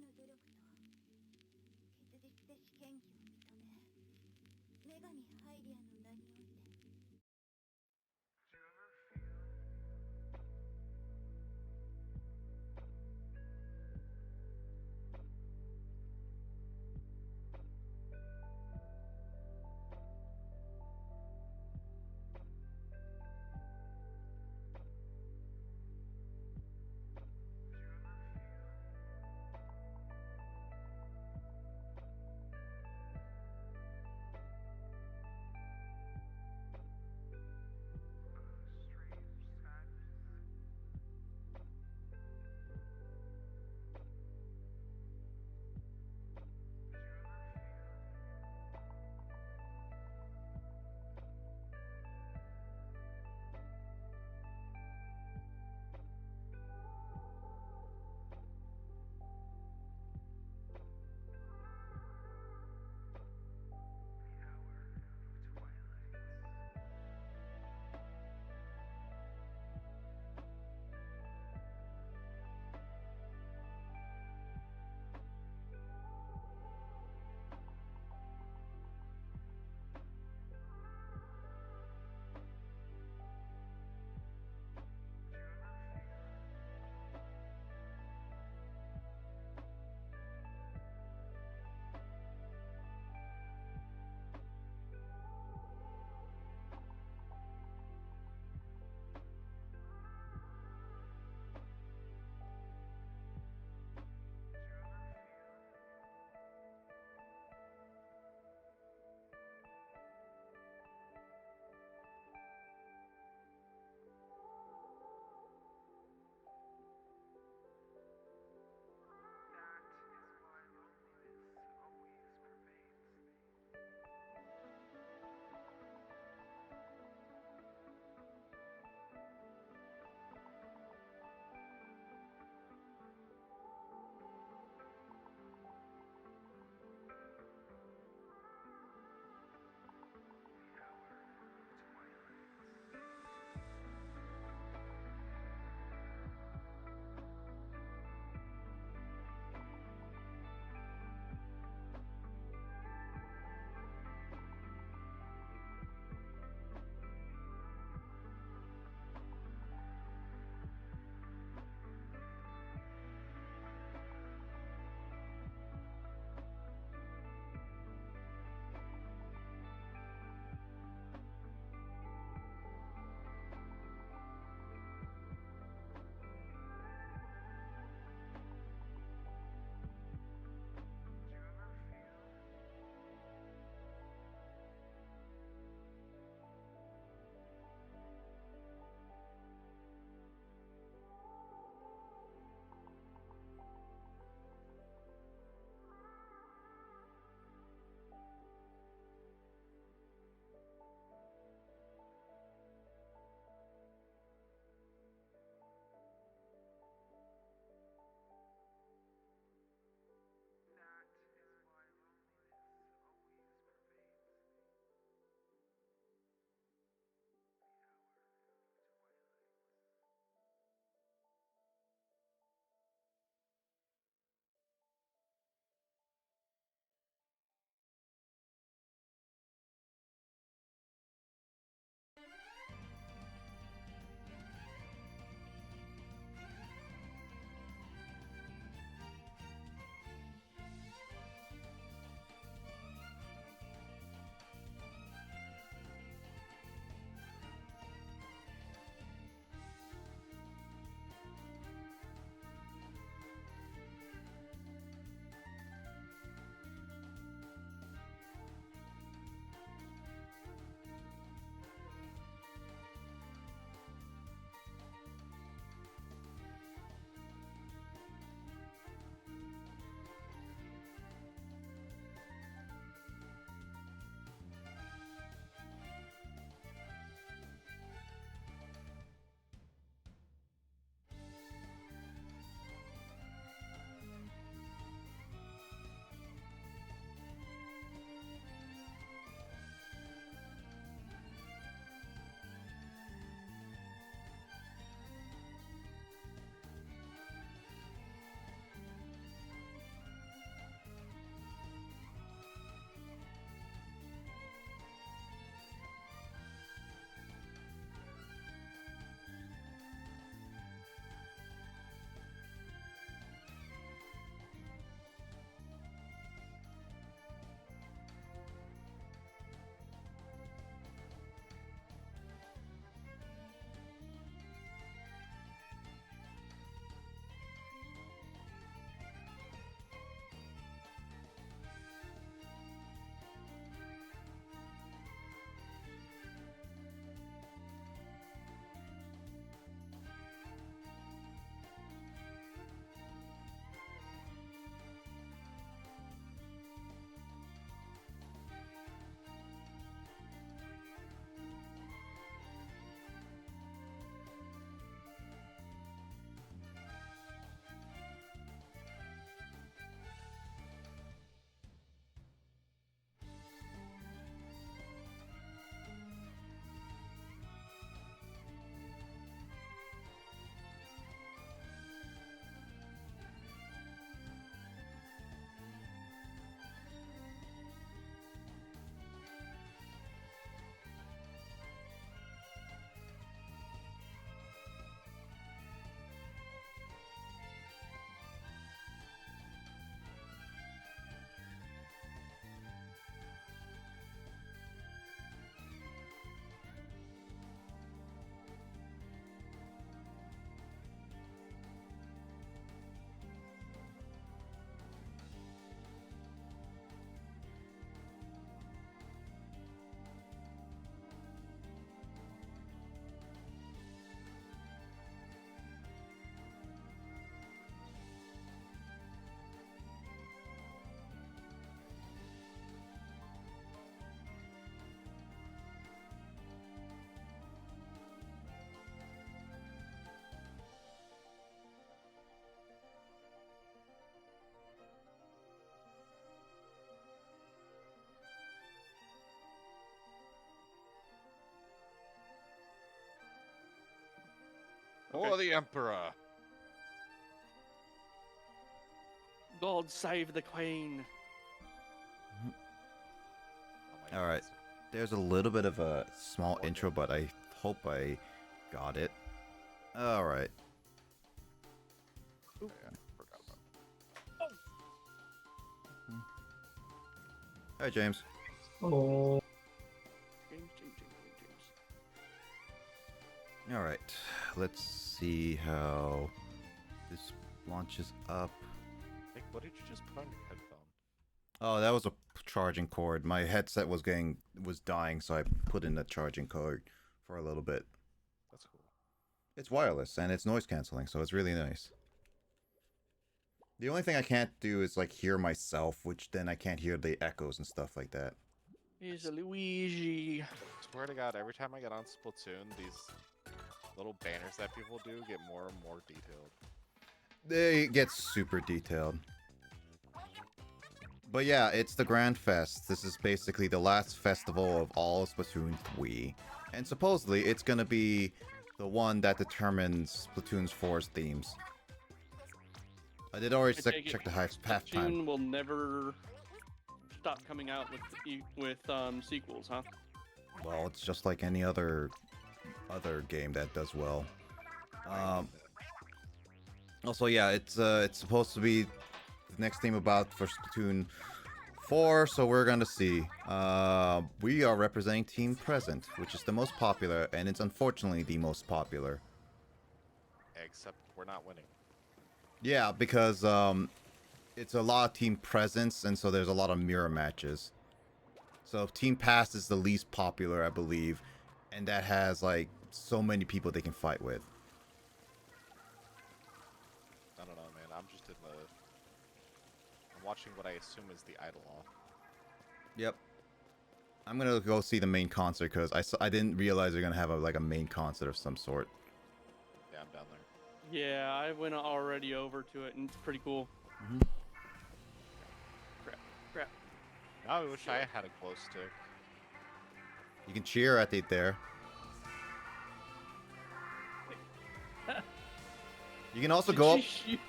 の努力と結実で試験機を認め、女神ハイリアの名において。For the Emperor. God save the Queen. Oh All right. There's a little bit of a small intro, but I hope I got it. All right. Yeah, forgot about Hi, James. Hello. James. All right. Let's see how this launches up. Nick, what did you just put on your headphone? Oh, that was a charging cord. My headset was dying, so I put in a charging cord for a little bit. That's cool. It's wireless and it's noise canceling, so it's really nice. The only thing I can't do is like hear myself, which then I can't hear the echoes and stuff like that. Here's a Luigi. Swear to God, every time I get on Splatoon, these little banners that people do get more and more detailed. They get super detailed. But yeah, it's the Grand Fest. This is basically the last festival of all Splatoon 3. And supposedly, it's gonna be the one that determines Splatoon's 4's themes. I did already check the half time. Splatoon will never stop coming out with sequels, huh? Well, it's just like any other game that does well. Also, yeah, it's supposed to be the next theme about for Splatoon 4, so we're gonna see. We are representing Team Present, which is the most popular, and it's unfortunately the most popular. Except we're not winning. Yeah, because it's a lot of Team Presence, and so there's a lot of mirror matches. So Team Past is the least popular, I believe, and that has like so many people they can fight with. I don't know, man. I'm just in the... I'm watching what I assume is the idol off. Yep. I'm gonna go see the main concert because I didn't realize they're gonna have a main concert of some sort. Yeah, I'm down there. Yeah, I went already over to it, and it's pretty cool. Mm-hmm. Crap. Now I wish I had a glow stick. You can cheer at it there. You can also go up. It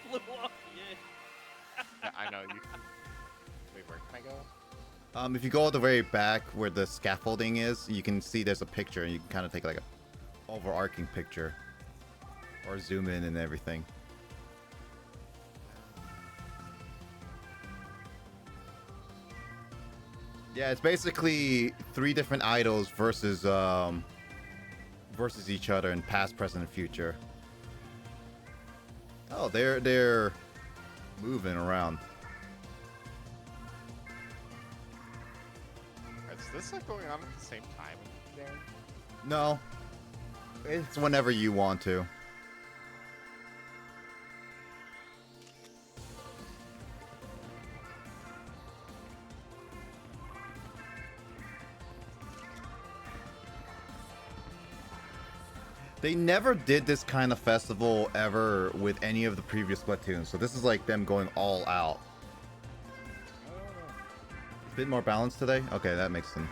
flew off the edge. Yeah, I know. You can... Wait, where can I go? If you go at the very back where the scaffolding is, you can see there's a picture, and you can kind of take like a overarching picture, or zoom in and everything. Yeah, it's basically 3 different idols versus each other in past, present, and future. Oh, they're moving around. Is this like going on at the same time in the game? No, it's whenever you want to. They never did this kind of festival ever with any of the previous Splatoons, so this is like them going all out. A bit more balanced today? Okay, that makes sense.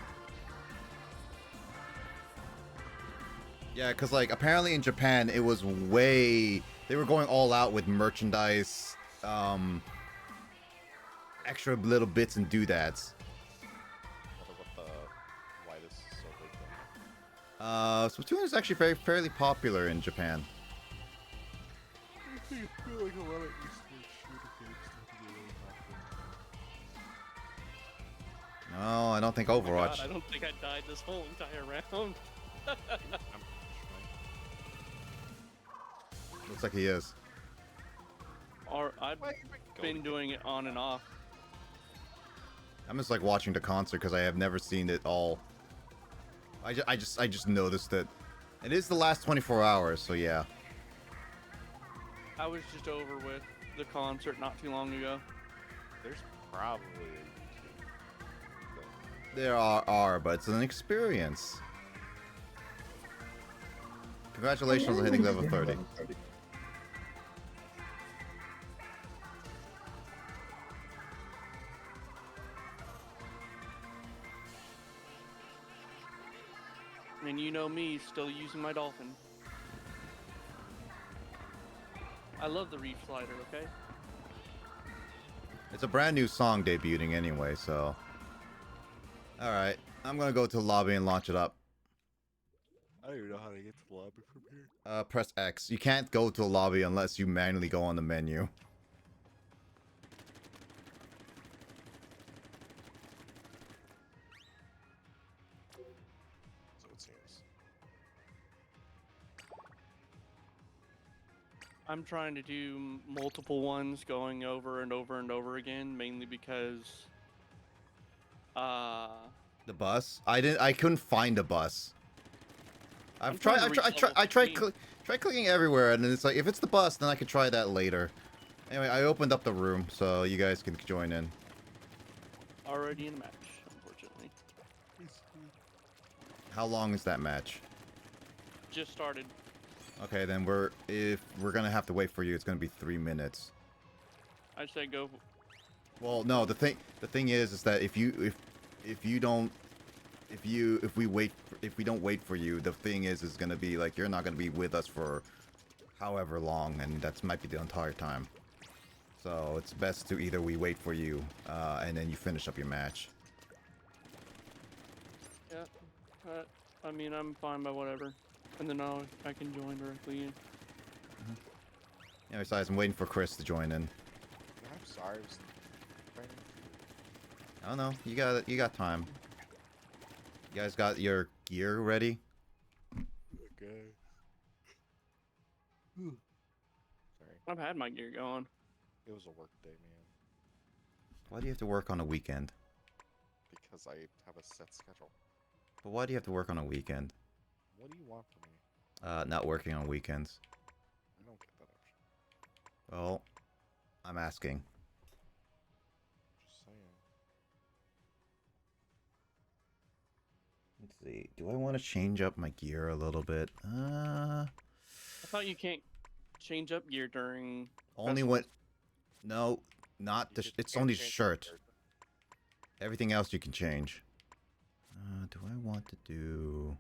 Yeah, because like apparently in Japan it was way... They were going all out with merchandise, extra little bits and doodads. Why this is so big then? Splatoon is actually fairly popular in Japan. I feel like a lot of Eastern shooter games tend to be really popular. No, I don't think Oh my Overwatch. God, I don't think I died this whole entire round. Looks like he is. Or I've been doing it on and off. I'm just like watching the concert because I have never seen it all. I just noticed it. It is the last 24 hours, so yeah. I was just over with the concert not too long ago. There's probably a YouTube. There are, but it's an experience. Congratulations on hitting level 30. And you know me, still using my dolphin. I love the Reef Slider, okay? It's a brand new song debuting anyway, so. Alright, I'm gonna go to the lobby and launch it up. I don't even know how to get to the lobby from here. Press X. You can't go to the lobby unless you manually go on the menu. So it seems. I'm trying to do multiple ones going over and over and over again, mainly because The bus? I couldn't find a bus. I'm trying to reach level 15. Try clicking everywhere, and then it's like, if it's the bus, then I could try that later. Anyway, I opened up the room, so you guys can join in. Already in a match, unfortunately. How long is that match? Just started. Okay, then if we're gonna have to wait for you, it's gonna be 3 minutes. I say go. Well, no, the thing is that if we don't wait for you, the thing is gonna be like you're not gonna be with us for however long, and that might be the entire time. So it's best to either we wait for you, and then you finish up your match. Yeah. I mean, I'm fine by whatever. And then I can join directly in. Yeah, besides, I'm waiting for Chris to join in. I'm sorry. I was training. I don't know. You got time. You guys got your gear ready? Okay. Sorry. I've had my gear going. It was a work day, man. Why do you have to work on a weekend? Because I have a set schedule. But why do you have to work on a weekend? What do you want from me? Not working on weekends. I don't get that option. Well, I'm asking. Just saying. Let's see. Do I want to change up my gear a little bit? I thought you can't change up gear during. Only festivals. when. No, not You the. just It's can't only change the shirt. shirt. Everything else you can change. Do I want to do?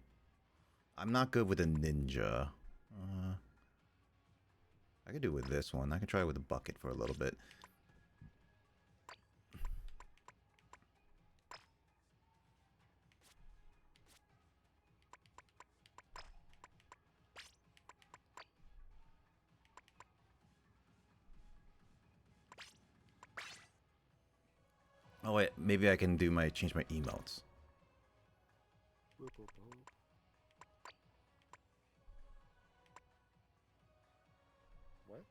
I'm not good with a ninja. I could do with this one. I can try with a bucket for a little bit. Oh wait, maybe I can do change my emotes. What?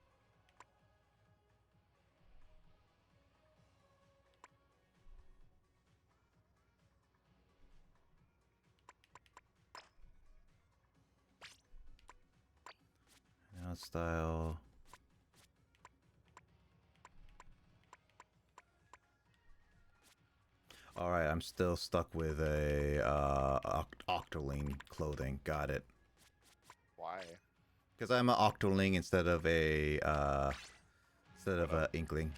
Now style. Alright, I'm still stuck with a Octoling clothing. Got it. Why? Because I'm an Octoling instead of a Inkling.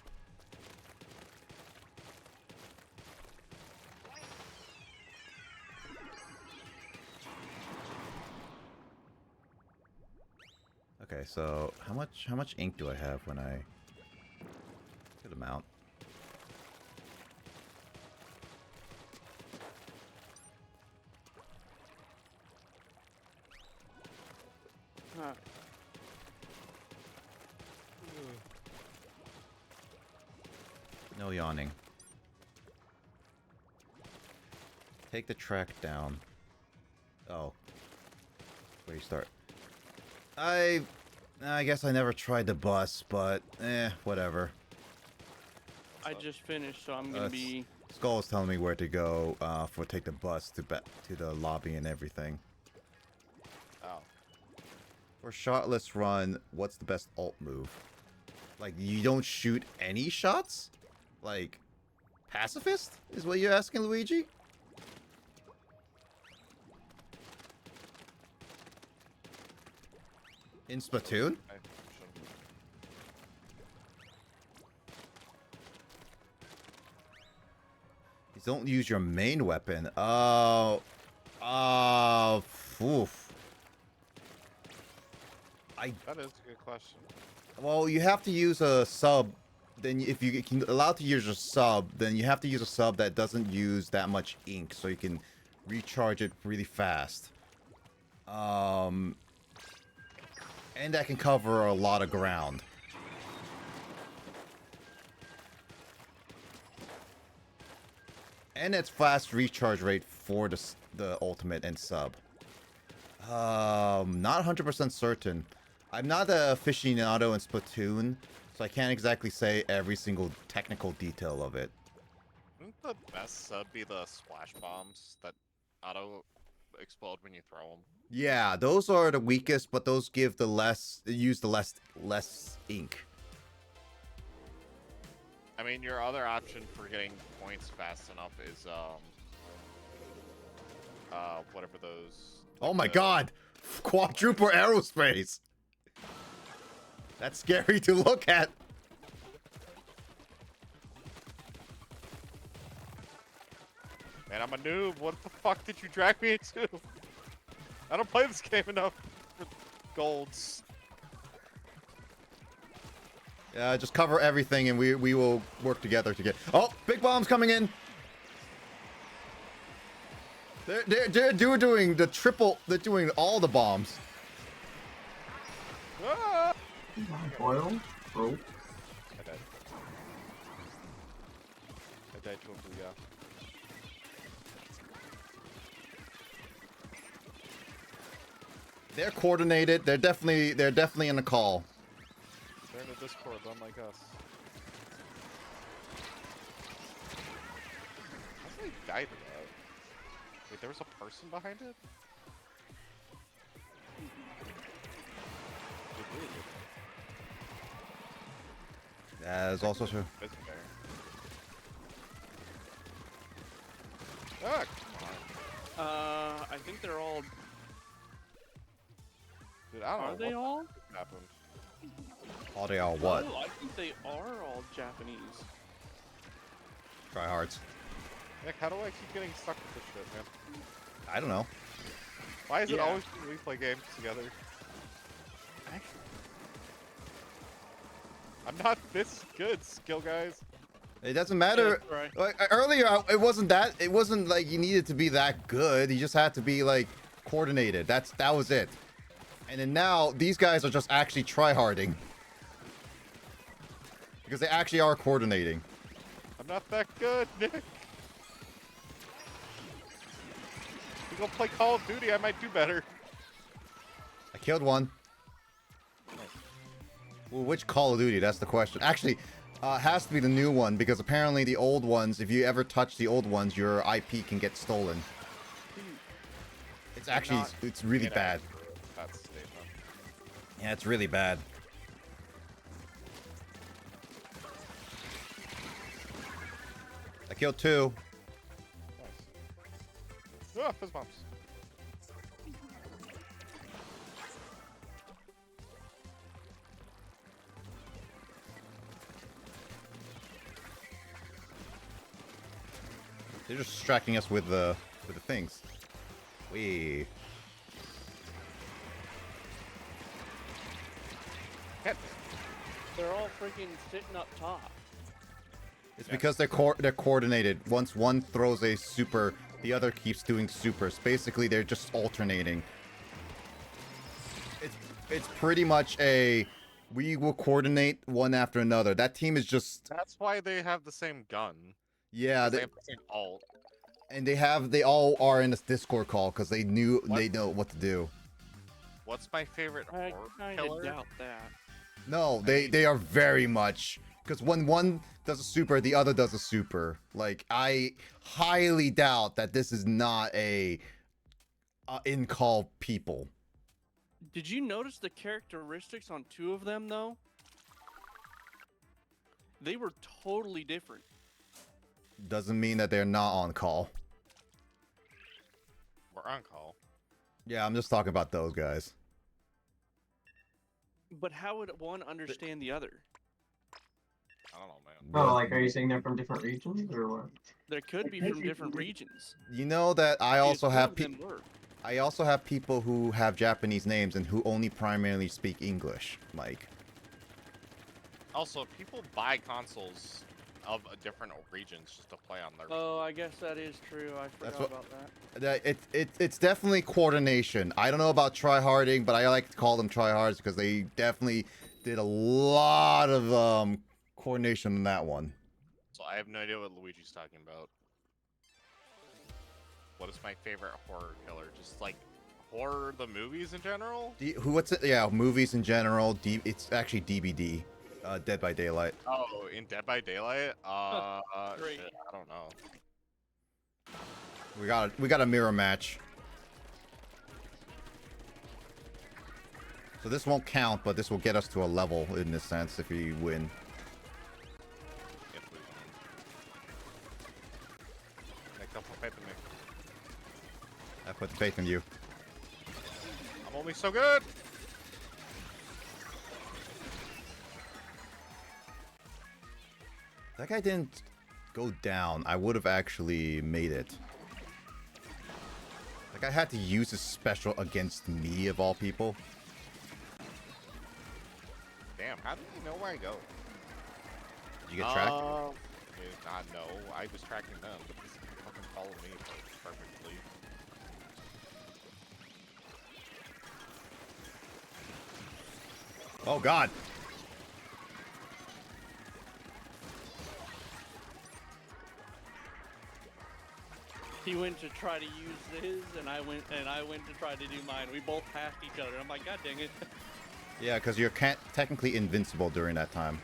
Okay, so how much ink do I have when I good amount? Huh. No yawning. Take the track down. Oh. Where do you start? I guess I never tried the bus, but whatever. I just finished, so I'm gonna be. Skull is telling me where to go for take the bus to the lobby and everything. Oh. For shotless run, what's the best ult move? Like, you don't shoot any shots? Like, pacifist is what you're asking, Luigi? In Splatoon? I shouldn't. You don't use your main weapon. Oh. Oh. Oof. That is a good question. Well, you have to use a sub. Then if you can allow to use a sub, then you have to use a sub that doesn't use that much ink, so you can recharge it really fast. And that can cover a lot of ground. And it's fast recharge rate for the ultimate and sub. Not 100% certain. I'm not an aficionado in Splatoon, so I can't exactly say every single technical detail of it. Wouldn't the best sub be the splash bombs that auto explode when you throw them? Yeah, those are the weakest, but those give the use the less ink. I mean, your other option for getting points fast enough is whatever those. Oh my god! Quadruple aerospace! That's scary to look at. Man, I'm a noob. What the fuck did you drag me into? I don't play this game enough for golds. Yeah, just cover everything and we will work together to get... Oh! Big bombs coming in! They're doing the triple... They're doing all the bombs. Ah! Oil? Rope? I died. I died to a booyah. They're coordinated. They're definitely in the call. They're in the Discord, unlike us. How did they die to that? Wait, there was a person behind it? Did really good. That is also true. Busy there. Ah, come on. I think they're all. Dude, I don't Are know they what all? happened. All they are what? Oh, I think they are all Japanese. Try hards. Nick, how do I keep getting stuck with this shit, man? I don't know. Why is it Yeah. always when we play games together? I'm not this good, skill guys. It doesn't matter. Yeah, right. Like earlier, it wasn't that. It wasn't like you needed to be that good. You just had to be like coordinated. That was it. And then now these guys are just actually tryharding because they actually are coordinating. I'm not that good, Nick. We go play Call of Duty, I might do better. I killed one. Well, which Call of Duty? That's the question. Actually, it has to be the new one because apparently the old ones, if you ever touch the old ones, your IP can get stolen. It's actually, it's really bad. That's a statement. Yeah, it's really bad. I killed two. Nice. Ah, fizz bombs. They're just distracting us with the things. Wee. They're all freaking sitting up top. It's because they're coordinated. Once one throws a super, the other keeps doing supers. Basically, they're just alternating. It's pretty much a we will coordinate one after another. That team is just That's why they have the same gun. yeah. They have the same ult. And they all are in this Discord call because they know what to do. What's my favorite I horror kind of killer? doubt that. No, they are very much because when one does a super, the other does a super. Like I highly doubt that this is not a in call people. Did you notice the characteristics on two of them though? They were totally different. Doesn't mean that they're not on call. We're on call. Yeah, I'm just talking about those guys. But how would one understand the other? I don't know, man. Oh, like, are you saying they're from different regions or what? There could be from different regions. You know that I also Because have one of them were. people who have Japanese names and who only primarily speak English. Like, Also, people buy consoles of different regions just to play on their. Oh, I guess that is true. I That's forgot what- about that. It's definitely coordination. I don't know about tryharding, but I like to call them tryhards because they definitely did a lot of coordination in that one. So I have no idea what Luigi's talking about. What is my favorite horror killer? Just like horror, the movies in general? What's it? Yeah, movies in general. It's actually DBD, Dead by Daylight. Oh, in Dead by Daylight? Great. Shit, I don't know. We got a mirror match. So this won't count, but this will get us to a level in this sense if we win. If we win. Make up for faith in me. I put faith in you. I'm only so good! That guy didn't go down. I would have actually made it. Like I had to use his special against me of all people. Damn, how did he know where I go? Did you get tracked? No, I was tracking them, but this fucking followed me perfectly. Oh god. He went to try to use his, and I went to try to do mine. We both passed each other. I'm like, God dang it! Yeah, because you're technically invincible during that time.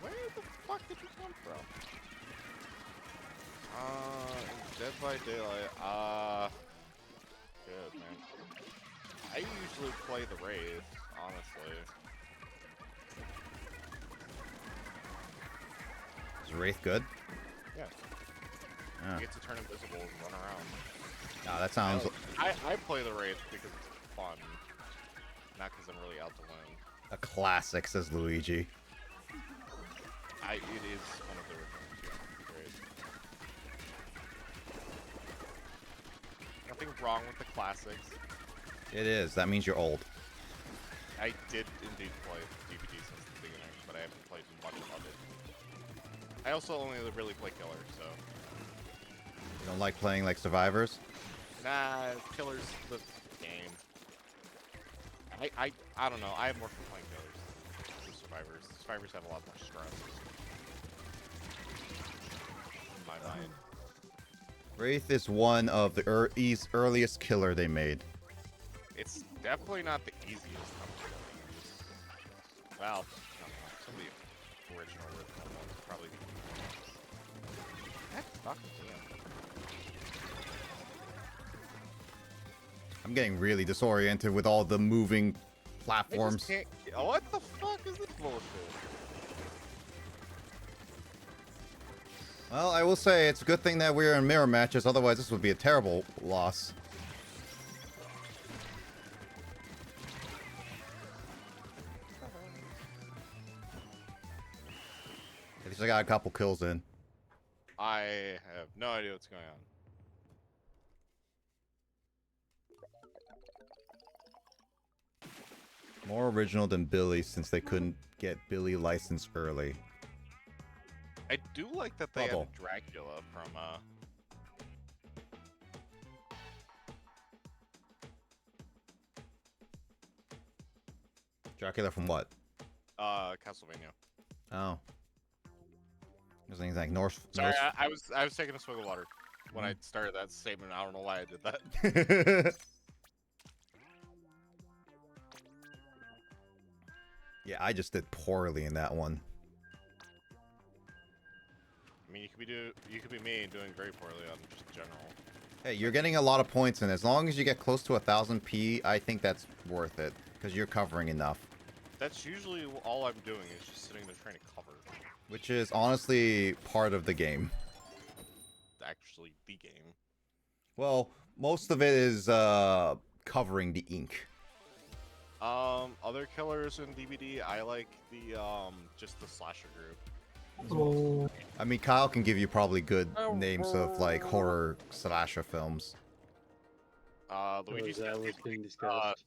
Where the fuck did you come from? Dead by Daylight, good, man. I usually play the Wraith, honestly. Is Wraith good? Yeah. Yeah. You get to turn invisible and run around. Nah, that sounds... I play the Wraith because it's fun, not because I'm really out to win. a classic, says Luigi. It is one of the originals, yeah. Great. Nothing wrong with the classics. It is. That means you're old. I did indeed play DVD since the beginning, but I haven't played much of it. I also only really play Killer, so... You don't like playing like Survivors? Nah, Killer's the game. I don't know, I have more fun playing Killers than Survivors. Survivors have a lot more stress. In my mind. Wraith is one of the earliest killer they made. It's definitely not the easiest. Well, I don't know. Some of the original ones probably. That fucking damn. I'm getting really disoriented with all the moving platforms. What the fuck is this bullshit? Well, I will say it's a good thing that we're in mirror matches, otherwise this would be a terrible loss. At least I got a couple kills in. I have no idea what's going on. More original than Billy since they couldn't get Billy licensed early. I do like that they Bubble. have Dracula from Dracula from what? Castlevania. Oh. There's things like North. Sorry, I was taking a swig of water when I started that statement. I don't know why I did that. Yeah, I just did poorly in that one. I mean, you could be me doing very poorly on just general. Hey, you're getting a lot of points, and as long as you get close to 1000 P, I think that's worth it because you're covering enough. That's usually all I'm doing is just sitting there trying to cover. Which is honestly part of the game. Actually, the game. Well, most of it is covering the ink. Other killers in DVD, I like the just the slasher group. Oh, I mean, Kyle can give you probably good names of like horror slasher films. Luigi is that said what's being uh, discussed?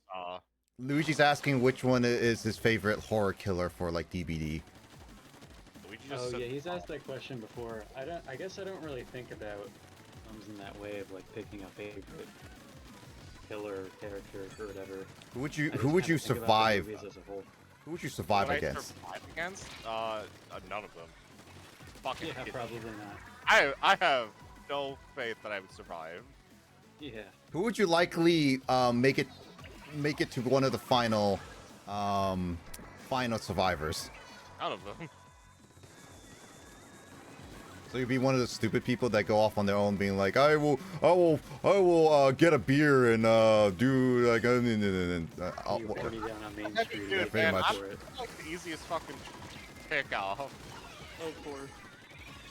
Luigi's asking which one is his favorite horror killer for like DBD. Luigi just Oh said, yeah, he's asked that question before. I guess I don't really think about films in that way of like picking a favorite killer character or whatever. Who would I you just who would kinda you think about the survive? movies as a whole. Who would you survive would I against? survive against? None of them. Fucking Yeah, kidding. probably not. I have no faith that I would survive. Yeah. Who would you likely make it to one of the final survivors? None of them. So you'd be one of the stupid people that go off on their own, being like, I will get a beer and do like, I'll, You party down on Main That'd be Street. good, like, pretty man. much. I'm for it. like the easiest fucking pick off. Of course.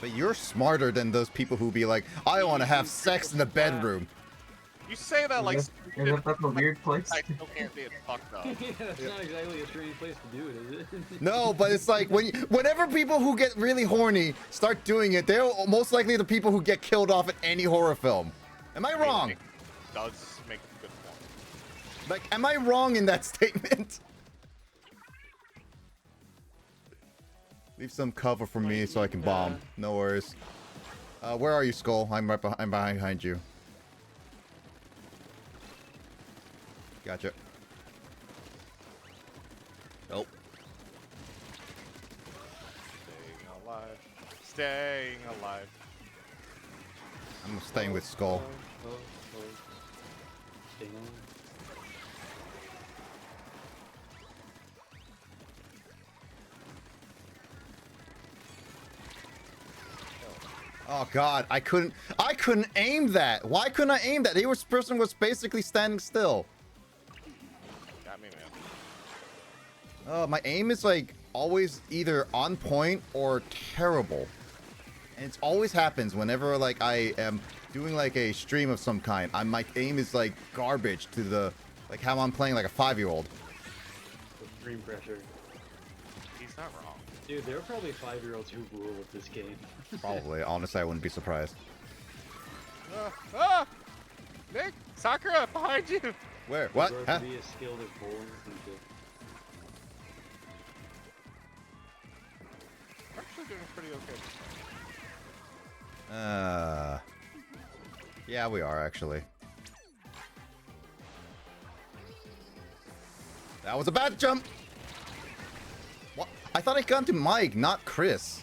but you're smarter than those people who be like, I want to have sex in the bedroom. You say that like Is that that's a weird place? I still can't be fucked up. Yeah, it's not exactly a strange place to do it, is it? No, but it's like whenever people who get really horny start doing it, they're most likely the people who get killed off in any horror film. Am I wrong? It does make a good point. Like, am I wrong in that statement? Leave some cover for me so I can bomb. No worries. Where are you, Skull? I'm right behind you. Gotcha. Nope. Staying alive. Staying alive. I'm staying with Skull. Ding. Oh god, I couldn't aim that. Why couldn't I aim that? This person was basically standing still. Got me, man. My aim is like always either on point or terrible. And it always happens whenever like I am doing like a stream of some kind. My aim is like garbage to the like how I'm playing like a 5-year-old. Extreme pressure. He's not wrong. Dude, there are probably 5-year-olds who rule with this game. Probably. Honestly, I wouldn't be surprised. Nick, Sakura, behind you. Where? What? Grow Huh? to be as skilled as bowling and shit. We're actually doing pretty okay. Yeah, we are actually. That was a bad jump. What? I thought I got to Mike, not Chris.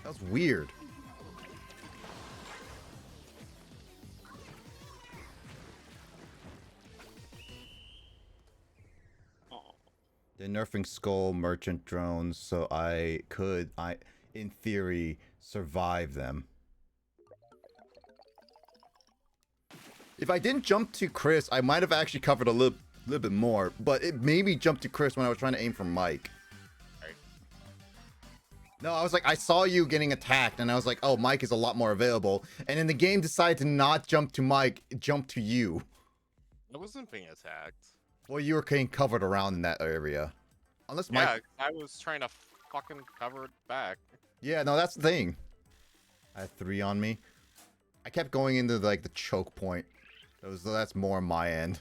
That was weird. They're nerfing Skull merchant drones, so I could, in theory, survive them. If I didn't jump to Chris, I might have actually covered a little bit more, but it made me jump to Chris when I was trying to aim for Mike. Right. No, I was like, I saw you getting attacked, and I was like, oh, Mike is a lot more available. And then the game decided to not jump to Mike, jump to you. I wasn't being attacked. Well, you were getting covered around in that area. Unless Mike... Yeah, I was trying to fucking cover it back. Yeah, no, that's the thing. I had 3 on me. I kept going into like the choke point. That's more on my end.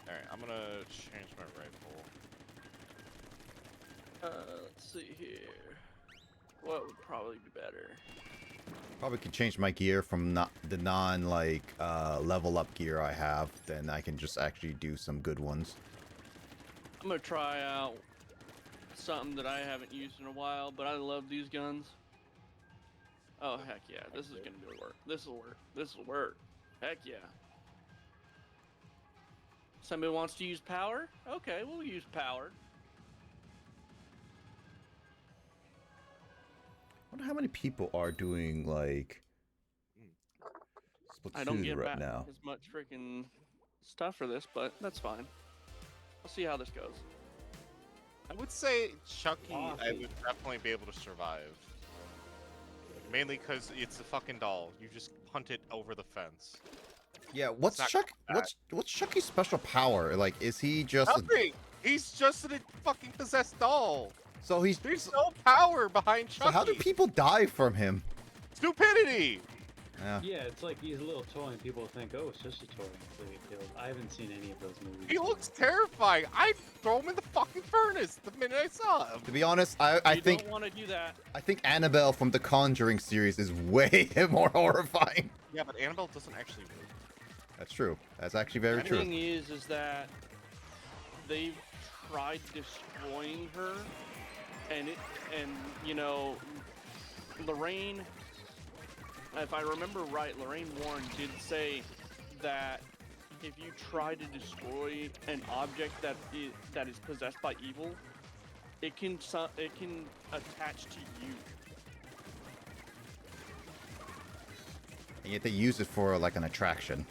Alright, I'm gonna change my rifle. Let's see here. What would probably be better? Probably could change my gear from the non level up gear I have. Then I can just actually do some good ones. I'm gonna try out something that I haven't used in a while, but I love these guns. Oh heck yeah, this is gonna do work. This will work. This will work. Heck yeah. Somebody wants to use power? Okay, we'll use power. I wonder how many people are doing like I don't Splatoon get right back now. as much freaking stuff for this, but that's fine. We'll see how this goes. I would say Chucky, I Awesome. would definitely be able to survive. Mainly because it's a fucking doll. You just punt it over the fence. Yeah, what's not Chuck? bad. What's Chucky's special power? Like, is he just? Nothing! He's just a fucking possessed doll! So he's There's no power behind Chucky. so how do people die from him? Stupidity. Yeah. Yeah, it's like he's a little toy, and people think, oh, it's just a toy. Until they get killed. I haven't seen any of those movies. He looks terrifying. I'd throw him in the fucking furnace the minute I saw him. To be honest, I You think don't want to do that. I think Annabelle from the Conjuring series is way more horrifying. Yeah, but Annabelle doesn't actually move. That's true. That's actually very The true. thing is that they've tried destroying her, and you know, Lorraine. If I remember right, Lorraine Warren did say that if you try to destroy an object that is possessed by evil, it can attach to you. And yet they use it for like an attraction.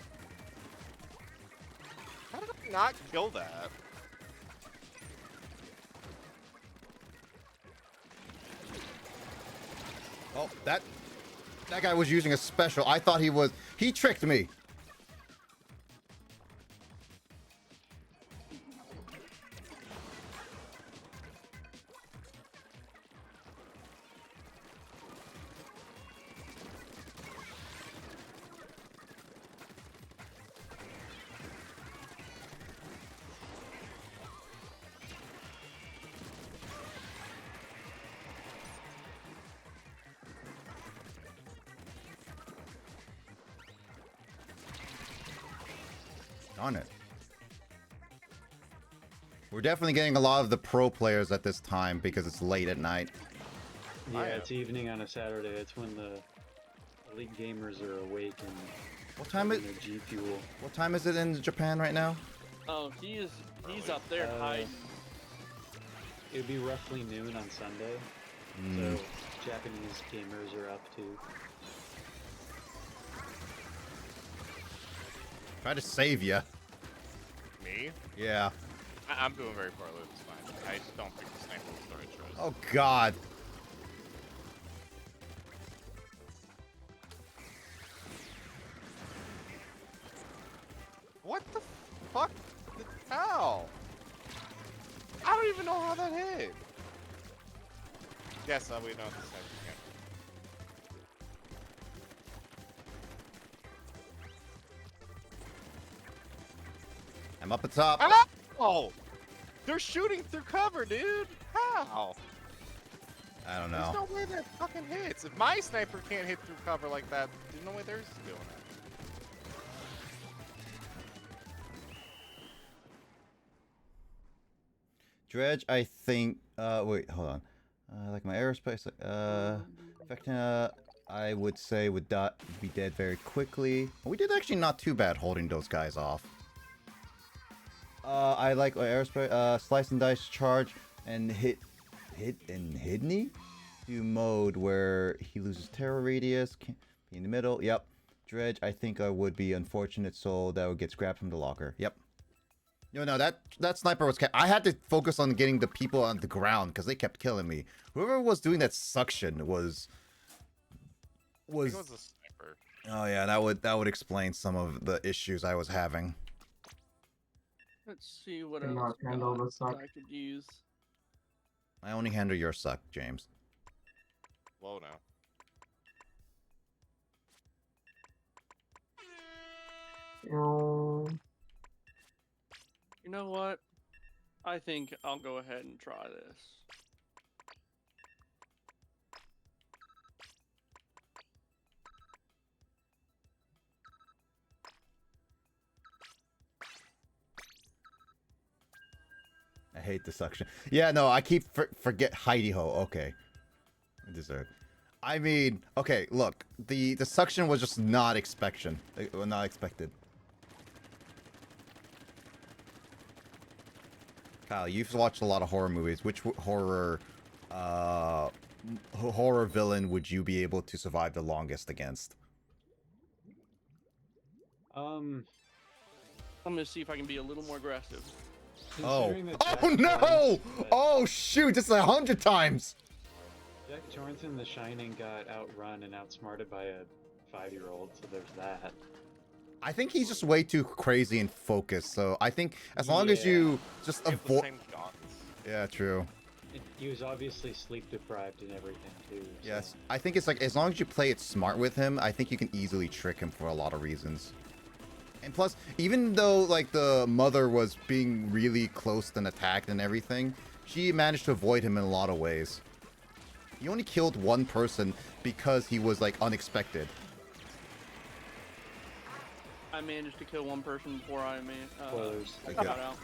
How did I not kill that? Oh, that guy was using a special. I thought he tricked me. Darn it. We're definitely getting a lot of the pro players at this time because it's late at night. Yeah, I am. it's evening on a Saturday. It's when the elite gamers are awake and What time is having their G Fuel. what time is it in Japan right now? Oh, he's up there hiding. It would be roughly noon on Sunday. Mm. So Japanese gamers are up too. Try to save ya. Me? Yeah. I'm doing very poorly. It's fine. I don't think the sniper was the right choice. Oh God. What the fuck? How? I don't even know how that hit. Yes, we know the sniper can't. I'm up at top. Oh! They're shooting through cover, dude! How? I don't There's know. no way that fucking hits. If my sniper can't hit through cover like that, there's no way theirs is doing it. Dredge, I think. Wait, hold on. Like my aerospace. Vecna, I would say would be dead very quickly. We did actually not too bad holding those guys off. I like aerospace. Slice and dice charge and hit and hidney. Do mode where he loses terror radius. Can't be in the middle. Yep. Dredge, I think I would be unfortunate soul that would get scrapped from the locker. Yep. No, that sniper was. I had to focus on getting the people on the ground because they kept killing me. Whoever was doing that suction was. I think it was a sniper. Oh yeah, that would explain some of the issues I was having. Let's see what Cannot else handle the suck. I could use. I only handle your suck, James. Whoa, now. You know what? I think I'll go ahead and try this. I hate the suction. Yeah, no, I keep forget Heidi Ho. Okay, I deserve. I mean, okay, look, the suction was just not expected. Not expected. Kyle, you've watched a lot of horror movies. Which horror villain would you be able to survive the longest against? I'm gonna see if I can be a little more aggressive. Oh. Considering that Jack Oh no! Torrance- Oh shoot! This is 100 times. Jack Torrance in The Shining got outrun and outsmarted by a 5-year-old, so there's that. I think he's just way too crazy and focused. So I think as long as you just They have the avoid. same guns. Yeah, true. He was obviously sleep deprived and everything too. So. Yes, I think it's like as long as you play it smart with him, I think you can easily trick him for a lot of reasons. And plus, even though like the mother was being really close and attacked and everything, she managed to avoid him in a lot of ways. He only killed one person because he was like unexpected. I managed to kill one person before I Spoilers. got out.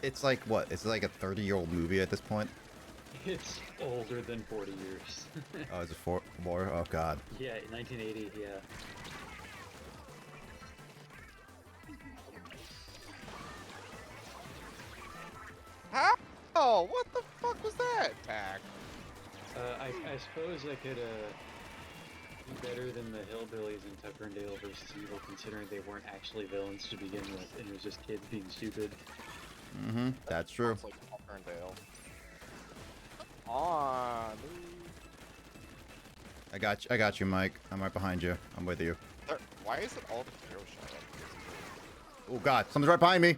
It's like what? It's like a 30-year-old movie at this point. It's older than 40 years. Oh, is it more? Oh god. Yeah, 1980. Yeah. How? Oh, what the fuck was that attack? I suppose I could do better than the Hillbillies in Tucker and Dale versus Evil, considering they weren't actually villains to begin with, and it was just kids being stupid. Mm-hmm. That's true. It's like Tucker and Dale. On, dude. I got you, Mike. I'm right behind you. I'm with you. Why is it all the hero shot? Oh god, someone's right behind me.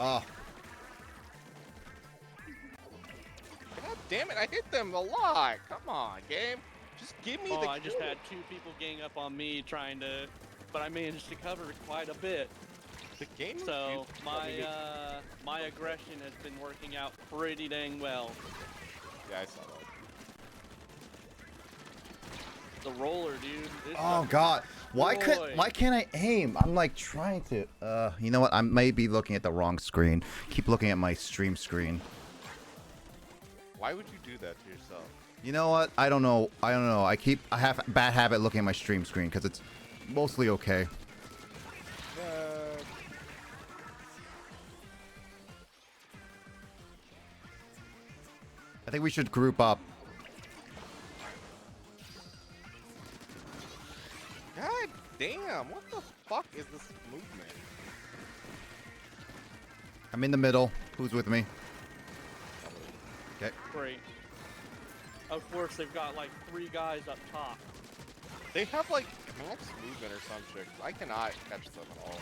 Oh, God damn it, I hit them a lot. Come on, game. Just give me Oh, the I just kill. had 2 people gang up on me trying to, but I managed to cover quite a bit. The game. So refused to my let me get- my aggression has been working out pretty dang well. Yeah, I saw that. The roller, dude. This oh is- god. Why Boy. can't I aim? I'm like trying to you know what? I may be looking at the wrong screen. Keep looking at my stream screen. Why would you do that to yourself? You know what? I don't know. I have a bad habit looking at my stream screen because it's mostly okay. I think we should group up. God damn, what the fuck is this movement? I'm in the middle. Who's with me? Okay. Great. Of course, they've got like 3 guys up top. They have like max movement or some shit. I cannot catch them at all.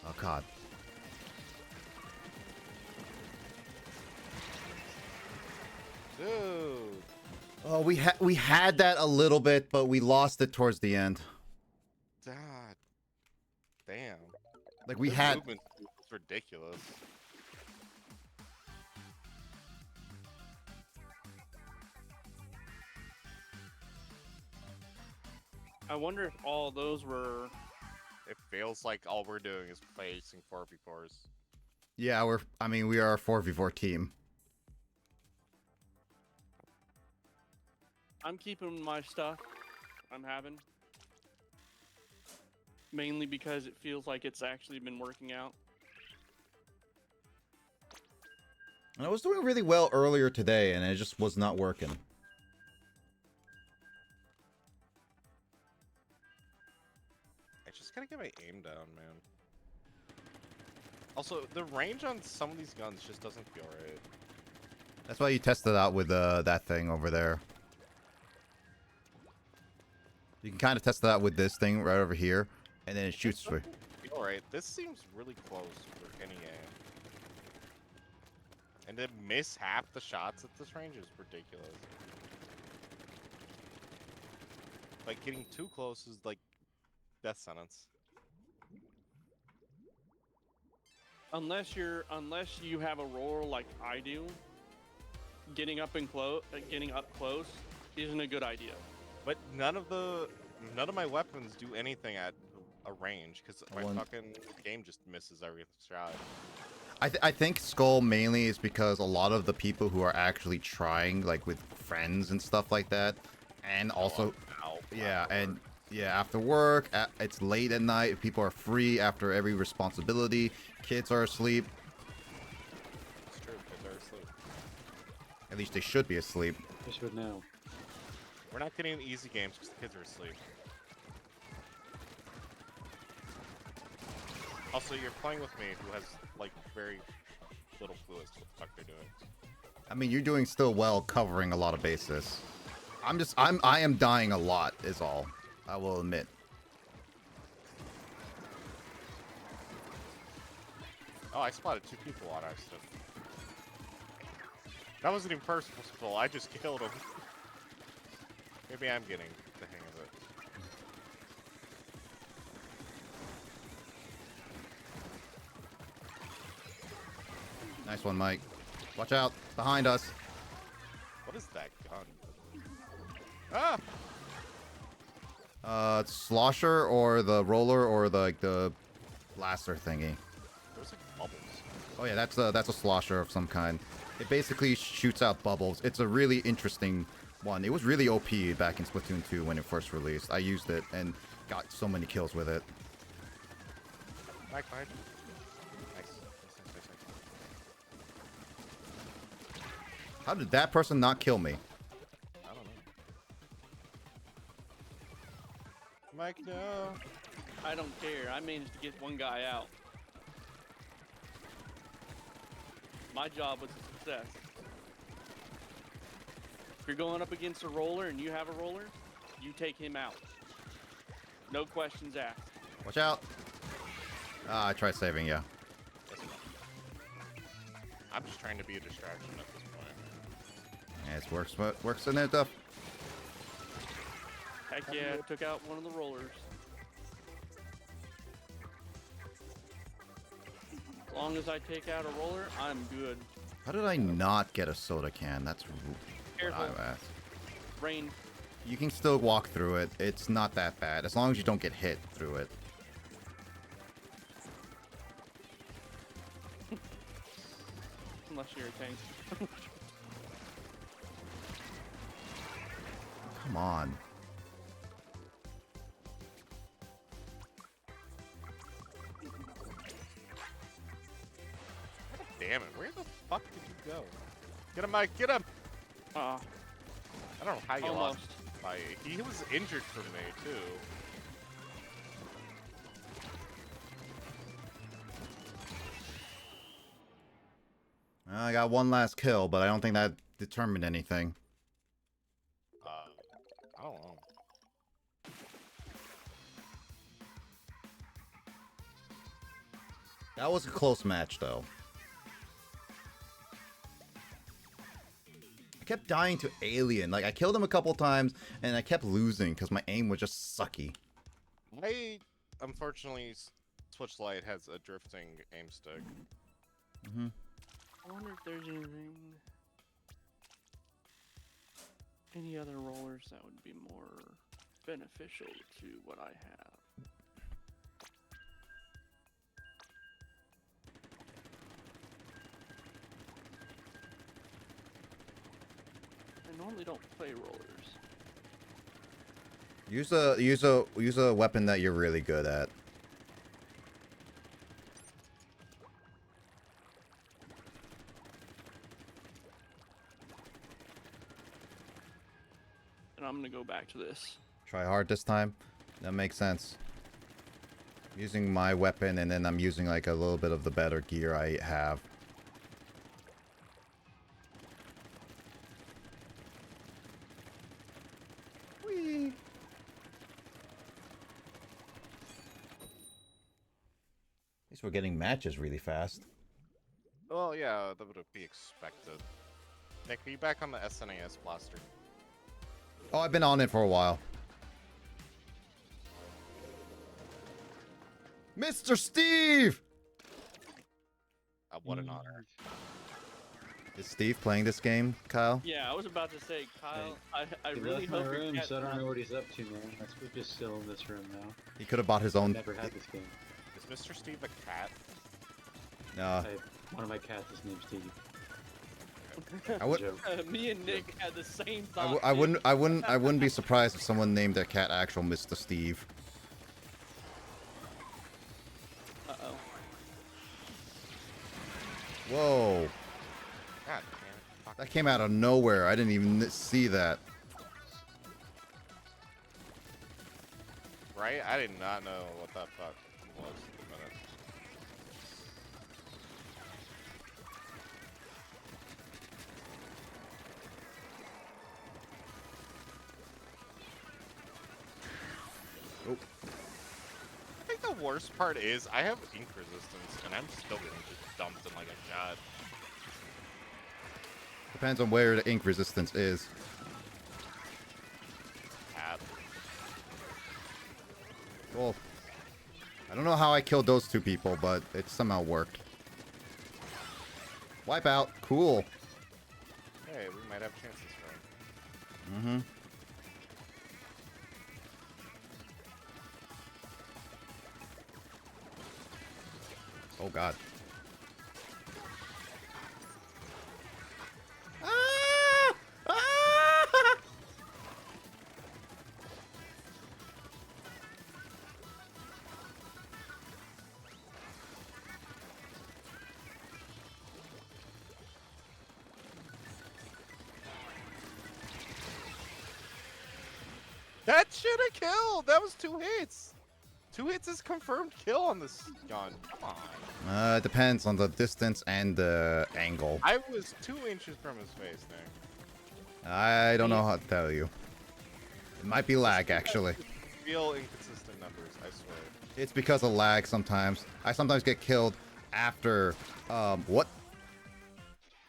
Oh god. Dude. Oh, we had that a little bit, but we lost it towards the end. God. Damn. Like we This had. movement is ridiculous. I wonder if all those were. It feels like all we're doing is facing 4v4s. Yeah, we are a 4v4 team. I'm keeping my stuff I'm having. Mainly because it feels like it's actually been working out. And I was doing really well earlier today, and it just was not working. I just gotta get my aim down, man. Also, the range on some of these guns just doesn't feel right. That's why you tested out with that thing over there. You can kind of test it out with this thing right over here, and then it shoots through. Alright, this seems really close for any aim. And to miss half the shots at this range is ridiculous. Like, getting too close is like death sentence. Unless you have a roll like I do, getting up close isn't a good idea. But none of my weapons do anything at a range because my fucking game just misses every shot. I think Skull mainly is because a lot of the people who are actually trying, like with friends and stuff like that, and also, after work, it's late at night, people are free after every responsibility, kids are asleep. It's true, kids are asleep. At least they should be asleep. I should know. We're not getting easy games because the kids are asleep. Also, you're playing with me, who has like very little clue as to what the fuck they're doing. I mean, you're doing still well covering a lot of bases. I am dying a lot, is all. I will admit. Oh, I spotted 2 people on our stuff. That wasn't even purposeful. I just killed him. Maybe I'm getting the hang of it. Nice one, Mike. Watch out. Behind us. What is that gun? Ah! Slosher or the roller or the blaster thingy. There's like bubbles. Oh yeah, that's a slosher of some kind. It basically shoots out bubbles. It's a really interesting one. It was really OP back in Splatoon 2 when it first released. I used it and got so many kills with it. Mike, behind you. Nice. Nice. How did that person not kill me? I don't know. Mike, no. I don't care. I managed to get one guy out. My job was a success. If you're going up against a roller and you have a roller, you take him out. No questions asked. Watch out. I tried saving you. I'm just trying to be a distraction at this point. Yeah, it works in there, stuff. Heck yeah, took out one of the rollers. As long as I take out a roller, I'm good. How did I not get a soda can? That's what Careful. I'm at. Rain. You can still walk through it. It's not that bad, as long as you don't get hit through it. Unless you're a tank. Come on. Damn it, where the fuck did you go? Get him, Mike, get him! Ah, I don't know how you almost. lost. He was injured from me, too. I got one last kill, but I don't think that determined anything. I don't know. That was a close match, though. I kept dying to Alien. Like, I killed him a couple times, and I kept losing because my aim was just sucky. Unfortunately, Switch Lite has a drifting aim stick. Mm-hmm. I wonder if there's any other rollers that would be more beneficial to what I have. I normally don't play rollers. Use a weapon that you're really good at. And I'm gonna go back to this. Try hard this time. That makes sense. I'm using my weapon, and then I'm using like a little bit of the better gear I have. Whee! At least we're getting matches really fast. Well, yeah, that would be expected. Nick, are you back on the SNES blaster? Oh, I've been on it for a while. Mr. Steve! What an honor. Is Steve playing this game, Kyle? Yeah, I was about to say, Kyle, I He really left my hope your room, cat's so I don't not- know what he's up to, man. We're just still in this room now. He could have bought his own. Never had this game. Is Mr. Steve a cat? No, One of my cats is named Steve. I would. Joke. Me and Nick had the same I, thought. I wouldn't be surprised if someone named their cat actual Mr. Steve. Uh-oh. Whoa, God damn it. Fuck. that came out of nowhere. I didn't even see that. Right? I did not know what that fuck was at the minute. Oh, I think the worst part is I have ink resistance, and I'm still getting just dumped in like a god. depends on where the ink resistance is. Tab. Well, I don't know how I killed those two people, but it somehow worked. Wipe out. Cool. Hey, we might have chances for him. Mm-hmm. Oh, God. Ah! Ah! That should have killed! That was 2 hits! 2 hits is confirmed kill on this gun. Come on. It depends on the distance and the angle. I was 2 inches from his face, Nick. I don't know how to tell you. It might be lag, actually. Real inconsistent numbers, I swear. It's because of lag sometimes. I sometimes get killed after, what?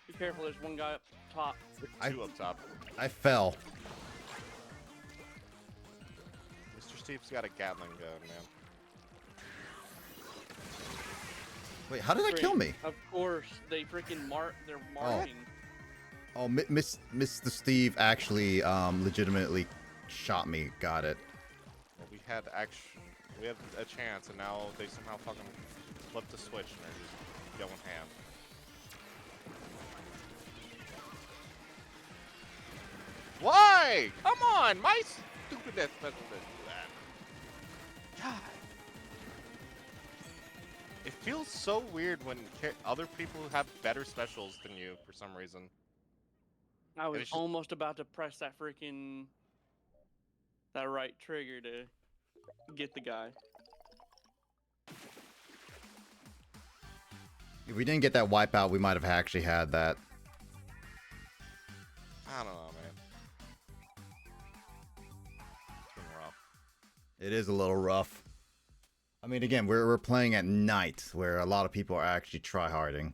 Be careful, there's one guy up top. Two up top. I fell. Mr. Steve's got a Gatling gun, man. Wait, how did that kill me? Of course, they freaking they're marking. Oh, Mr. Steve actually, legitimately shot me. Got it. Well, we had a chance, and now they somehow fucking flipped the switch and they're just going ham. Why? Come on, my stupid death special didn't do that. God. It feels so weird when other people have better specials than you for some reason. I was it's just- almost about to press that right trigger to get the guy. If we didn't get that wipeout, we might have actually had that. I don't know, man. It's been rough. It is a little rough. I mean, again, we're playing at night, where a lot of people are actually tryharding.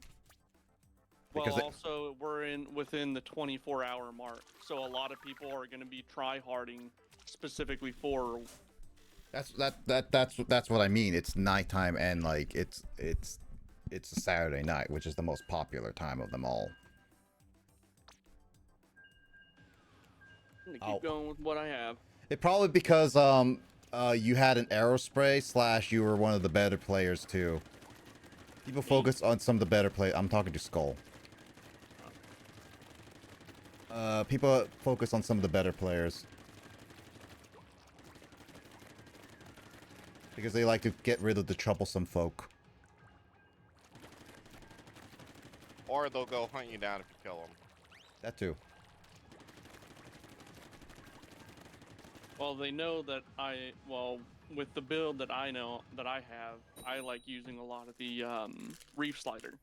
Well, Because also we're within the 24-hour mark, so a lot of people are going to be tryharding specifically for. that's what I mean. It's nighttime, and like it's a Saturday night, which is the most popular time of them all. I'm gonna keep going with what I have. It probably because you had an arrow spray / you were one of the better players too. People focus on some of the better play. I'm talking to Skull. People focus on some of the better players because they like to get rid of the troublesome folk. Or they'll go hunt you down if you kill them. That too. Well, they know that with the build that I know that I have, I like using a lot of the reef slider.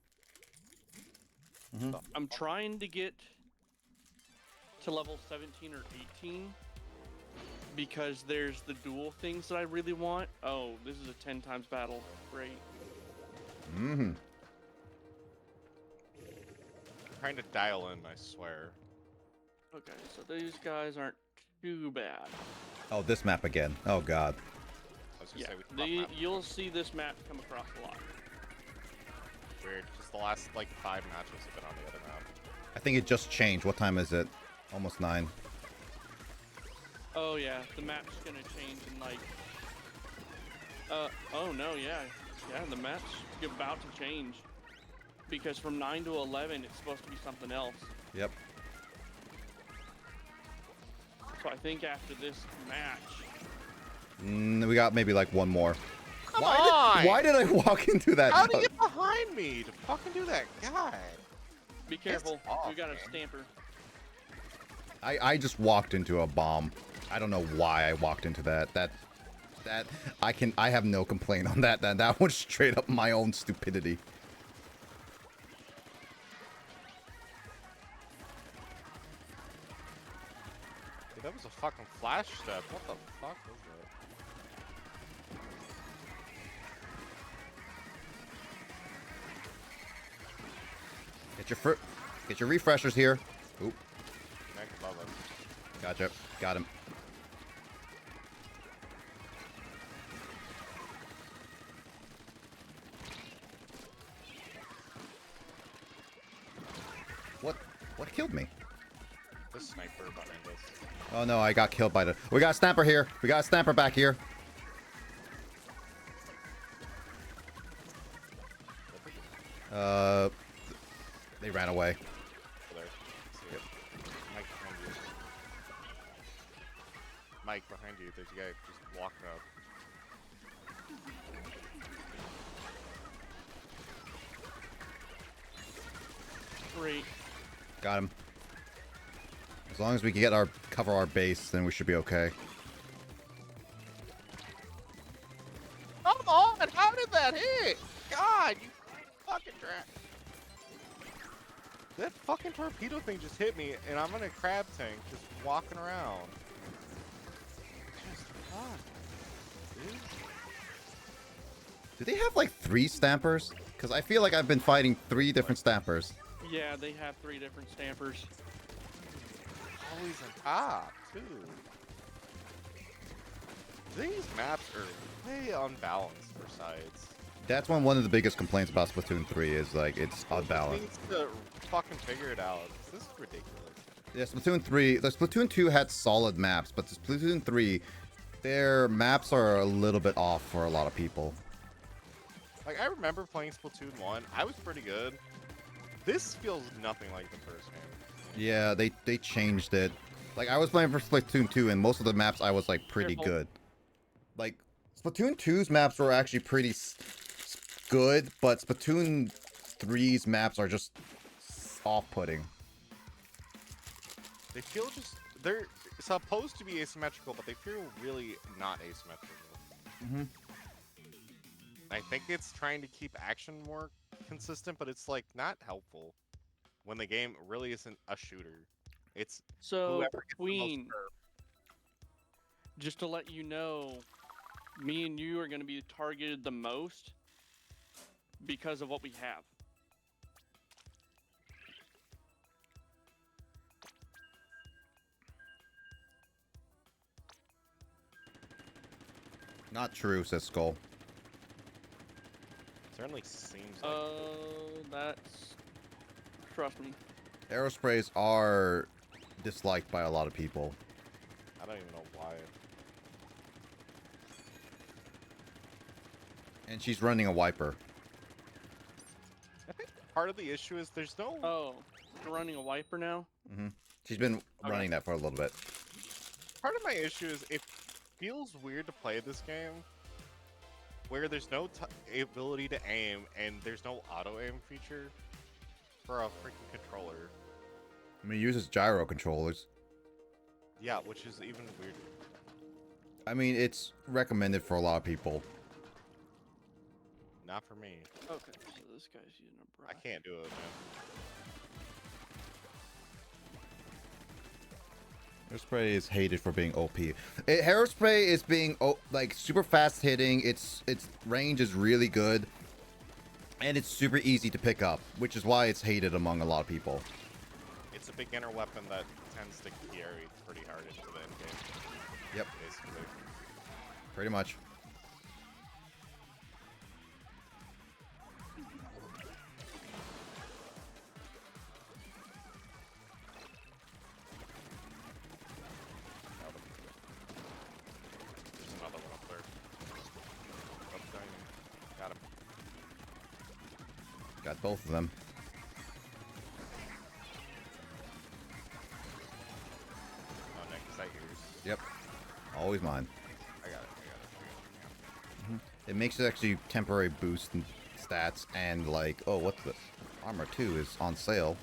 Mhm. I'm trying to get to level 17 or 18 because there's the dual things that I really want. Oh, this is a 10 times battle. Great. Mm-hmm. Trying to dial in, I swear. Okay, so these guys aren't too bad. Oh, this map again. Oh God. I was gonna Yeah, say we swap maps. you'll see this map come across a lot. Weird. Just the last like 5 matches have been on the other map. I think it just changed. What time is it? Almost 9. Oh yeah, the map's gonna change in like. Oh no, yeah, the map's about to change because from 9 to 11 it's supposed to be something else. Yep. So I think after this match, We got maybe like one more. Come on! Why did I walk into that? How do you get behind me to fucking do that? God. be careful. off, We got a man. stamper. I just walked into a bomb. I don't know why I walked into that. That I have no complaint on that. That was straight up my own stupidity. Dude, that was a fucking flash step. What the fuck was that? Get your refreshers here. Oop. Next above us. Gotcha. Got him. What killed me? This sniper behind us. Oh no, I got killed by the... We got a sniper here. We got a sniper back here. They ran away. There. Yep. Mike behind you. Mike behind you. There's a guy just walking up. Great. Got him. As long as we can cover our base, then we should be okay. Come on! How did that hit? God, you fucking drat. That fucking torpedo thing just hit me, and I'm in a crab tank just walking around. Just fuck. Dude. Do they have like 3 stampers? Because I feel like I've been fighting 3 different stampers. Yeah, they have 3 different stampers. Always on top, too. These maps are way unbalanced for sides. That's one of the biggest complaints about Splatoon 3 is like it's unbalanced. Needs to fucking figure it out. This is ridiculous. Yeah, Splatoon 3. The Splatoon 2 had solid maps, but the Splatoon 3, their maps are a little bit off for a lot of people. Like, I remember playing Splatoon 1. I was pretty good. This feels nothing like the first game. Yeah, they changed it. Like, I was playing for Splatoon 2, and most of the maps I was, like, pretty Careful. good. Like, Splatoon 2's maps were actually pretty good, but Splatoon 3's maps are just off-putting. They feel just... They're supposed to be asymmetrical, but they feel really not asymmetrical. Mm-hmm. I think it's trying to keep action more consistent, but it's, like, not helpful when the game really isn't a shooter. It's So, whoever gets the most Queen, curve. just to let you know, me and you are going to be targeted the most because of what we have. Not true, says Skull. Certainly seems like... That's... Trust me. Aerosprays are disliked by a lot of people. I don't even know why. And she's running a wiper. I think part of the issue is there's no... Oh, you're running a wiper now? Mm-hmm. She's been Okay. running that for a little bit. Part of my issue is it feels weird to play this game where there's no ability to aim and there's no auto aim feature for a freaking controller. I mean, it uses gyro controllers. Yeah, which is even weirder. I mean, it's recommended for a lot of people. Not for me. Okay, so this guy's using a brush. I can't do it, man. Hairspray is hated for being OP. Hairspray is being like super fast hitting. Its range is really good, and it's super easy to pick up, which is why it's hated among a lot of people. It's a beginner weapon that tends to carry pretty hard into the end game. Yep, Basically. pretty much. There's another one up there. Oh, dang. Got him. Got both of them. Oh, Nick, is that yours? Yep, always mine. I got it. It makes it actually temporary boost in stats, and like, oh, what's the armor 2 is on sale.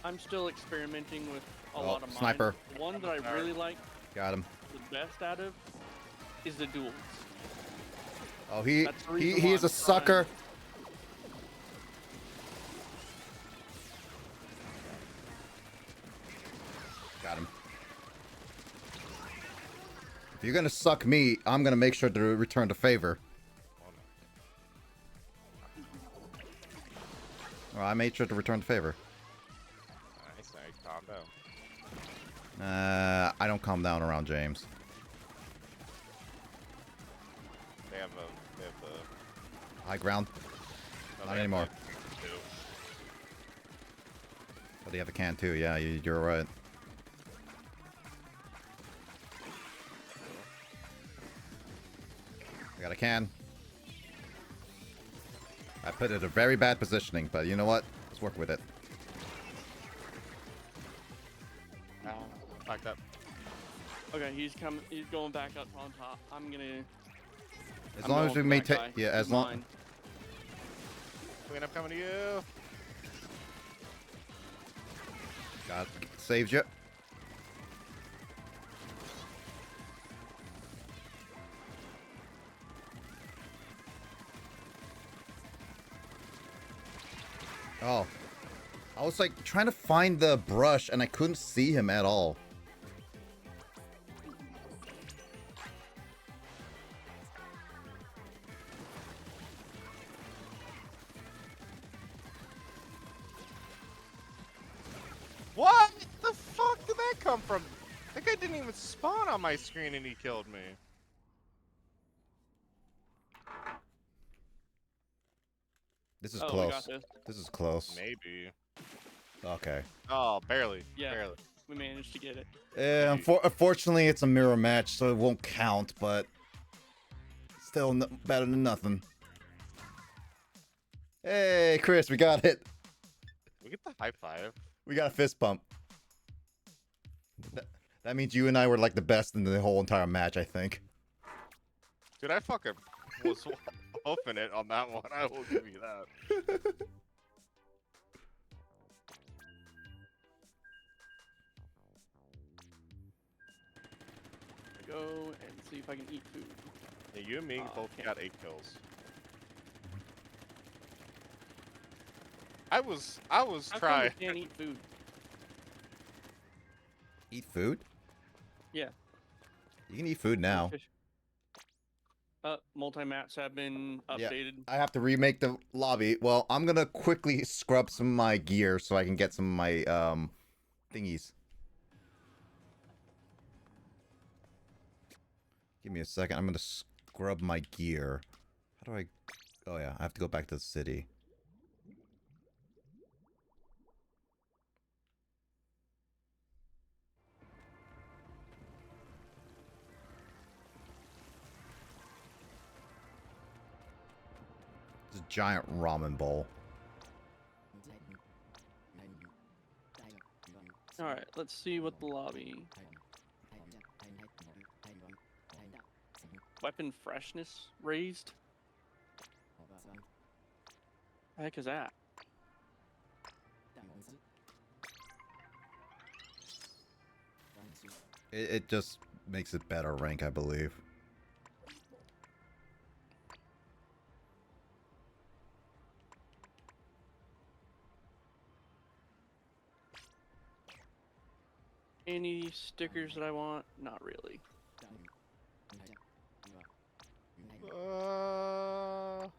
I'm still experimenting with a Oh, lot of mine. sniper. The one that I really like Got him. the best out of is the duels. Oh, he That's the reason he why is a I'm trying. sucker. Got him. you're gonna suck me, I'm gonna make sure to return the favor. Oh, no. Well, I made sure to return the favor. Nice, calm down. I don't calm down around James. They have the High ground. no, Not they have anymore. the two. But they have a can too. Yeah, you're right. I got a can. I put it in a very bad positioning, but you know what? Let's work with it. Backed up. Okay, he's coming. He's going back up on top. I'm gonna. As I'm long going as we for that maintain, guy. yeah, as He's long. mine. Queen, I'm coming to you. God saved you. Oh. I was like trying to find the brush and I couldn't see him at all. What the fuck did that come from? That guy didn't even spawn on my screen and he killed me. This is Oh, we close. got this. This is close. Maybe. Okay. Oh, barely. Yeah. Barely. We managed to get it. Unfortunately, it's a mirror match, so it won't count, but still better than nothing. Hey, Chris, we got it. We get the high five. We got a fist bump. That means you and I were like the best in the whole entire match, I think. Dude, I fucking was hoping it on that one. I will give you that. Go and see if I can eat food. Yeah, you and me Oh, both okay. got 8 kills. I was How come trying. we can't eat food? Eat food? Yeah. You can eat food now. Fish. Multi-mats have been Yeah. updated. I have to remake the lobby. Well, I'm gonna quickly scrub some of my gear so I can get some of my thingies. Give me a second. I'm gonna scrub my gear. How do I? Oh yeah, I have to go back to the city. It's a giant ramen bowl. Alright, let's see what the lobby... Weapon freshness raised? The heck is that? It just makes it better rank, I believe. Any stickers that I want? Not really. I'm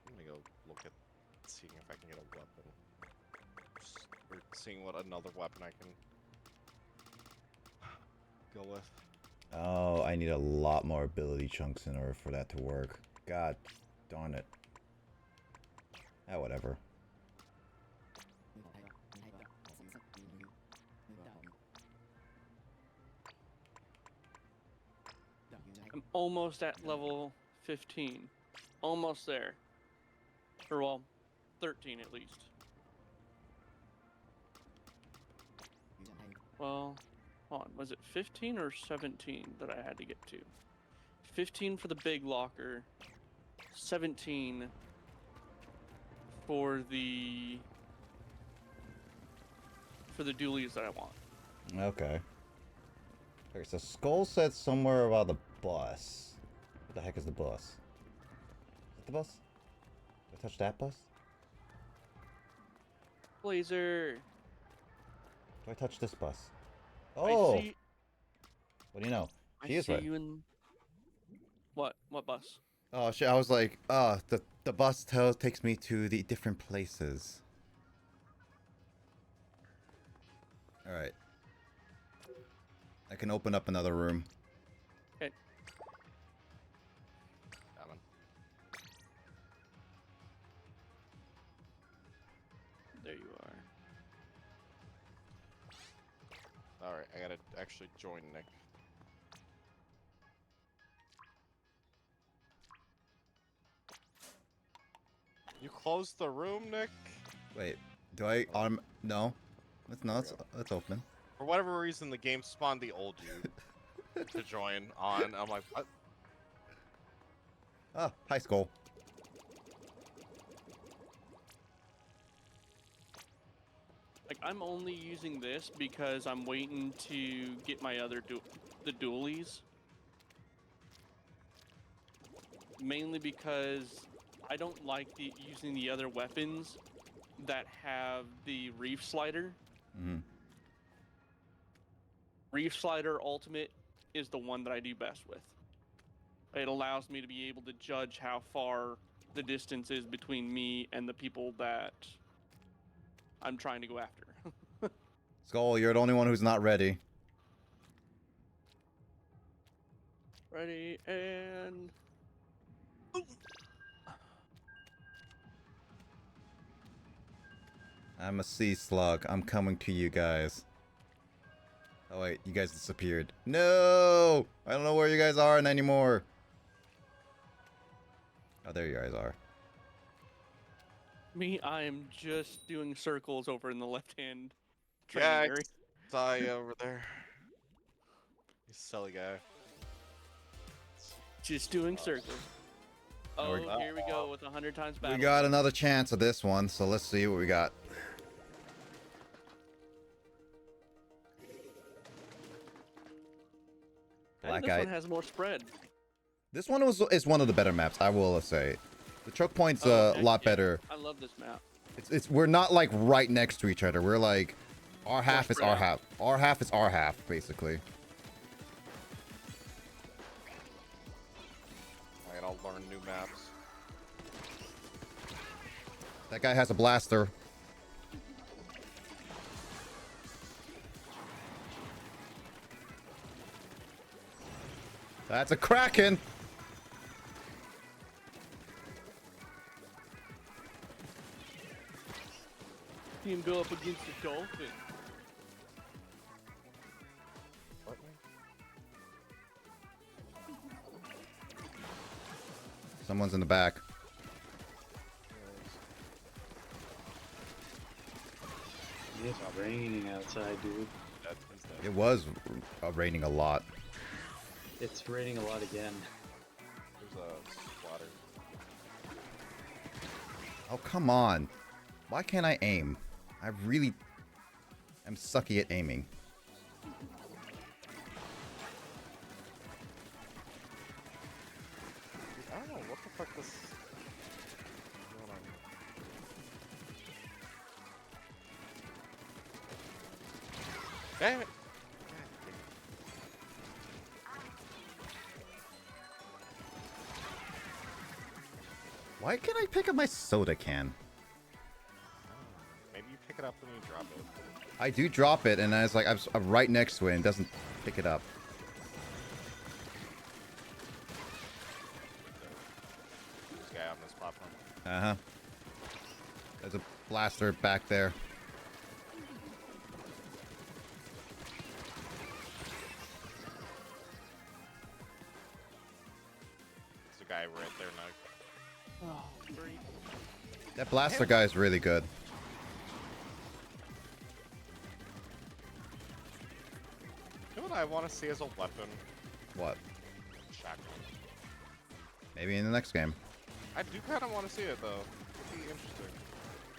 gonna go look at seeing if I can get a weapon. Or seeing what another weapon I can go with. Oh, I need a lot more ability chunks in order for that to work. God darn it. Ah, whatever. I'm almost at level 15. Almost there. Or, well, 13 at least. Well, hold on. Was it 15 or 17 that I had to get to? 15 for the big locker. 17 for the dualies that I want. Okay. Okay, so Skull said somewhere about the bus. What the heck is the bus? Is it the bus? Did I touch that bus? Blazer. Do I touch this bus? Oh! I see. What do you know? I He is see right. you in. What? What bus? Oh shit! I was like, the bus takes me to the different places. All right. I can open up another room. Okay. Coming. There you are. Alright, I gotta actually join Nick. You closed the room, Nick? Wait, do I no. Let's open. For whatever reason, the game spawned the old you to join on. I'm like, what? Ah, high school. Like, I'm only using this because I'm waiting to get my other the dualies. Mainly because I don't like using the other weapons that have the reef slider. Mm-hmm. Reef slider ultimate is the one that I do best with. It allows me to be able to judge how far the distance is between me and the people that I'm trying to go after. Skull, you're the only one who's not ready. Ready, and... I'm a sea slug. I'm coming to you guys. Oh wait, you guys disappeared. No! I don't know where you guys are anymore. Oh, there you guys are. Me, I am just doing circles over in the left-hand Yeah, training area. I saw you over there. You silly guy. Just doing circles. Now Oh, we're- here we go with 100 times battle. We got another chance of this one, so let's see what we got. I think Black this Eye. one has more spread. This one is one of the better maps, I will say. The choke point's Oh, a heck lot yeah. better. I love this map. It's we're not like right next to each other. We're like our half is spread our out. half. Our half is our half, basically. Alright, I'll learn new maps. That guy has a blaster. That's a Kraken. See him go up against the dolphin. What? Someone's in the back. It's raining outside, dude. It was raining a lot. It's raining a lot again. There's a water. Oh, come on. Why can't I aim? I really am sucky at aiming. I don't know what the fuck this is going on. Damn it! Why can't I pick up my soda can? Maybe you pick it up when you drop it. I do drop it, and I was like, I'm right next to it, and it doesn't pick it up. This guy on this platform. Uh-huh. There's a blaster back there. There's a guy right there now. Oh, great. That blaster guy is really good. You know what I want to see as a weapon? What? Shotgun. Maybe in the next game. I do kind of want to see it though. It'd be interesting.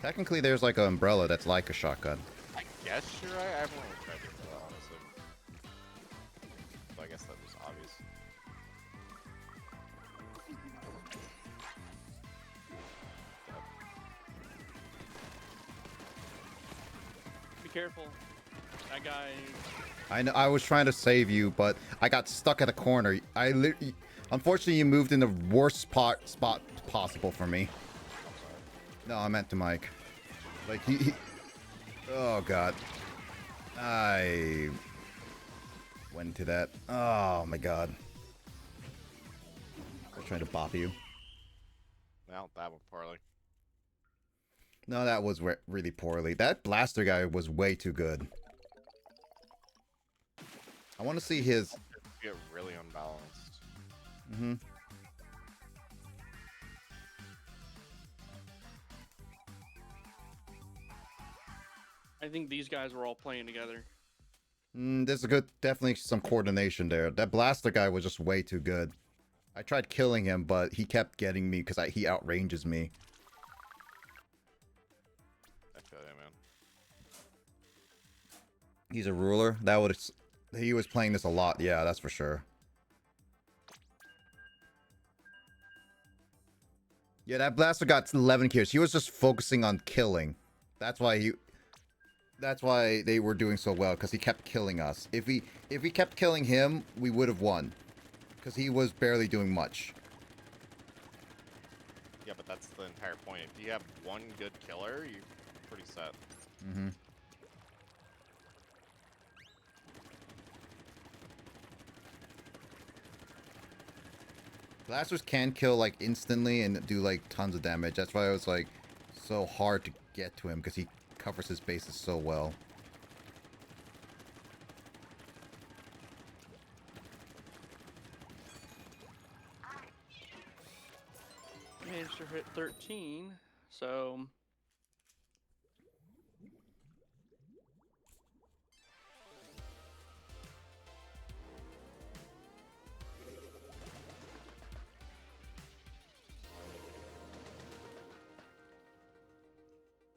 Technically, there's like an umbrella that's like a shotgun. I guess you're right. I haven't really tried to do that, honestly. So I guess that was obvious. Be careful. That guy. I know. I was trying to save you, but I got stuck at a corner. Unfortunately, you moved in the worst spot possible for me. No, I meant to Mike. Like he oh god. I went into that. Oh my god. I was trying to bop you. Well, that went poorly. No, that was really poorly. That blaster guy was way too good. I want to see his. Get really unbalanced. Mm-hmm. I think these guys were all playing together. There's definitely some coordination there. That blaster guy was just way too good. I tried killing him, but he kept getting me because he outranges me. I feel you, man. He's a ruler. He was playing this a lot. Yeah, that's for sure. Yeah, that blaster got 11 kills. He was just focusing on killing. That's why they were doing so well, because he kept killing us. If we kept killing him, we would have won. Because he was barely doing much. Yeah, but that's the entire point. If you have one good killer, you're pretty set. Mm-hmm. Blasters can kill like instantly and do like tons of damage. That's why it was like so hard to get to him, because he covers his bases so well. Managed to hit 13, so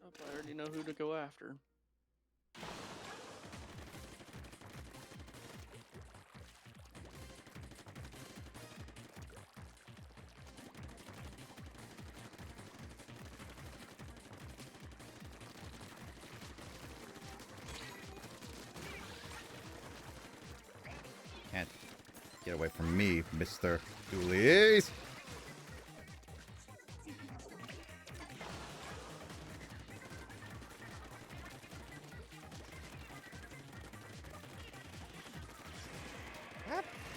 oh, I already know who to go after. Can't get away from me, Mr. Doolies.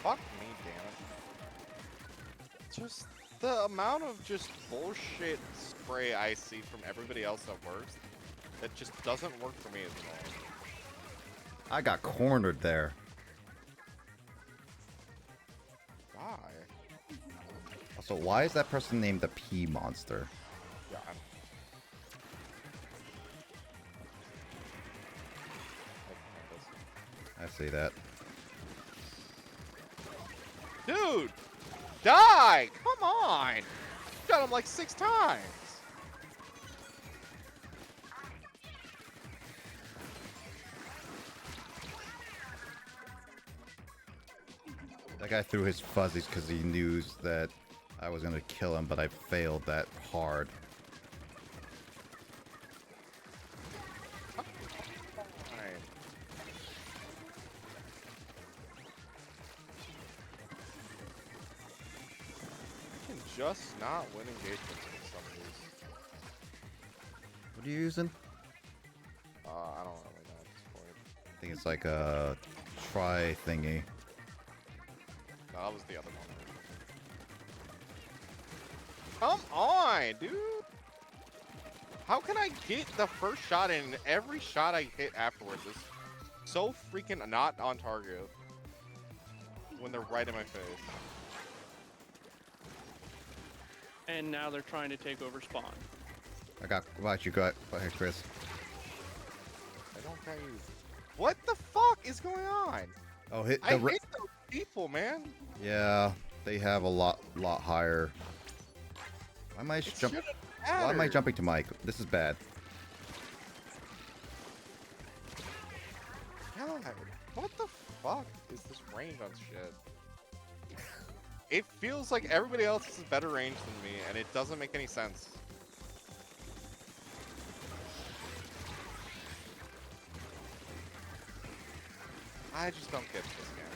Fuck me, damn it. Just the amount of just bullshit spray I see from everybody else that works, that just doesn't work for me as well. I got cornered there. Why? Also, why is that person named the P Monster? Yeah, I see that. Dude! Die! Come on! Got him like 6 times! That guy threw his fuzzies because he knew that I was going to kill him, but I failed that hard. Fine. I can just not win engagements with some of these. What are you using? I don't really know at this point. I think it's like a try thingy. No, that was the other one. Come on, dude! How can I get the first shot in and every shot I hit afterwards is so freaking not on target when they're right in my face? And now they're trying to take over spawn. Watch you got. Go ahead, Chris. I don't got you. What the fuck is going on? Oh, hit I the. hate those people, man. Yeah, they have a lot higher. Why am I It jump? shouldn't Why am I matter. jumping to Mike? This is bad. God, what the fuck is this range on shit? It feels like everybody else has better range than me, and it doesn't make any sense. I just don't get this game.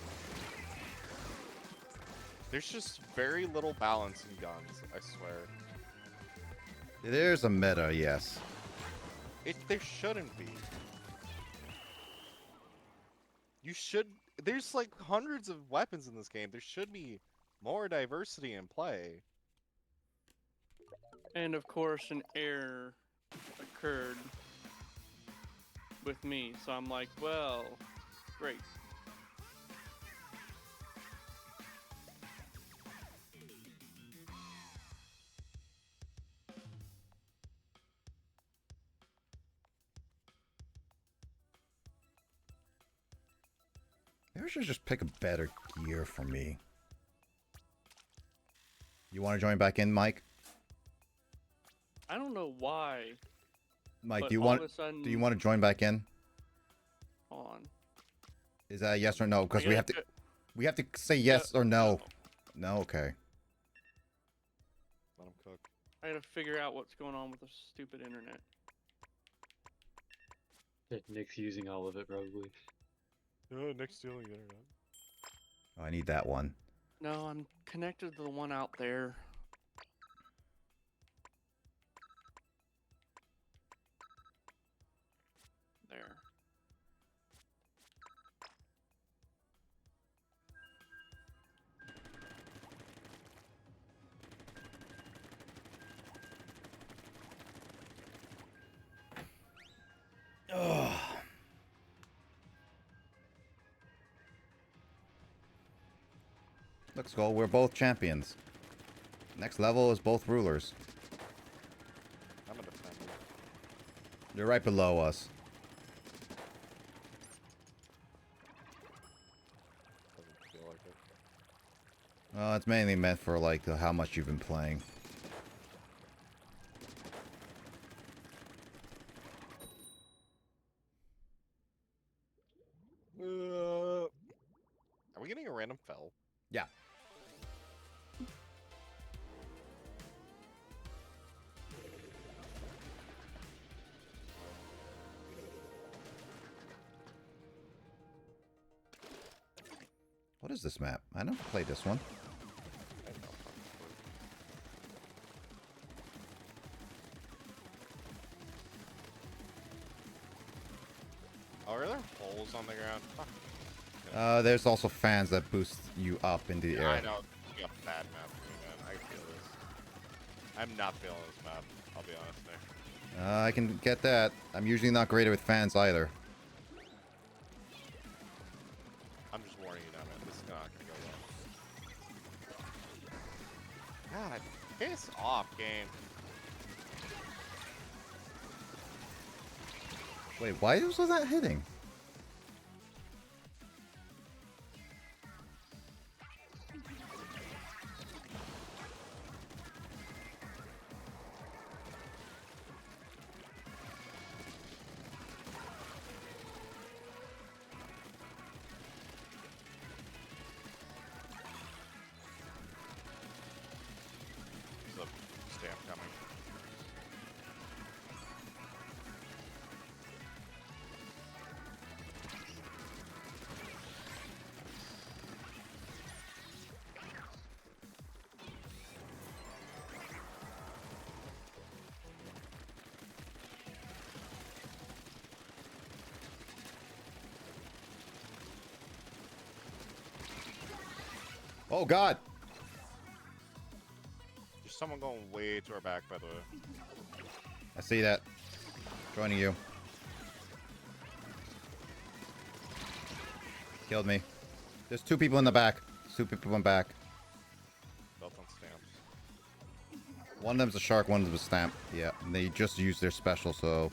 There's just very little balance in guns, I swear. There's a meta, yes. There shouldn't be. You should... There's like hundreds of weapons in this game. There should be more diversity in play. And of course, an error occurred with me, so I'm like, well, great. Maybe I should just pick a better gear for me. You want to join back in, Mike? I don't know why. Mike, but do you all want of a sudden, do you want to join back in? on? Is that a yes or no? Because I we have to say yes or no. No, okay. Let him cook. I gotta figure out what's going on with the stupid internet. Nick's using all of it, probably. Nick's stealing the internet. Oh, I need that one. No, I'm connected to the one out there. There. Ugh. Let's go. We're both champions. Next level is both rulers. I'm a defender. They're right below us. Doesn't feel like it. Well, it's mainly meant for like how much you've been playing. Are we getting a random fell? Yeah. What is this map? I never played this one. I don't know. Oh, are there holes on the ground? Fuck. There's also fans that boost you up into the air. I know. It's a bad map for me, man. I feel this. I'm not feeling this map. I'll be honest there. I can get that. I'm usually not great with fans either. I'm just warning you now, man. This is not gonna go well. God, piss off, game. Wait, why was that hitting? There's a stamp coming. Oh god! There's someone going way to our back, by the way. I see that. Joining you. Killed me. There's two people in the back. Two people in the back. Belt on stamps. One of them's a shark, one of them's a stamp. Yeah, and they just used their special, so...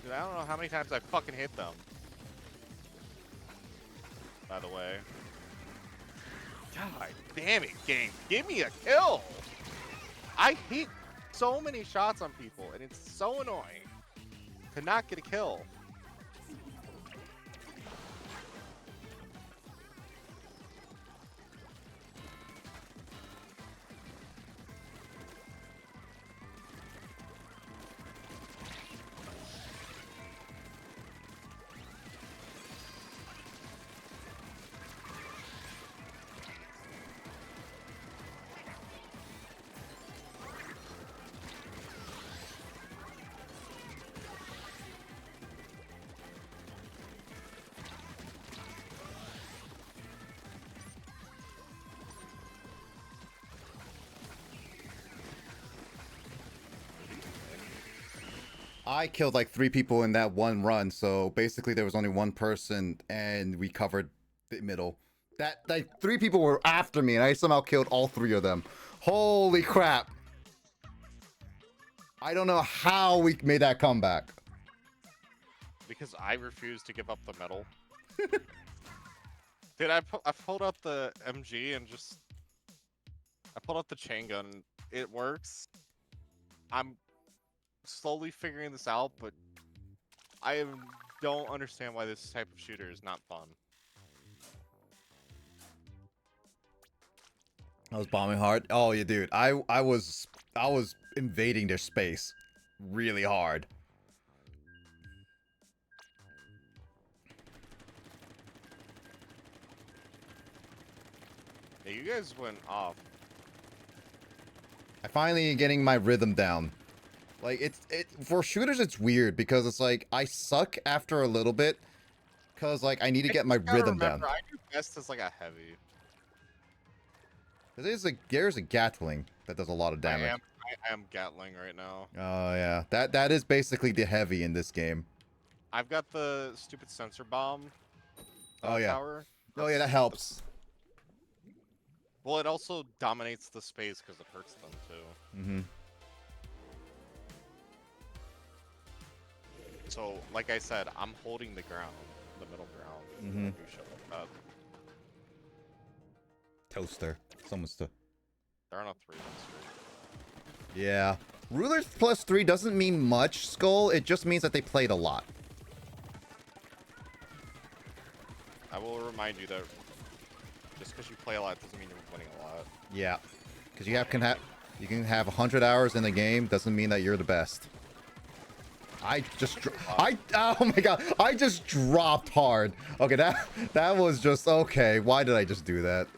Dude, I don't know how many times I fucking hit them. By the way. God damn it, game. Give me a kill! I hit so many shots on people, and it's so annoying to not get a kill. I killed like 3 people in that one run, so basically there was only one person, and we covered the middle. That like 3 people were after me, and I somehow killed all 3 of them. Holy crap! I don't know how we made that comeback. Because I refuse to give up the medal. Dude, I pulled out the MG and just... I pulled out the chain gun. It works. I'm slowly figuring this out, but I don't understand why this type of shooter is not fun. I was bombing hard. Oh yeah, dude. I was invading their space really hard. Yeah, you guys went off. I finally getting my rhythm down. Like it for shooters it's weird because it's like I suck after a little bit cuz like I need to get my rhythm down. I do best as like a heavy. There's a Gatling that does a lot of damage. I am Gatling right now. Oh yeah. That is basically the heavy in this game. I've got the stupid sensor bomb. Oh yeah. Tower. Oh yeah, that helps. Well, it also dominates the space because it hurts them too. Mhm. So, like I said, I'm holding the ground, the middle ground. Mhm. You show up. Toaster. Someone's to. They're on a 3-1 streak. Yeah. Rulers plus 3 doesn't mean much, Skull. It just means that they played a lot. I will remind you that just because you play a lot doesn't mean you're winning a lot. Yeah. Because you can have 100 hours in the game doesn't mean that you're the best. Oh my god, I just dropped hard. Okay, that was just okay. Why did I just do that?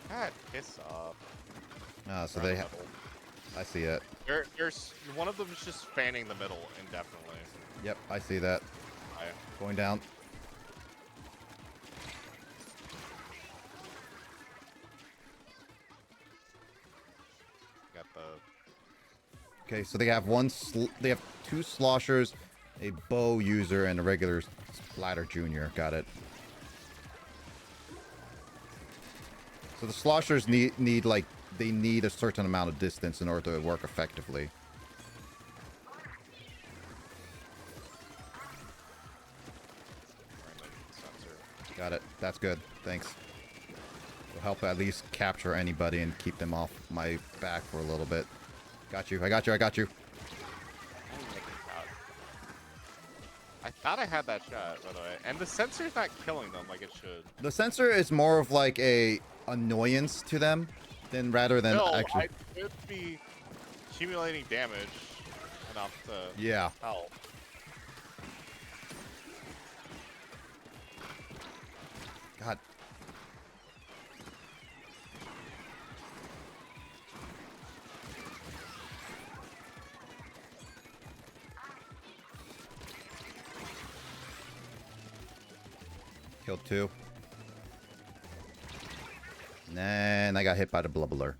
God, piss off. Ah, so they have. I see it. There's one of them is just fanning the middle indefinitely. Yep, I see that. Going down. Got the. Okay, so they have they have 2 sloshers, a bow user, and a regular splatter junior. Got it. So the sloshers need like they need a certain amount of distance in order to work effectively. Got it. That's good. Thanks. Will help at least capture anybody and keep them off my back for a little bit. Got you. I got you. I got you. I thought I had that shot, by the way. And the sensor's not killing them like it should. The sensor is more of like a annoyance to them than rather than no, actually. I should be accumulating damage enough to Yeah. help. God. Killed 2. And I got hit by the bubbler.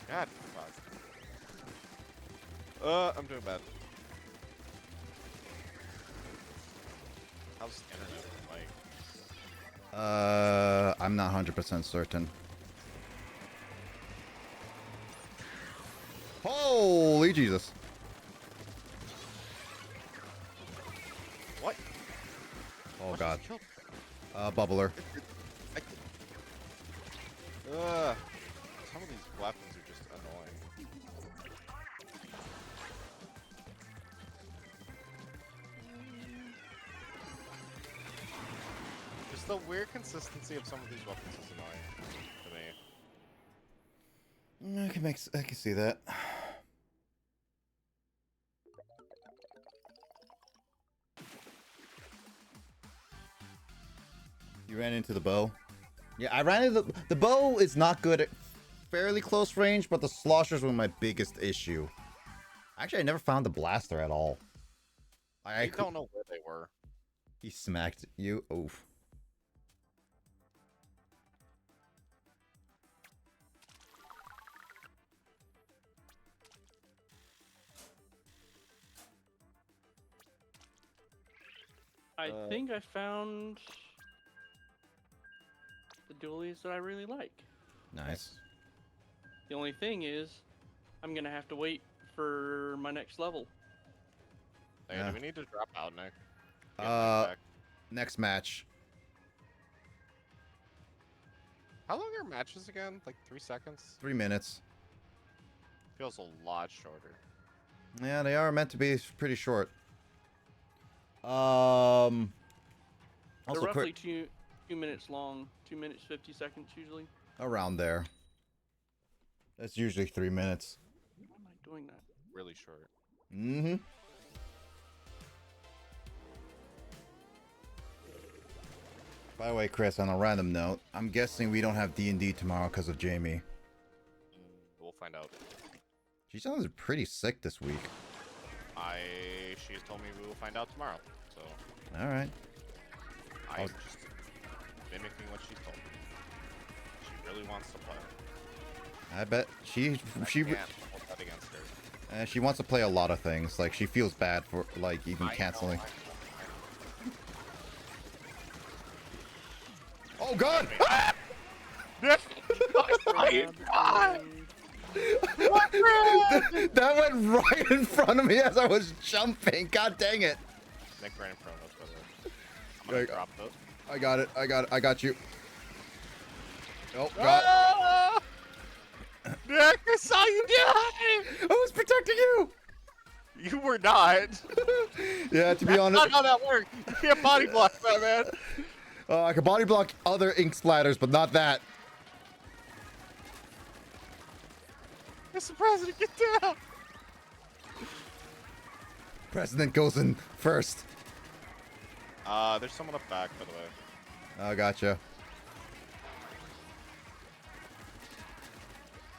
God, fuck. I'm doing bad. How's the internet like? I'm not 100% certain. Holy Jesus. What? Oh What god. just killed me? Bubbler. Some of these weapons are just annoying. Just the weird consistency of some of these weapons is annoying to me. I can see that. You ran into the bow? Yeah, I ran into the bow is not good fairly close range, but the sloshers were my biggest issue. Actually, I never found the blaster at all. I don't know where they were. He smacked you. Oof. I think I found the dualies that I really like. Nice. The only thing is, I'm gonna have to wait for my next level. Hey, Yeah. do we need to drop out, Nick? Get Nick back. Next match. How long are matches again? Like 3 seconds? 3 minutes. Feels a lot shorter. Yeah, they are meant to be pretty short. They're Also, roughly 2 minutes long, 2 minutes 50 seconds usually. around there. That's usually 3 minutes. Why am I doing that? Really short. Mm-hmm. By the way, Chris, on a random note, I'm guessing we don't have D&D tomorrow because of Jamie. We'll find out. She sounds pretty sick this week. She's told me we will find out tomorrow. So All right. I'm just mimicking what she's told me. She really wants to play. I bet she Can't hold that against her. she wants to play a lot of things. Like, she feels bad for, like, even canceling. Oh, God! Ah! That went right in front of me as I was jumping. God dang it. Nick ran in front of us, by the way. I'm gonna drop those. I got it. I got you. Oh, God. Ah! Nick, I saw you die! I was protecting you! You were not. Yeah, to be That's honest. not how that works. You can't body block that, man. I can body block other ink splatters, but not that. Mr. President, get down! President goes in first. There's someone up back, by the way. Oh, gotcha.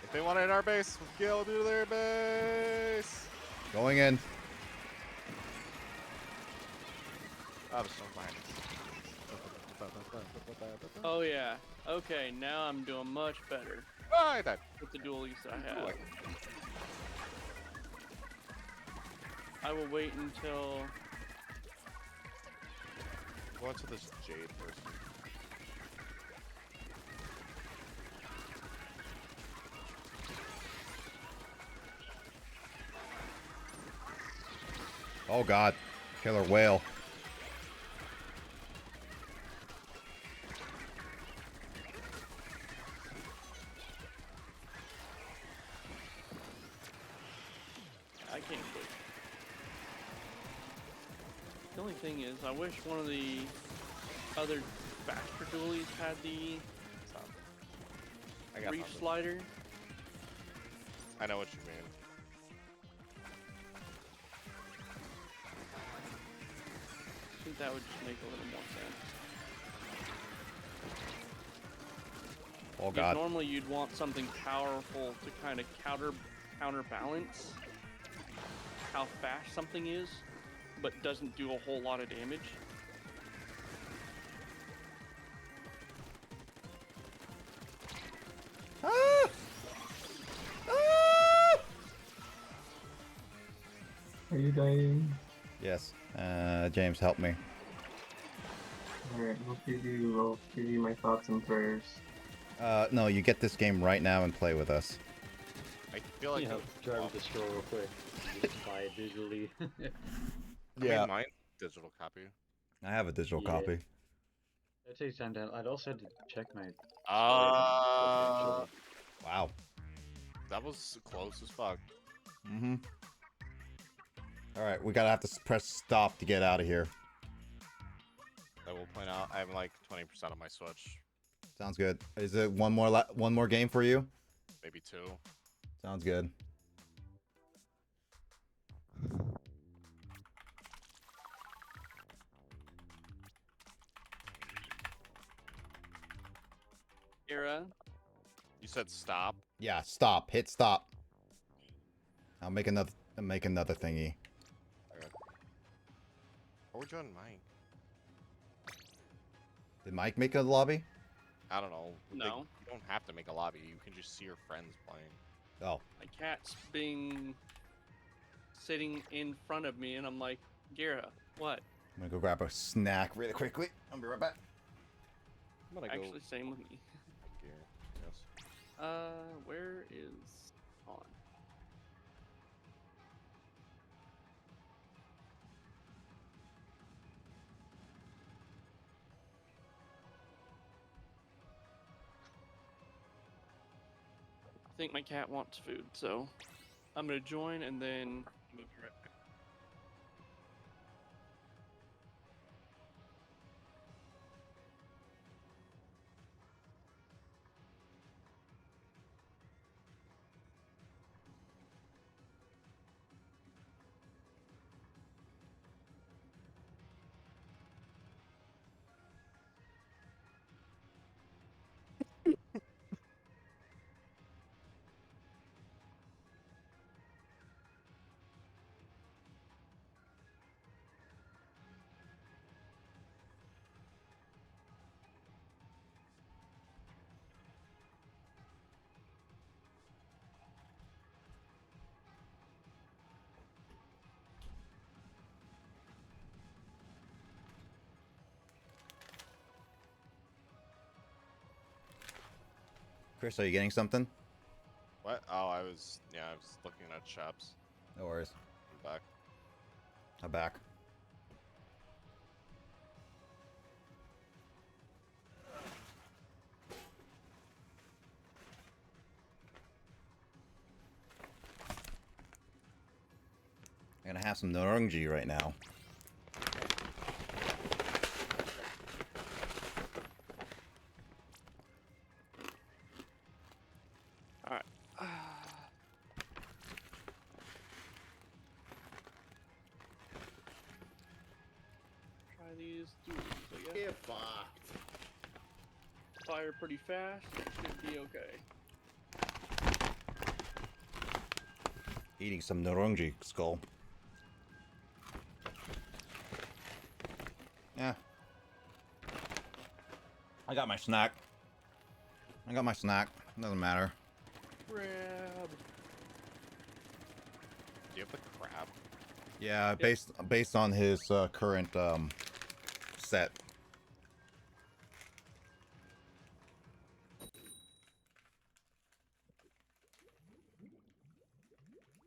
If they want it in our base, we'll go to their base. Going in. Oh, there's someone behind us. Oh yeah. Okay, now I'm doing much better Oh, I died. with the dualies that I have. Like, I will wait until go into this jade first. Oh, God. Killer whale. I can't quit. The only thing is, I wish one of the other faster dualies had the I got reef nothing. slider. I know what you mean. I think that would just make a little more sense. Oh, Because God. normally you'd want something powerful to kind of counterbalance how fast something is, but doesn't do a whole lot of damage. Ah! Ah! Are you dying? Yes. James, help me. Alright, I'll give you my thoughts and prayers. No, you get this game right now and play with us. I feel like Drive to the store real quick. Just buy it digitally. I mean, mine digital copy. I have a digital Yeah. copy. That takes time down. I'd also had to check my. Wow. That was close as fuck. Mm-hmm. Alright, we gotta have to press stop to get out of here. I will point out I have like 20% on my Switch, Sounds good. Is it one more game for you? maybe 2. Sounds good. Era, You said stop. Yeah, stop. Hit stop. I'll make another thingy. Okay. Or join Mike. Did Mike make a lobby? I don't know. No. You don't have to make a lobby. You can just see your friends playing. Oh. My cat's sitting in front of me, and I'm like, Gira, what? I'm gonna go grab a snack really quickly. I'll be right back. I'm gonna Actually, same with me. Here. Yes. Where is on? I think my cat wants food, so I'm gonna join and then move right back. Chris, are you getting something? What? Oh, I was looking at shops. No worries. I'm back. I'm back. I'm gonna have some Narungji right now. Alright. Try these duels, I guess. Get fucked. Fire pretty fast, should be okay. Eating some Narungji skull. Yeah. I got my snack. Doesn't matter. Grab. Do you have the crab? Yeah, Yep. based on his current set.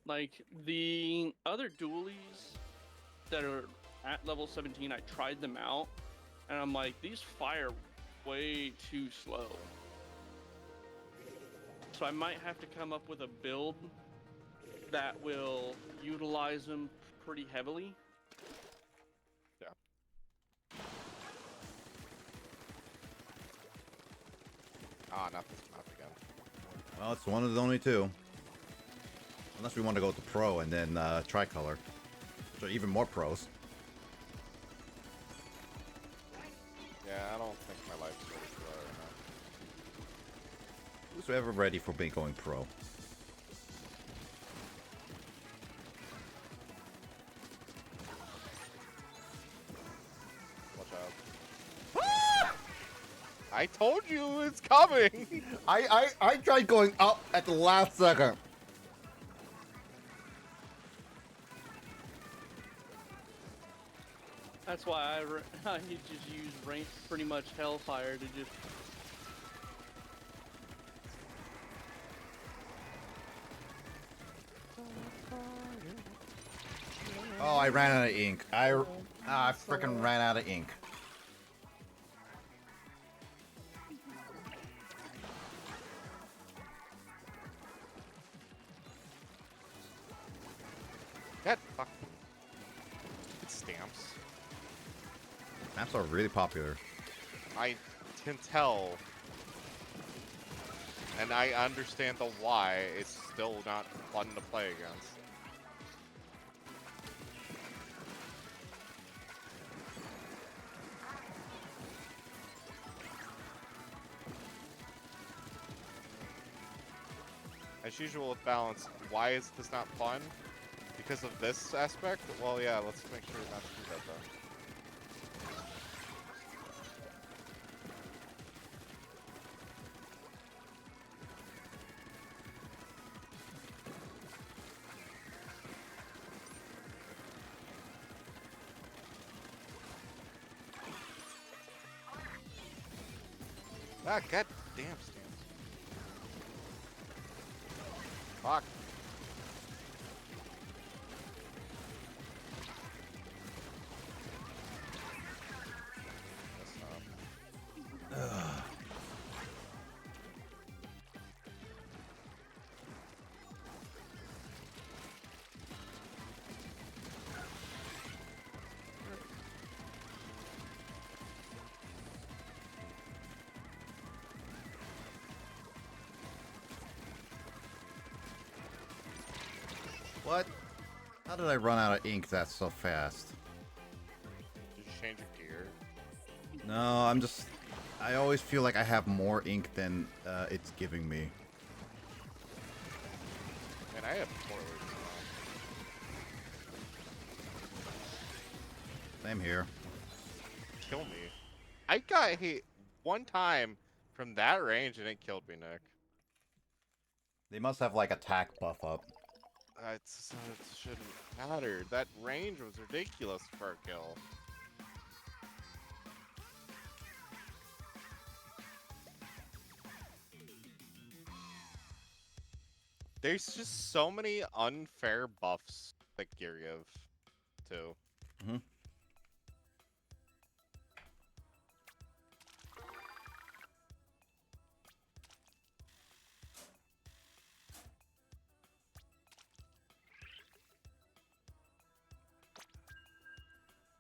Like, the other dualies that are at level 17, I tried them out, and I'm like, these fire way too slow. So I might have to come up with a build that will utilize them pretty heavily. Ah, not this map again. Well, it's one of the only two. Unless we want to go to pro and then tricolor. So even more pros. Yeah, I don't think my life's ready for that right now. Who's ever ready for me going pro? Watch out. I told you it's coming! I tried going up at the last second. That's why I just use pretty much Hellfire to just... Oh, I ran out of ink. I freaking ran out of ink. Get fucking... It's stamps. Maps are really popular. I can tell. And I understand the why. It's still not fun to play against. As usual with balance, why is this not fun? Because of this aspect? Well, yeah, let's make sure not to do that then. Ah, god damn stamps. Fuck. That's not. What? How did I run out of ink that so fast? Did you change your gear? No, I always feel like I have more ink than it's giving me. Man, I have 4 weeks now. Same here. Kill me. I got hit one time from that range and it killed me, Nick. They must have like attack buff up. It shouldn't matter. That range was ridiculous for a kill. There's just so many unfair buffs that gear give, too. Mm-hmm.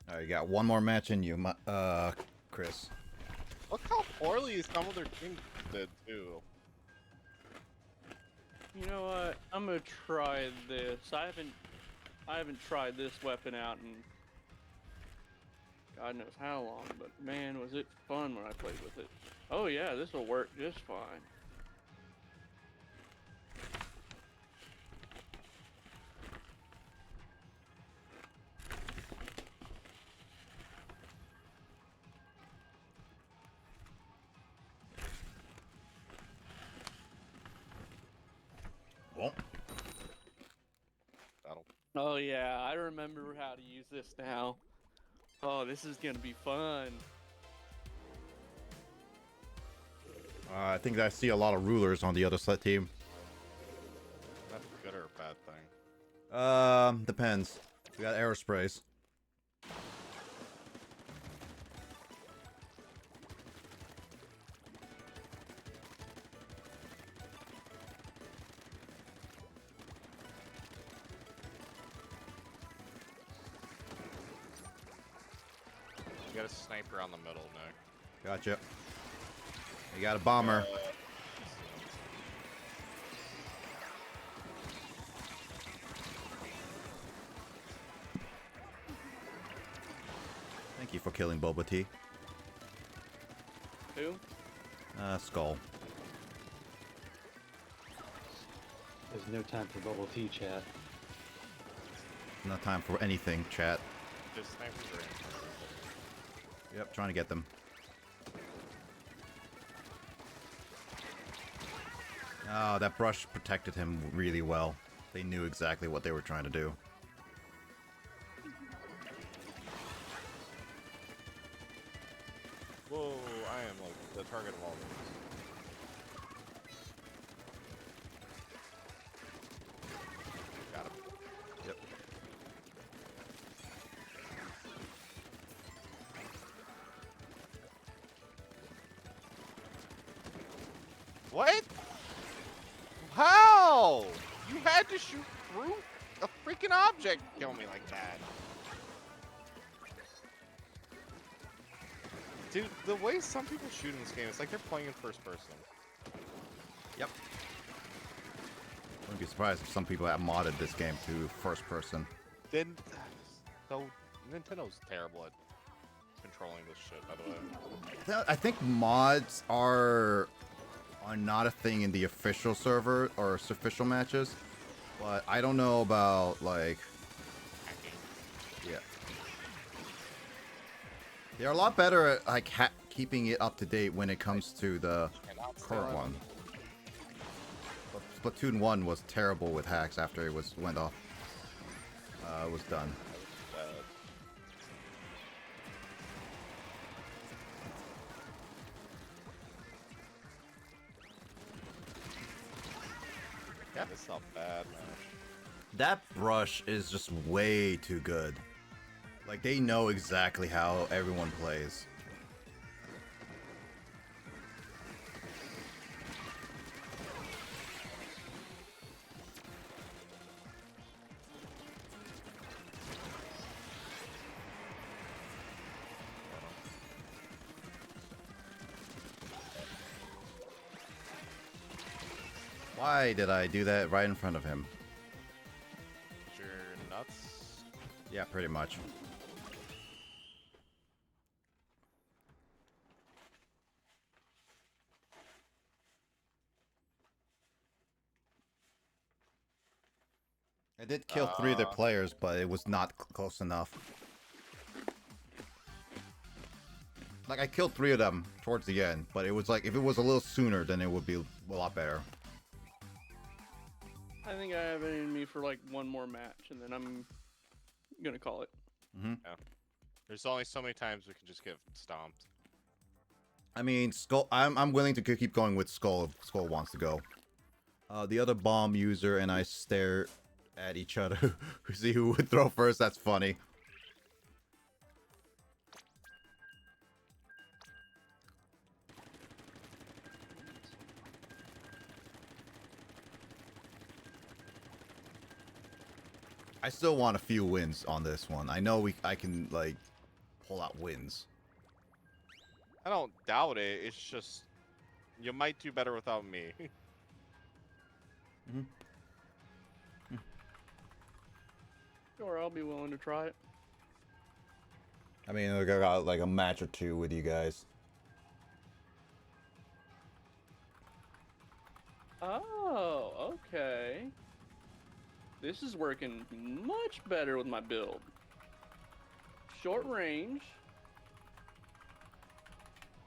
Alright, you got one more match in you, Chris. Look how poorly some of their teams did, too. You know what? I'm gonna try this. I haven't tried this weapon out in God knows how long, but man, was it fun when I played with it. Oh yeah, this will work just fine. Well, Oh yeah, I remember how to use this now. Oh, this is gonna be fun. I think I see a lot of rulers on the other side team. That's a good or a bad thing. Depends. We got aerosprays. You got a sniper on the middle, Nick. Gotcha. You got a bomber. Thank you for killing Boba Tea. Who? Skull. There's no time for bubble tea, chat. Not time for anything, chat. Just snipers are in. Yep, trying to get them. Oh, that brush protected him really well. They knew exactly what they were trying to do. Whoa, I am like the target of all these. Got him. Yep. What? How? You had to shoot through a freaking object to kill me like that. Dude, the way some people shoot in this game, it's like they're playing in first person. Yep. Wouldn't be surprised if some people have modded this game to first person. Then, so Nintendo's terrible at controlling this shit, by the way. I think mods are are not a thing in the official server or official matches. But I don't know about, like... Yeah. They're a lot better at, like, keeping it up to date when it comes to the current one. But Splatoon 1 was terrible with hacks after it went off. It was done. Yeah, it's not bad, man. That brush is just way too good. Like, they know exactly how everyone plays. Why did I do that right in front of him? You're nuts. Yeah, pretty much. I did kill 3 of their players, but it was not close enough. Like, I killed 3 of them towards the end, but it was like, if it was a little sooner, then it would be a lot better. I think I have it in me for like one more match, and then I'm gonna call it. Mm-hmm. Yeah. There's only so many times we can just get stomped. I mean, Skull. I'm willing to keep going with Skull if Skull wants to go. The other bomb user and I stare at each other to see who would throw first. That's funny. I still want a few wins on this one. I know I can like pull out wins. I don't doubt it. It's just you might do better without me. Mm-hmm. Sure, I'll be willing to try it. I mean, I got like a match or 2 with you guys. Oh, okay. This is working much better with my build. Short range.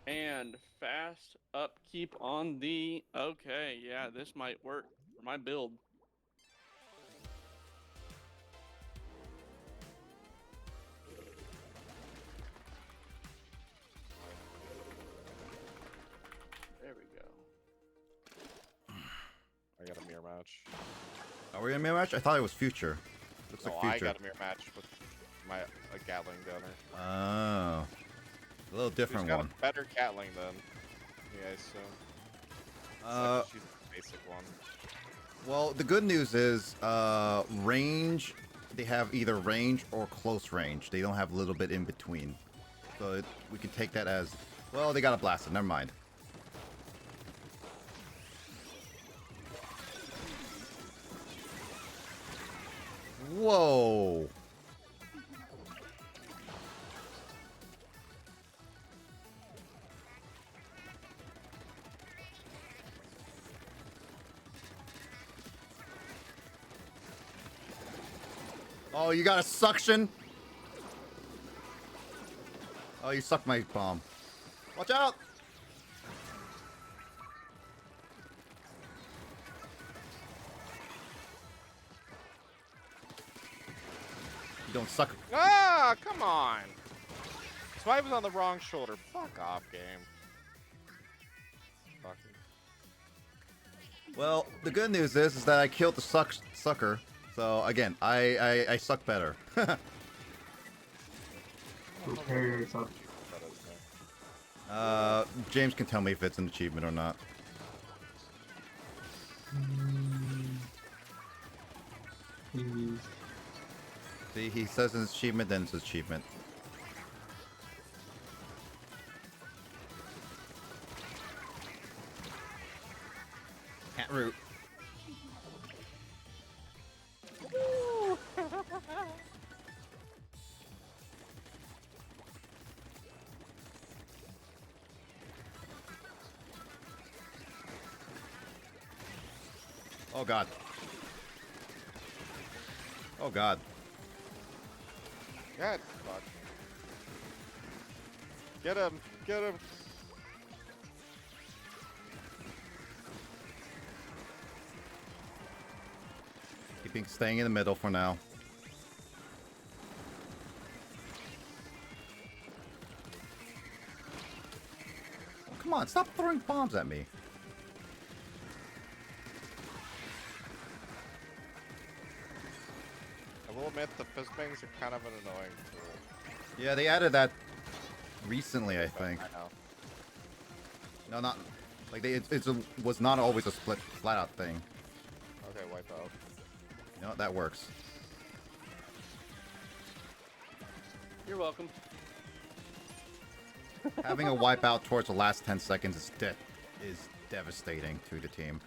And fast upkeep on the... Okay, yeah, this might work for my build. There we go. I got a mirror match. Are we in a mirror match? I thought it was future. Looks No, like I future. got a mirror match with my Gatling gunner. Oh. A little different Who's got one. a better Gatling than you guys, so... she's the basic one. Well, the good news is, range, they have either range or close range. They don't have a little bit in between. So we can take that as, well, they got a blaster, never mind. Whoa! Oh, you got a suction? Oh, you sucked my bomb. Watch out! You don't suck. Ah, come on! Swipe was on the wrong shoulder. Fuck off, game. Fuck. Well, the good news is that I killed the sucker. So again, I suck better. Prepare yourself. James can tell me if it's an achievement or not. Please. See, he says it's an achievement, then it's an achievement. Can't root. Oh god. Oh god. God, fuck. Get him! Get him! Staying in the middle for now. Oh, come on, stop throwing bombs at me. I will admit the fist bangs are kind of an annoying tool. Yeah, they added that recently, I think. I know. No, not like it was not always a split flat out thing. Okay, wipe out. You know, that works. You're welcome. Having a wipeout towards the last 10 seconds is devastating to the team.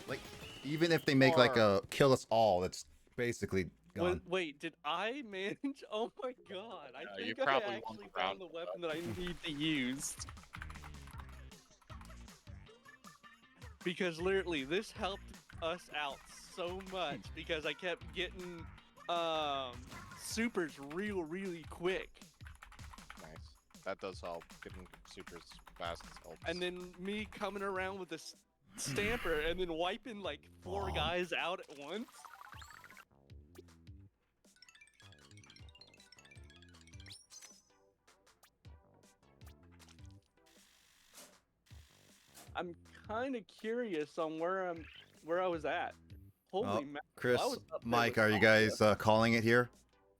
Like, even if they make like a kill us all, it's basically gone. Wait, did I manage? Oh my god! I you think I probably won actually the round found the with weapon that I need to use. Because literally, this helped us out so much because I kept getting supers really quick. Nice. That does help. Getting supers fast helps. And then me coming around with this stamper and then wiping like 4 guys out at once. I'm kind of curious on where I was at. Holy Oh, mackerel, Chris, I was up there Mike, with are you Sasha. guys calling it here?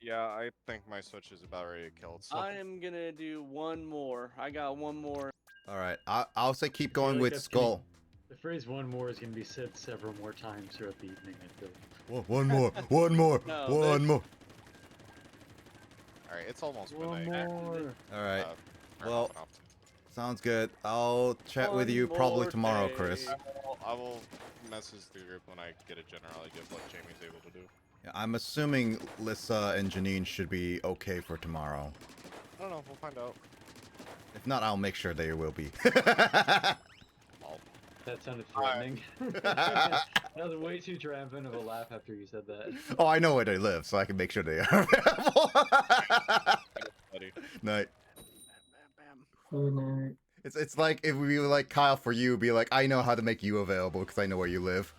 Yeah, I think my Switch is about ready to kill itself. I am gonna do one more. I got one more. All right, I'll say keep going like with that's Skull. The phrase "one more" is gonna be said several more times throughout the evening. I feel. One more, one more, No, one this- more. Alright, it's almost One midnight. more. All right, Or well, half an hour. sounds good. I'll chat with One you probably more tomorrow, day. Chris. I will message the group when I get a general idea of what Jamie's able to do. Yeah, I'm assuming Lissa and Janine should be okay for tomorrow. I don't know, we'll find out. If not, I'll make sure they will be. Oh, That sounded threatening. That was way too triumphant of a laugh after you said that. Oh, I know where they live, so I can make sure they are available. buddy. Night. Good night. It's like if we were like Kyle for you, be like, I know how to make you available because I know where you live.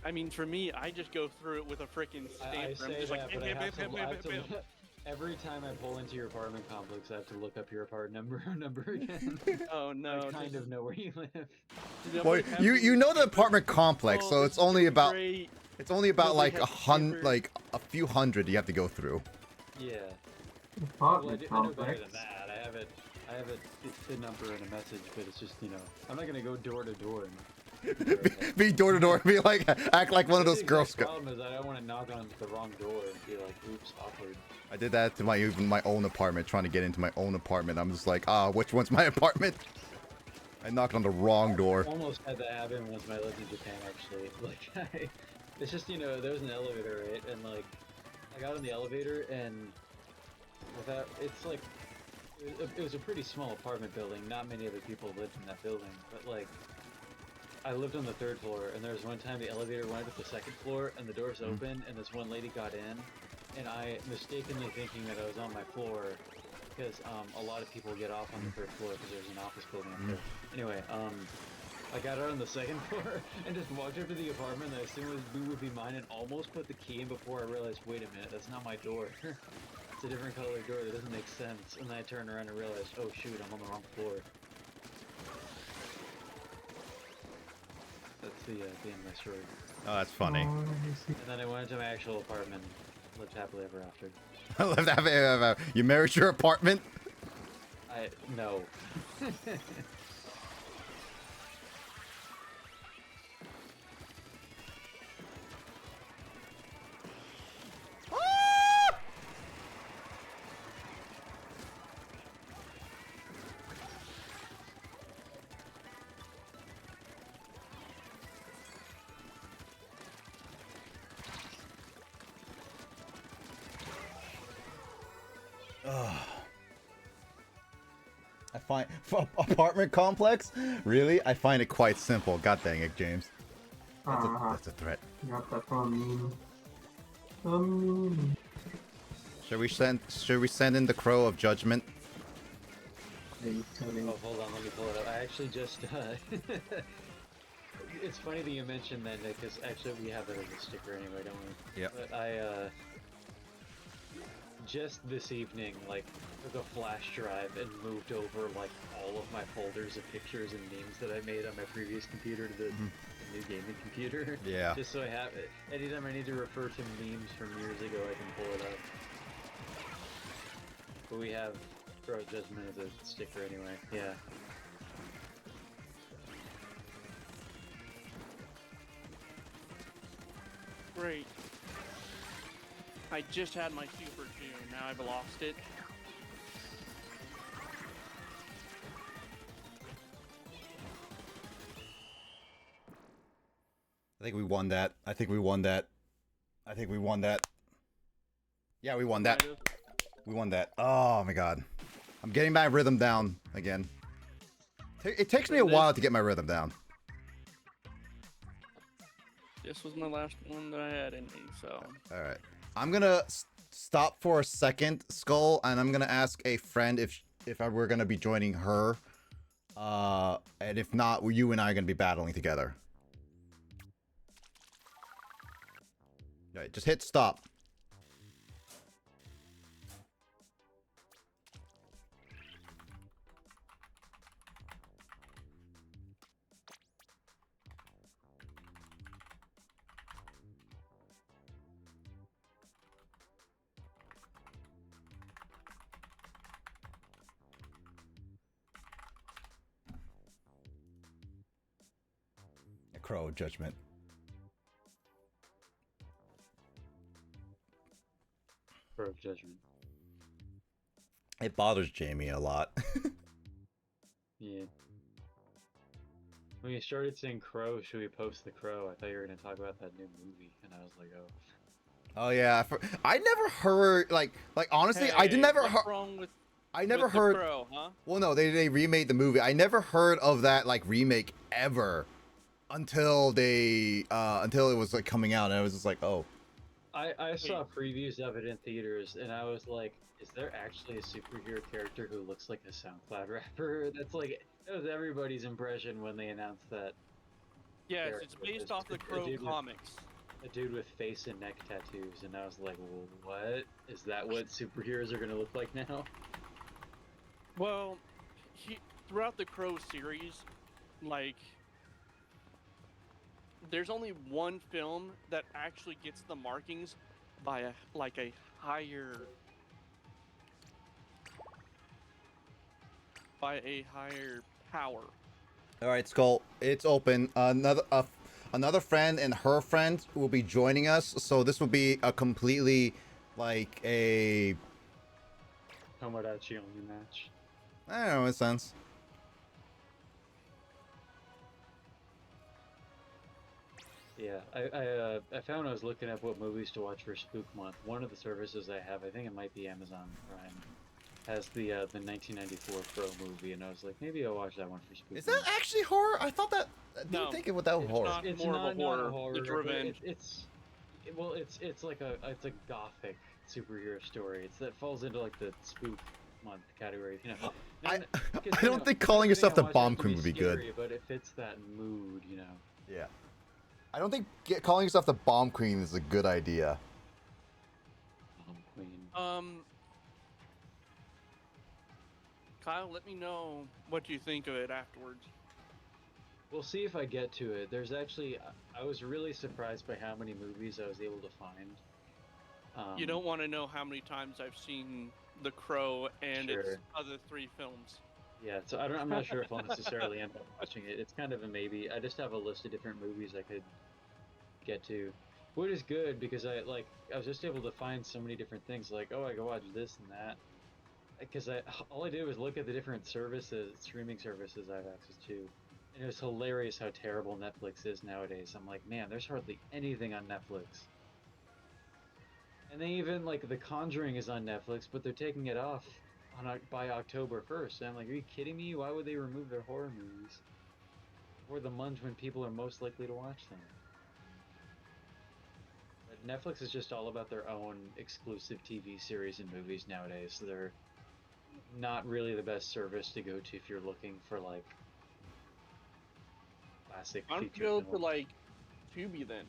I mean, for me, I just go through it with a freaking I stamper. I'm say just that, like, but I bam, have bam, to, bam, I have bam, to bam. every time I pull into your apartment complex, I have to look up your apartment number again. Oh no! I kind of know where you live. Well, you know the apartment complex, so it's only about Great. it's only about Nobody like has stamper. like a few hundred you have to go through. Yeah. Well, I, Apartment do, I know better complex. than that. I have a number and a message, but it's just, you know, I'm not gonna go door to door. Be door to door, be like act like one of those The Girl exact Scouts. problem is I don't want to knock on the wrong door and be like, oops, awkward. I did that to my own apartment, trying to get into my own apartment. I'm just like, which one's my apartment? I knocked on the wrong door. Almost had that happen once I lived in Japan, actually. Like, it's just, you know, there was an elevator, right? And like, I got in the elevator and without, it's like, it was a pretty small apartment building. Not many other people lived in that building, but like, I lived on the 3rd floor, and there was one time the elevator went up to the 2nd floor, and the doors opened, and this one lady got in, and I mistakenly thinking that I was on my floor, because a lot of people get off on the 3rd floor because there's an office building up there. Anyway, I got her on the 2nd floor and just walked up to the apartment that I assumed would be mine, and almost put the key in before I realized, wait a minute, that's not my door. It's a different color door. That doesn't make sense. And then I turned around and realized, oh shoot, I'm on the wrong floor. That's the end of my story. Oh, that's funny. Oh, I see. And then I went into my actual apartment, lived happily ever after. You married your apartment? No. I find apartment complex? Really? I find it quite simple. God dang it, James. That's a threat. Got that from a meme. A meme. Should we send in the crow of judgment? Are you telling? Oh, hold on, let me pull it up. I actually just, it's funny that you mentioned that, Nick, because actually we have it as a sticker anyway, don't we? Yep. But I, just this evening, like, took a flash drive and moved over, like, all of my folders of pictures and memes that I made on my previous computer to the new gaming computer. Yeah. Just so I have it. Anytime I need to refer to memes from years ago, I can pull it up. But we have Crow Judgment as a sticker anyway, yeah. Great. I just had my Super June, now I've lost it. I think we won that. I think we won that. I think we won that. Yeah, we won that. Kind of. We won that. Oh my god. I'm getting my rhythm down again. It takes me a while to get my rhythm down. This was my last one that I had in me, so. Alright. I'm gonna stop for a second, Skull, and I'm gonna ask a friend if we're gonna be joining her. And if not, you and I are gonna be battling together. Alright, just hit stop. Crow Judgment. Crow Judgment. It bothers Jamie a lot. Yeah. When you started saying crow, should we post the crow? I thought you were going to talk about that new movie, and I was like, oh. Oh yeah, I never heard like honestly, I did never heard. Wrong with I never with the heard. Crow, huh? Well, no, they remade the movie. I never heard of that like remake ever until it was like coming out, and I was just like, oh. I saw previews of it in theaters, and I was like, is there actually a superhero character who looks like a SoundCloud rapper? That was everybody's impression when they announced that. Yes, character. it's based off the A Crow dude with- comics. A dude with face and neck tattoos, and I was like, well, what? Is that what superheroes are gonna look like now? Well, throughout the Crow series, like, there's only one film that actually gets the markings by a higher power. All right, Skull, it's open. Another friend and her friend will be joining us, so this will be a completely like a Tomodachi only match. I don't know in a sense. Yeah, I found when I was looking up what movies to watch for Spook Month. One of the services I have, I think it might be Amazon Prime, has the 1994 Crow movie, and I was like, maybe I'll watch that one for Spook Is Month. that actually horror? I thought that. I didn't No, think it was that it's horror. not. It's More of a not horror. It's but revenge. It's like it's a gothic superhero story. That falls into like the Spook Month category, you know. I Because, I you don't know, think calling everything yourself I the watch Bomb has to Queen would be good. scary, but it fits that mood, you know. Yeah. I don't think calling yourself the Bomb Queen is a good idea. Bomb Queen. Kyle, let me know what you think of it afterwards. We'll see if I get to it. There's actually, I was really surprised by how many movies I was able to find. You don't want to know how many times I've seen The Crow and its Sure. other 3 films. Yeah, so I'm not sure if I'll necessarily end up watching it. It's kind of a maybe. I just have a list of different movies I could get to, which is good because I was just able to find so many different things. Like, oh, I can watch this and that. Because all I did was look at the different streaming services I have access to, and it was hilarious how terrible Netflix is nowadays. I'm like, man, there's hardly anything on Netflix. And they even, like, The Conjuring is on Netflix, but they're taking it off by October 1st. And I'm like, are you kidding me? Why would they remove their horror movies? Or the month when people are most likely to watch them? Netflix is just all about their own exclusive TV series and movies nowadays. So they're not really the best service to go to if you're looking for like classic Why don't you feature go to films. like Tubi then?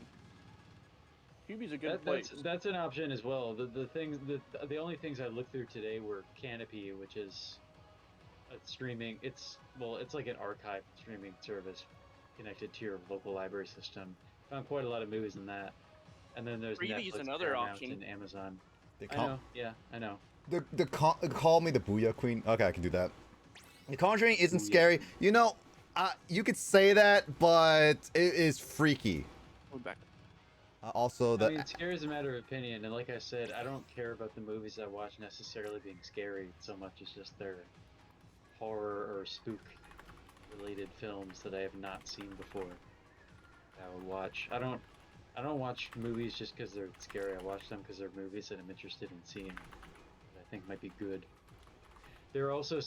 Tubi's a good place. That's an option as well. The only things I looked through today were Canopy, which is a streaming. It's like an archive streaming service connected to your local library system. Found quite a lot of movies in that. And then there's Freebies Netflix, another Paramount, option. and Amazon. They I call, know. Yeah, I know. call me the Booyah Queen. Okay, I can do that. The Conjuring isn't Booyah. scary. You know, you could say that, but it is freaky. We're back. Also, the I mean, scary is a matter of opinion, and like I said, I don't care about the movies I watch necessarily being scary so much as just their horror or spook-related films that I have not seen before. I would watch. I don't watch movies just because they're scary. I watch them because they're movies that I'm interested in seeing, that I think might be good. There are also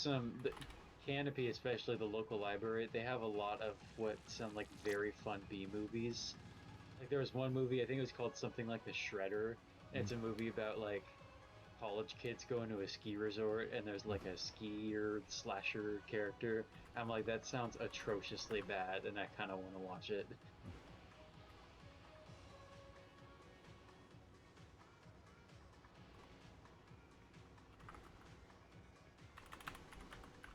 Canopy, especially the local library, they have a lot of what sound like very fun B movies. Like there was one movie, I think it was called something like The Shredder. And it's a movie about like college kids going to a ski resort, and there's like a skier slasher character. I'm like, that sounds atrociously bad, and I kind of want to watch it.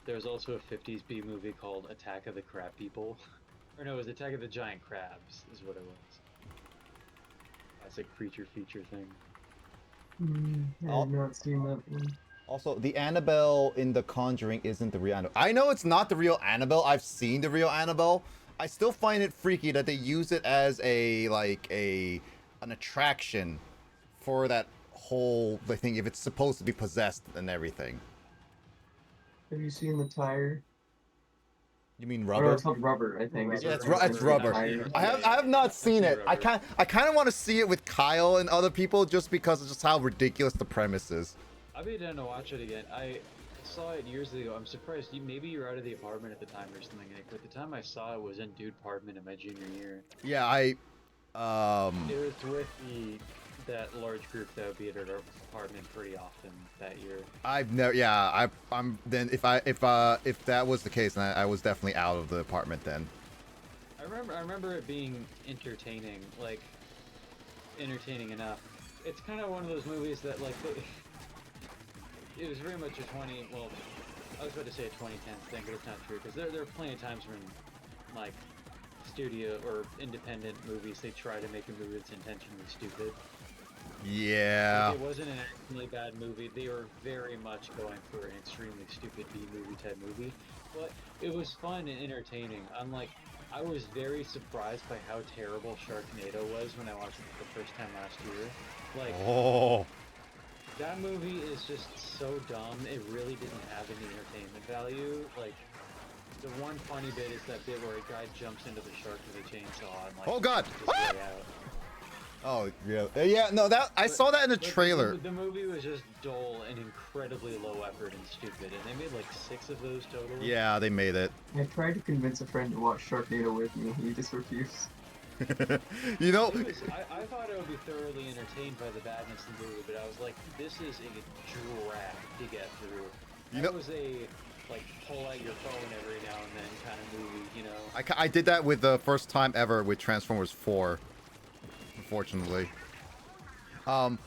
There's also a 50s B movie called Attack of the Crab People. Or no, it was Attack of the Giant Crabs, is what it was. Classic creature feature thing. I have not seen that one. Also, the Annabelle in The Conjuring isn't the real Annabelle. I know it's not the real Annabelle. I've seen the real Annabelle. I still find it freaky that they use it as an attraction for that whole thing, if it's supposed to be possessed and everything. Have you seen the tire? You mean Or no, rubber? it's called rubber, I think. Rubber. Yeah, it's Rubber. rubber. Tire. I have not seen it. I Rubber. kind of want to see it with Kyle and other people just because of just how ridiculous the premise is. I'd be down to watch it again. I saw it years ago. I'm surprised. Maybe you were out of the apartment at the time or something. Like, but the time I saw it was in Dude Apartment in my junior year. Yeah, It was with that large group that would be at our apartment pretty often that year. I've never. Yeah, I'm. Then if that was the case, then I was definitely out of the apartment then. I remember it being entertaining, like entertaining enough. It's kind of one of those movies that like it was very much a well, I was about to say a 2010 thing, but it's not true because there are plenty of times when like studio or independent movies they try to make a movie that's intentionally stupid. Yeah. Like, it wasn't an extremely bad movie. They were very much going for an extremely stupid B-movie type movie, but it was fun and entertaining. Unlike, I was very surprised by how terrible Sharknado was when I watched it for the first time last year. Like, Oh. that movie is just so dumb. It really didn't have any entertainment value. Like, the one funny bit is that bit where a guy jumps into the shark with a chainsaw and like. Oh God! His way out. Oh yeah. Yeah. No, I saw that in the But trailer. The movie was just dull and incredibly low effort and stupid, and they made like 6 of those total. Yeah, they made it. I tried to convince a friend to watch Sharknado with me. He just refused. You know. I thought I would be thoroughly entertained by the badness of the movie, but I was like, this is a drag to get through. You That know- was a like pull out your phone every now and then kind of movie, you know. I did that with the first time ever with Transformers 4. Unfortunately. You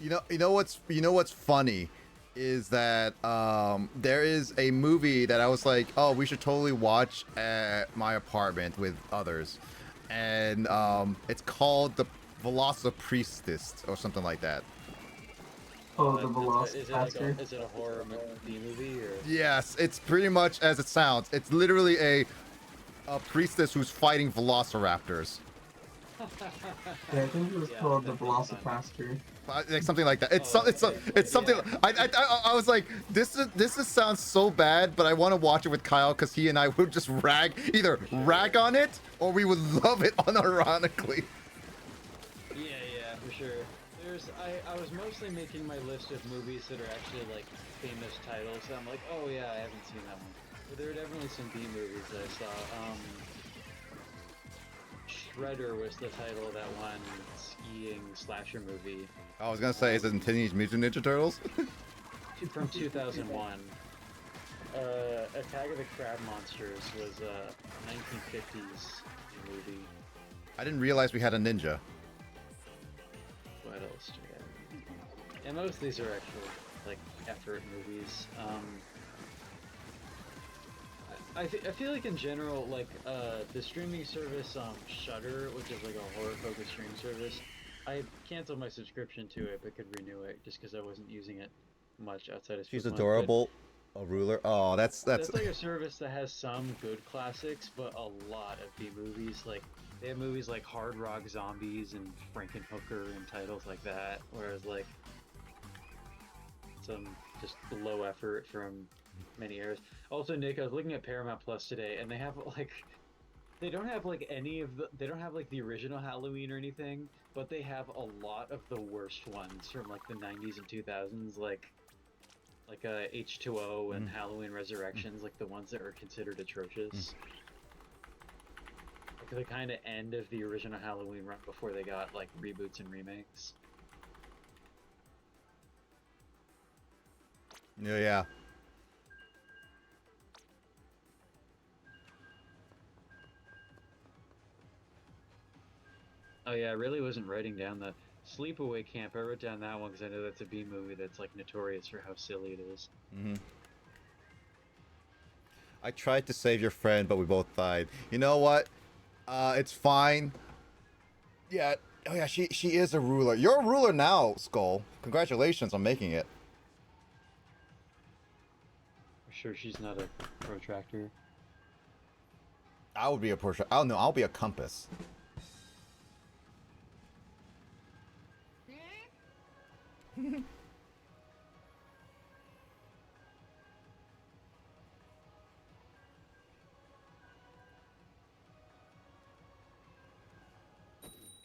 know what's funny is that there is a movie that I was like, oh, we should totally watch at my apartment with others, and it's called the Velocipriestess or something like that. Oh, the Velocipaster. Is it a horror movie or? Yes, it's pretty much as it sounds. It's literally a priestess who's fighting velociraptors. Yeah, I think it was called the Velocipaster. Like something like that. It's something. Yeah. I was like, this sounds so bad, but I want to watch it with Kyle because he and I would just either rag on it or we would love it unironically. Yeah, for sure. I was mostly making my list of movies that are actually like famous titles. So I'm like, oh yeah, I haven't seen that one. But there are definitely some B movies that I saw. Shredder was the title of that one skiing slasher movie I was gonna say, is it in Teenage Mutant Ninja Turtles? from 2001. Attack of the Crab Monsters was a 1950s movie. I didn't realize we had a ninja. What else do we have? And most of these are actual, like, effort movies. I feel like in general, like, the streaming service, Shudder, which is like a horror-focused streaming service, I canceled my subscription to it, but could renew it just because I wasn't using it much outside of She's Splatoon, but adorable. A ruler. Oh, that's that's like a service that has some good classics, but a lot of B movies. Like, they have movies like Hard Rock Zombies and Frankenhooker and titles like that, whereas, like, some just low effort from many eras. Also, Nick, I was looking at Paramount Plus today, and they have, like, they don't have, like, they don't have, like, the original Halloween or anything, but they have a lot of the worst ones from, like, the 90s and 2000s, like H2O and Halloween Resurrections, like the ones that are considered atrocious. Like the kind of end of the original Halloween run before they got, like, reboots and remakes. Yeah. Oh yeah, I really wasn't writing down the Sleepaway Camp. I wrote down that one because I know that's a B movie that's, like, notorious for how silly it is. I tried to save your friend, but we both died. You know what? It's fine. Yeah. Oh yeah, she is a ruler. You're a ruler now, Skull. Congratulations on making it. I'm sure she's not a protractor. I would be a Porsche. Oh no, I'll be a compass.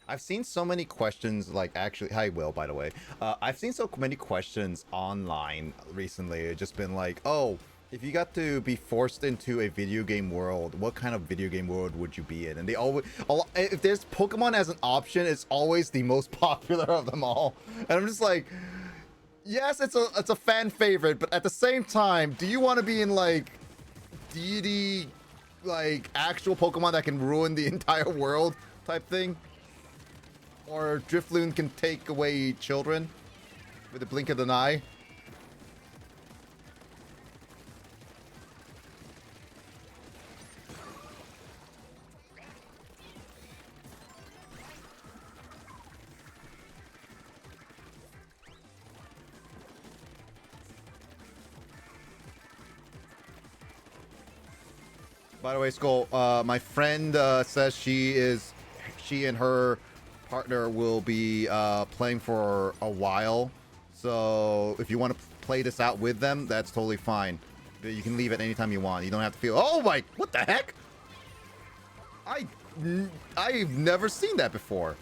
I've seen so many questions, like, actually, hi Will, by the way. I've seen so many questions online recently. It's just been like, oh, if you got to be forced into a video game world, what kind of video game world would you be in? And they always, if there's Pokemon as an option, it's always the most popular of them all. And I'm just like, yes, it's a fan favorite, but at the same time, do you want to be in, like, deity, like, actual Pokemon that can ruin the entire world type thing? Or Drifloon can take away children with a blink of an eye? By the way, Skull, my friend says she and her partner will be playing for a while. So if you want to play this out with them, that's totally fine. You can leave at any time you want. You don't have to feel, oh my, what the heck? I've never seen that before.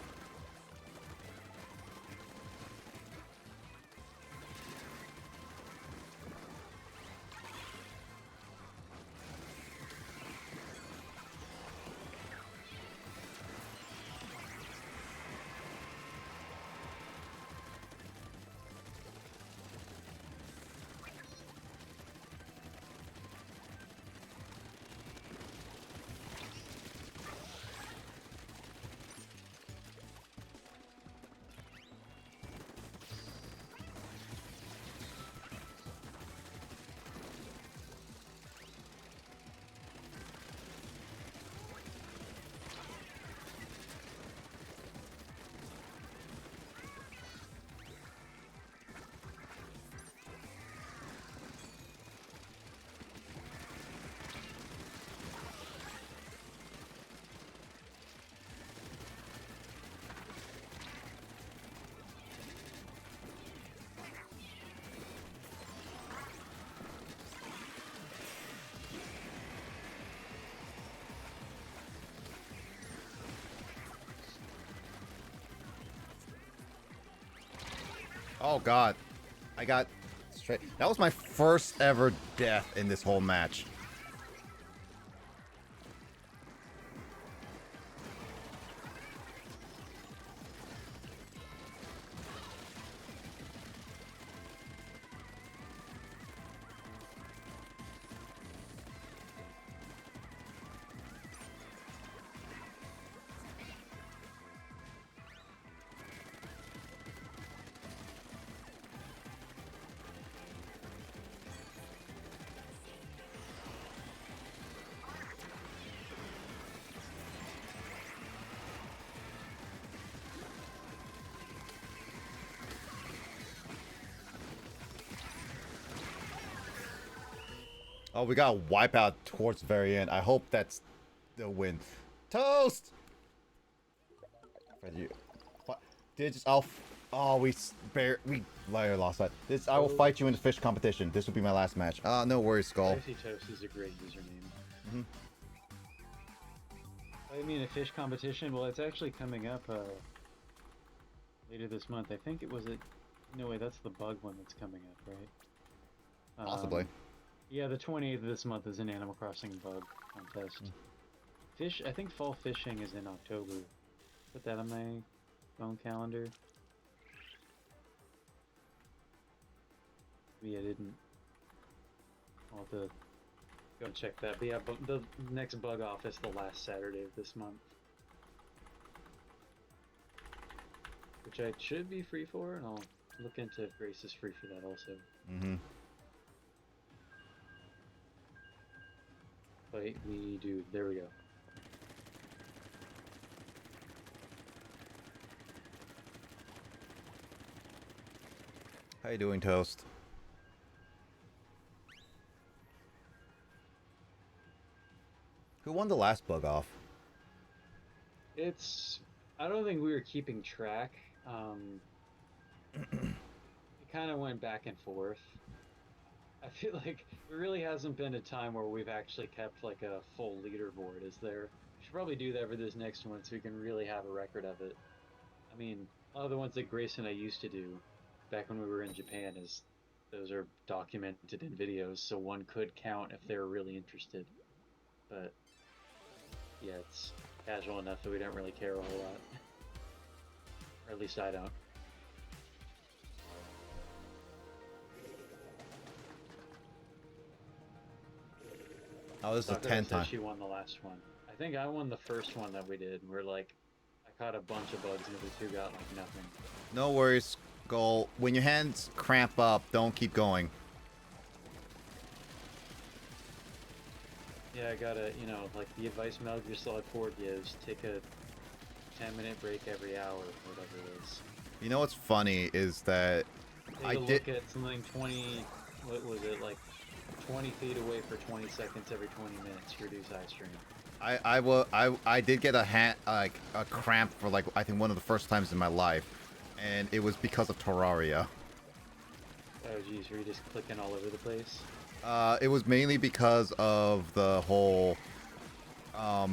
Oh god. I got straight. That was my first ever death in this whole match. Oh, we got a wipeout towards the very end. I hope that's the win. Toast! For you. Oh, we lost that. I will fight you in the fish competition. This will be my last match. No worries, Skull. Spicy Toast is a great username. Mhm. I mean, a fish competition? Well, it's actually coming up later this month. I think it was a... No, wait, that's the bug one that's coming up, right? Possibly. Yeah, the 28th of this month is an Animal Crossing bug contest. Fish, I think fall fishing is in October. Put that on my phone calendar. Yeah, I didn't. I'll have to go and check that. But yeah, the next bug off is the last Saturday of this month. Which I should be free for, and I'll look into if Grace is free for that also. Mm-hmm. But we do. There we go. How you doing, Toast? Who won the last bug off? I don't think we were keeping track. It kind of went back and forth. I feel like there really hasn't been a time where we've actually kept like a full leaderboard, is there? We should probably do that for this next one so we can really have a record of it. I mean, a lot of the ones that Grace and I used to do back when we were in Japan those are documented in videos, so one could count if they were really interested. But yeah, it's casual enough that we don't really care a whole lot. Or at least I don't. Oh, this is the Sakura 10th said time. she won the last one. I think I won the first one that we did. We're like, I caught a bunch of bugs and the two got like nothing. No worries, Skull. When your hands cramp up, don't keep going. Yeah, I gotta, like the advice Metal Gear Solid 4 gives, take a 10-minute break every hour, or whatever it is. You know what's funny is that Take a look at something 20, what was it, like 20 feet away for 20 seconds every 20 minutes to reduce eye strain. I did get a cramp for like I think one of the first times in my life, and it was because of Terraria. Oh geez, were you just clicking all over the place? It was mainly because of the whole I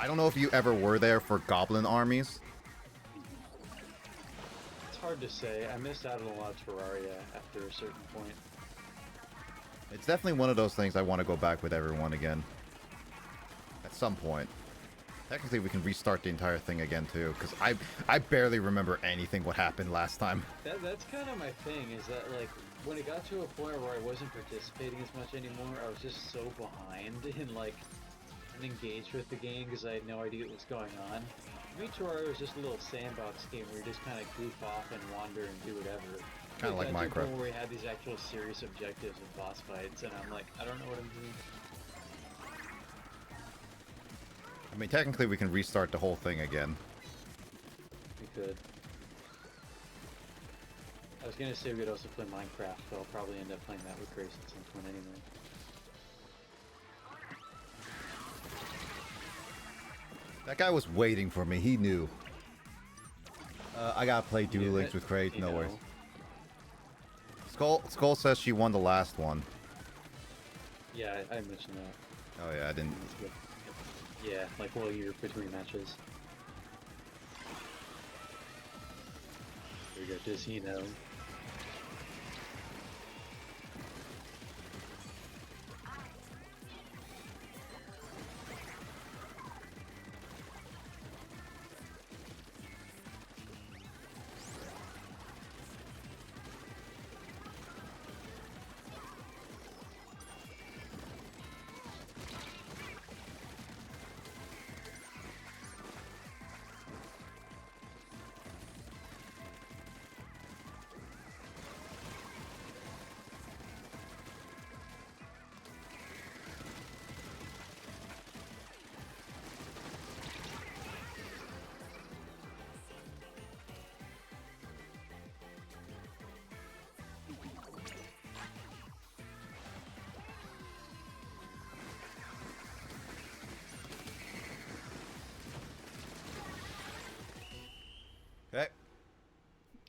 don't know if you ever were there for goblin armies. It's hard to say. I missed out on a lot of Terraria after a certain point. It's definitely one of those things I want to go back with everyone again. At some point. Technically, we can restart the entire thing again, too, because I barely remember anything what happened last time. That's kind of my thing, is that, like, when it got to a point where I wasn't participating as much anymore, I was just so behind in, like, unengaged with the game because I had no idea what was going on. To me, Terraria was just a little sandbox game where you just kind of goof off and wander and do whatever. Kind of like Minecraft. Where we had these actual serious objectives and boss fights, and I'm like, I don't know what I'm doing. I mean, technically, we can restart the whole thing again. We could. I was gonna say we could also play Minecraft, but I'll probably end up playing that with Grace at some point anyway. That guy was waiting for me. He knew. I gotta play Duel Links with Kraid. No worries. Skull says she won the last one. Yeah, I mentioned that. Oh yeah, I didn't. Yeah, like while you're between matches. There you go, does he know?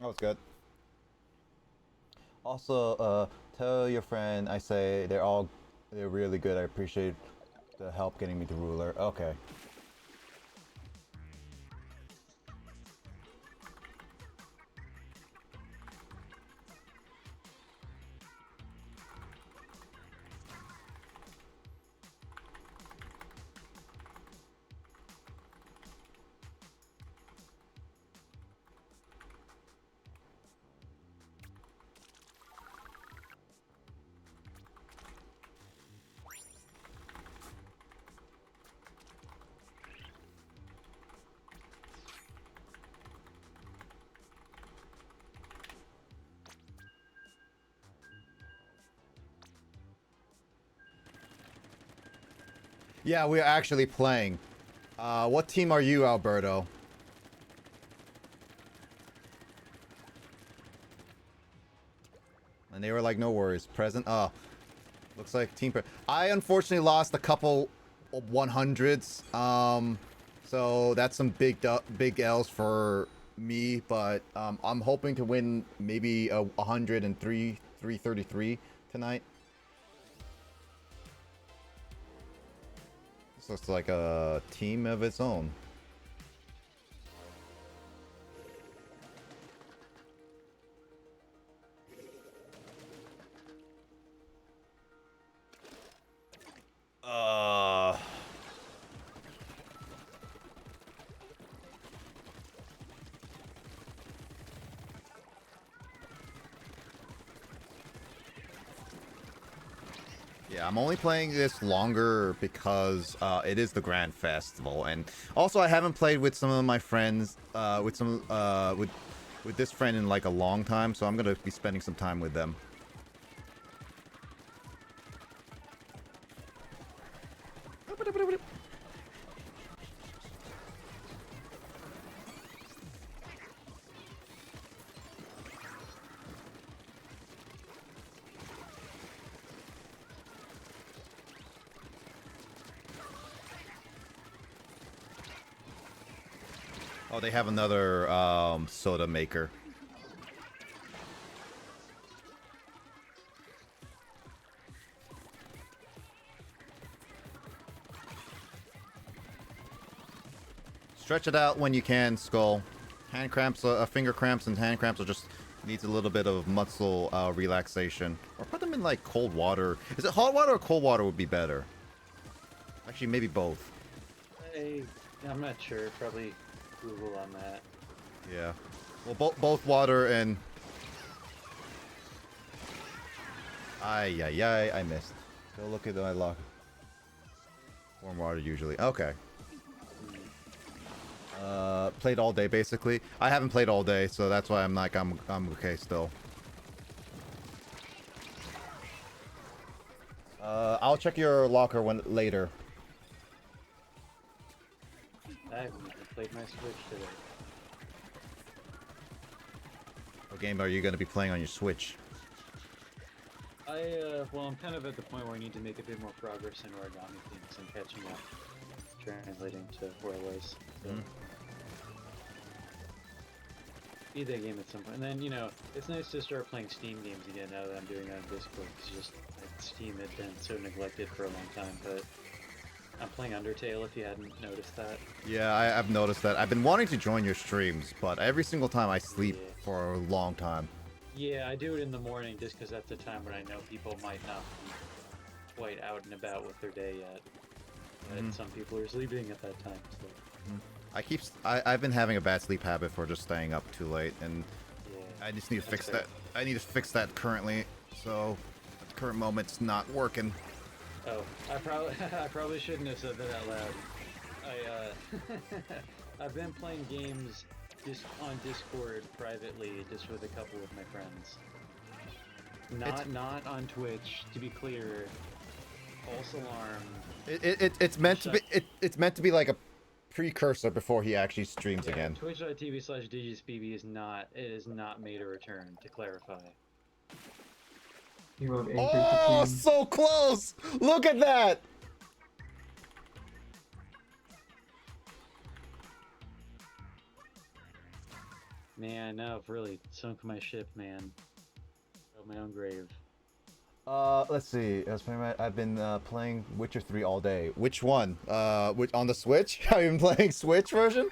That was good. Also, tell your friend I say they're really good. I appreciate the help getting me to ruler. Okay. Yeah, we're actually playing. What team are you, Alberto? And they were like, no worries. Present. Oh, looks like team. I unfortunately lost a couple of 100s. So that's some big L's for me. But I'm hoping to win maybe a 103, 333 tonight. This looks like a team of its own. Yeah, I'm only playing this longer because it is the Grand Festival, and also I haven't played with some of my friends, with this friend in like a long time, so I'm gonna be spending some time with them. Oh, they have another soda maker. Stretch it out when you can, Skull. Hand cramps, finger cramps and hand cramps are just needs a little bit of muscle relaxation. Or put them in like cold water. Is it hot water or cold water would be better? Actually, maybe both. I'm not sure. Probably Google on that. Yeah. Well, both water and... Ay, I missed. Go look at my lock. Warm water usually. Okay. Played all day basically. I haven't played all day, so that's why I'm okay still. I'll check your locker later. I haven't even played my Switch today. What game are you going to be playing on your Switch? Well, I'm kind of at the point where I need to make a bit more progress in origami things and catching up, translating to where I was. So. Be that game at some point. And then, you know, it's nice to start playing Steam games again now that I'm doing it on Discord. It's just, like, Steam had been so neglected for a long time, but I'm playing Undertale if you hadn't noticed that. Yeah, I've noticed that. I've been wanting to join your streams, but every single time I sleep for a long time. Yeah, I do it in the morning just because that's the time when I know people might not be quite out and about with their day yet. And some people are sleeping at that time, so... I've been having a bad sleep habit for just staying up too late, and I just need to fix that. I need to fix that currently, so at the current moment it's not working. Oh, I probably shouldn't have said that out loud. I've been playing games just on Discord privately, just with a couple of my friends. Not on Twitch, to be clear. False alarm. It's meant to be. It's meant to be like a precursor before he actually streams again. Twitch.tv/DigisBB is not made a return, to clarify. You have Oh, so close! Look at that! man, now I've really sunk my ship, man. Of my own grave. Let's see. I've been playing Witcher 3 all day. Which one? On the Switch? Have you been playing Switch version?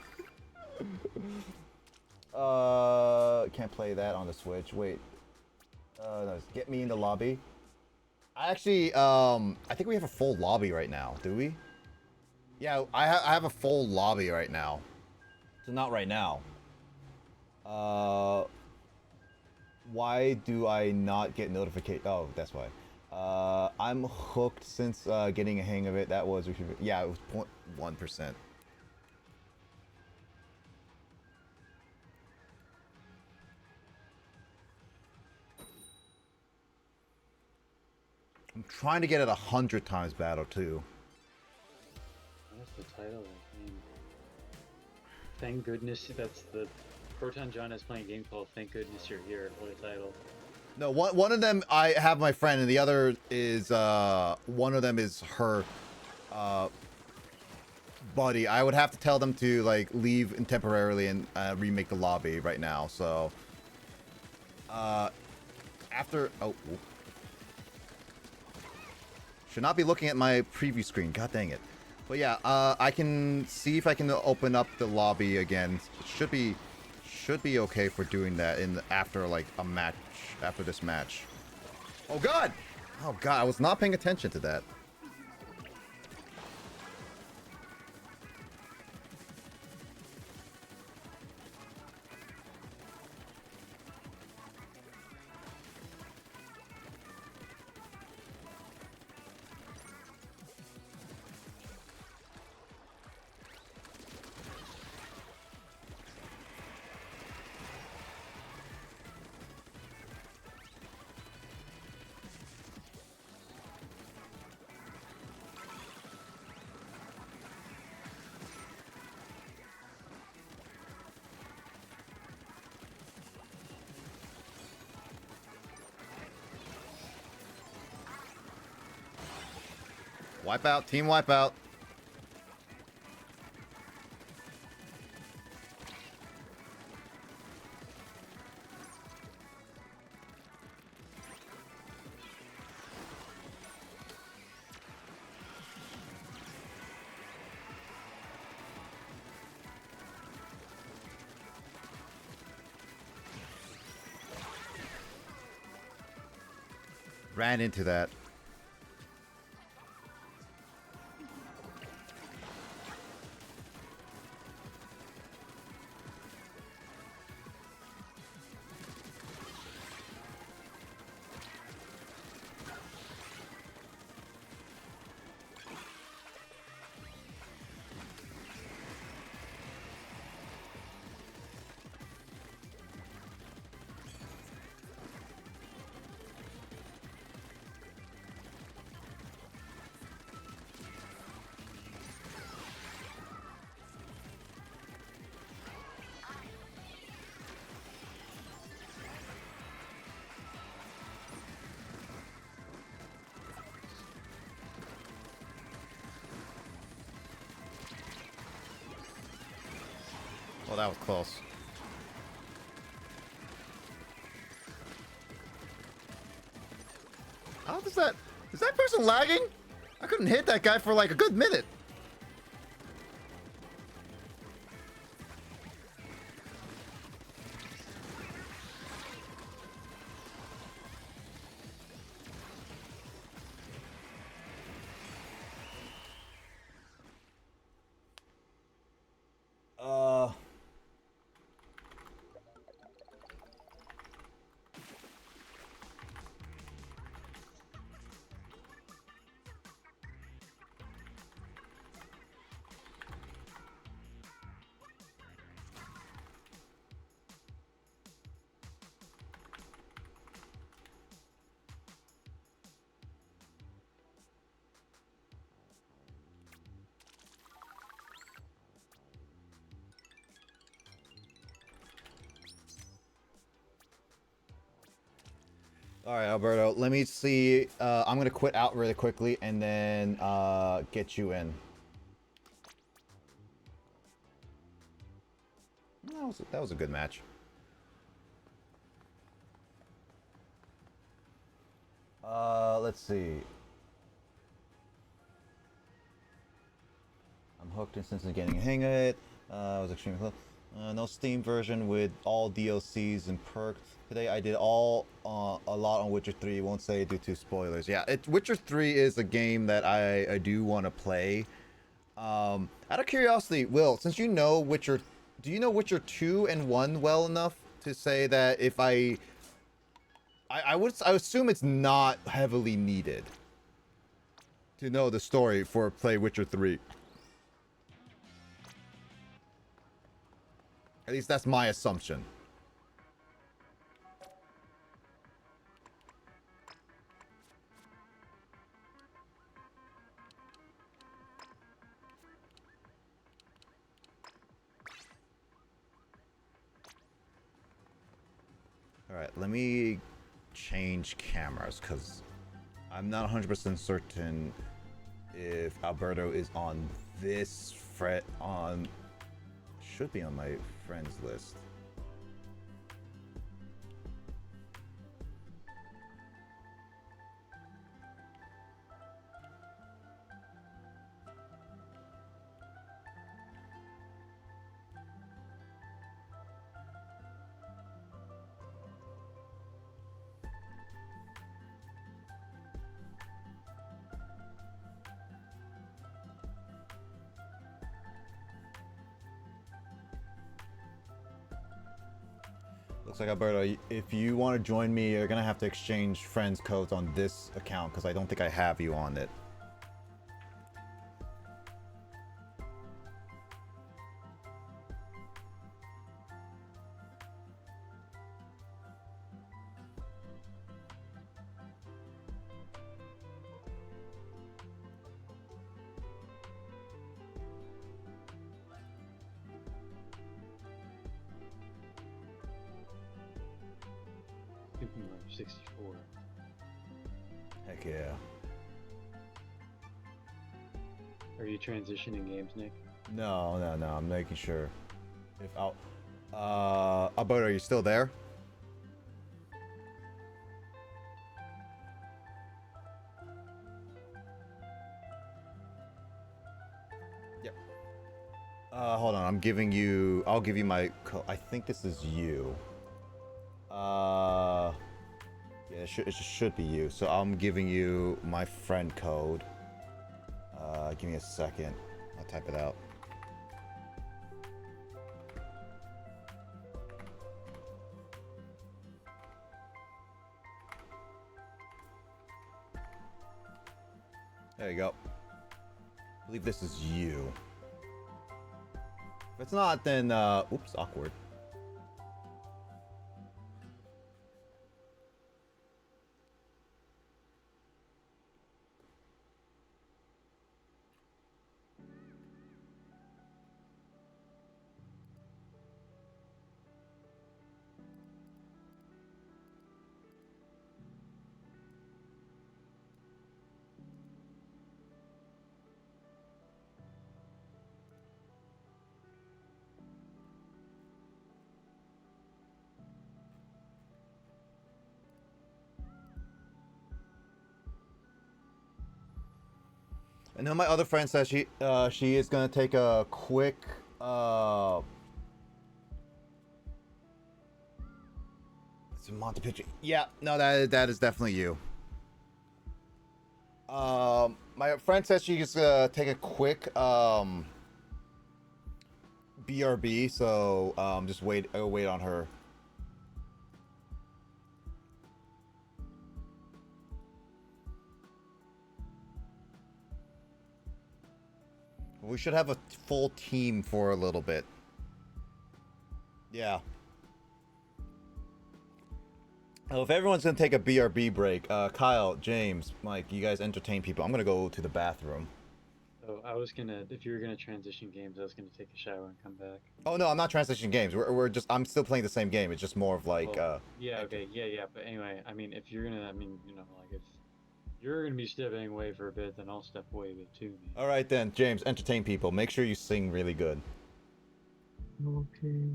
Can't play that on the Switch. Wait. No, get me in the lobby. Actually, I think we have a full lobby right now. Do we? Yeah, I have a full lobby right now. So not right now. Why do I not get notification? Oh, that's why. I'm hooked since getting a hang of it. That was, yeah, it was 0.1%. I'm trying to get it 100 times battle too. What's the title? I mean, thank goodness that's the Proton John is playing a game called Thank Goodness You're Here. What a title. No, one of them I have my friend, and the other is one of them is her buddy. I would have to tell them to like leave temporarily and remake the lobby right now. So after should not be looking at my preview screen. God dang it. But yeah, I can see if I can open up the lobby again. It should be okay for doing that after like a match, after this match. Oh god! Oh god, I was not paying attention to that. Wipeout, team wipeout. Ran into that. Well, that was close. How does that... Is that person lagging? I couldn't hit that guy for like a good minute. All right, Alberto, let me see. I'm going to quit out really quickly and then get you in. That was a good match. Let's see. I'm hooked since getting a hang of it. I was extremely close. No Steam version with all DLCs and perks. Today I did a lot on Witcher 3. Won't say due to spoilers. Yeah, Witcher 3 is a game that I do want to play. Out of curiosity, Will, since you know Witcher, do you know Witcher 2 and 1 well enough to say that if I assume it's not heavily needed to know the story for play Witcher 3. At least that's my assumption. Alright, let me change cameras because I'm not 100% certain if Alberto is on this should be on my friends list. Looks like Alberto, if you want to join me, you're gonna have to exchange friends codes on this account because I don't think I have you on it. Super Mario 64. Heck yeah. Are you transitioning games, Nick? No, I'm making sure. If Alberto, are you still there? Yep. Hold on, I'll give you my I think this is you. Yeah, it should be you. So I'm giving you my friend code. Give me a second. I'll type it out. There you go. I believe this is you. If it's not, then, oops, awkward. I know my other friend says she is gonna take a quick it's a Monte picture. Yeah, no, that is definitely you. My friend says she's gonna take a quick BRB, so just I'll wait on her. We should have a full team for a little bit. Yeah. Well, if everyone's gonna take a BRB break, Kyle, James, Mike, you guys entertain people. I'm gonna go to the bathroom. Oh, if you were gonna transition games, I was gonna take a shower and come back. Oh no, I'm not transitioning games. I'm still playing the same game. It's just more of like, Well, yeah, okay, yeah. But anyway, I mean, if you're gonna, if you're gonna be stepping away for a bit, then I'll step away a bit too, man. All right then, James, entertain people. Make sure you sing really good. Okay.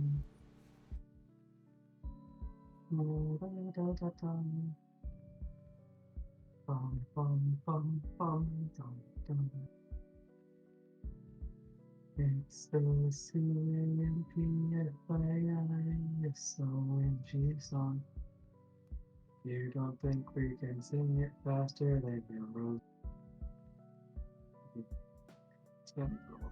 bum, bum, bum, bum, dum, dum. It's the CMPFIISONG song. You don't think we can sing it faster than your rose? It's gonna be a long time.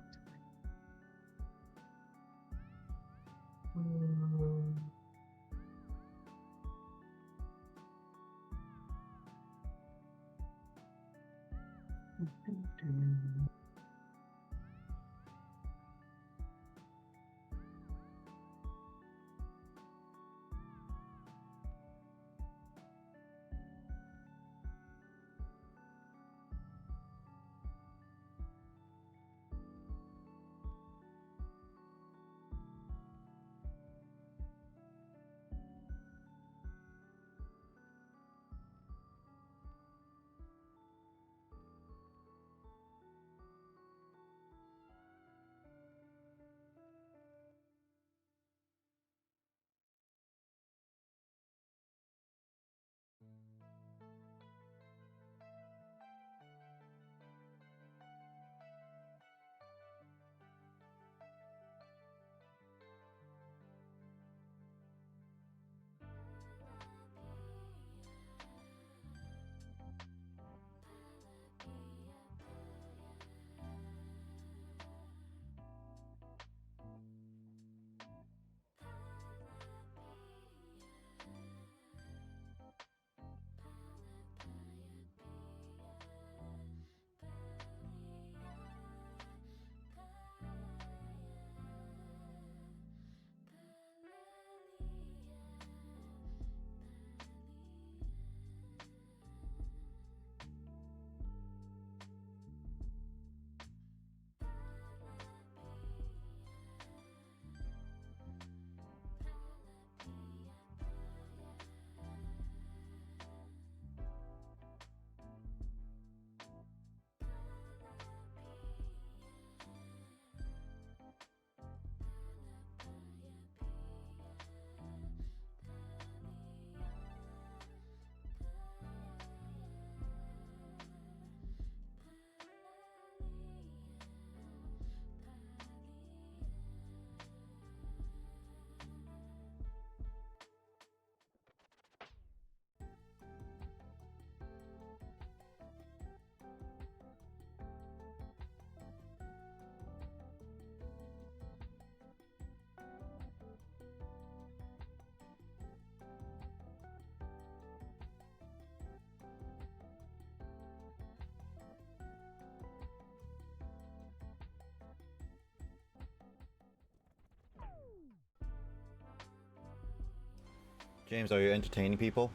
James, are you entertaining people?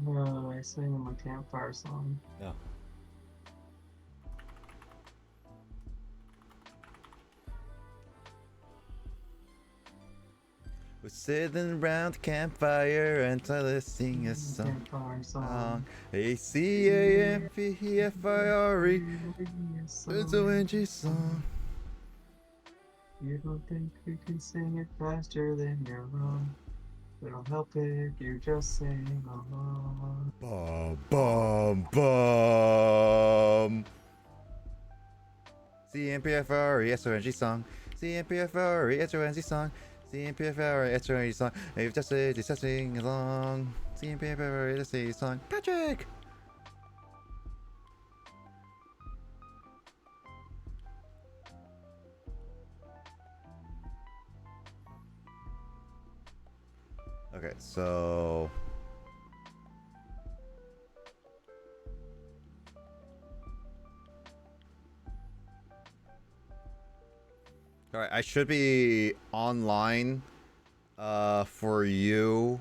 No, I sang my campfire song. No. We're sitting around the campfire and let's sing a song. Campfire song. ACAMPFIRE. It's a windy song. You don't think we can sing it faster than you're wrong? We don't help if you just sing along. Bum bum bum. CMPFRE SONG song. CMPFRE SONG song. CMPFRE SONG song. If you just say just sing along. CMPFRE SONG song. Patrick. Okay, so all right, I should be online for you.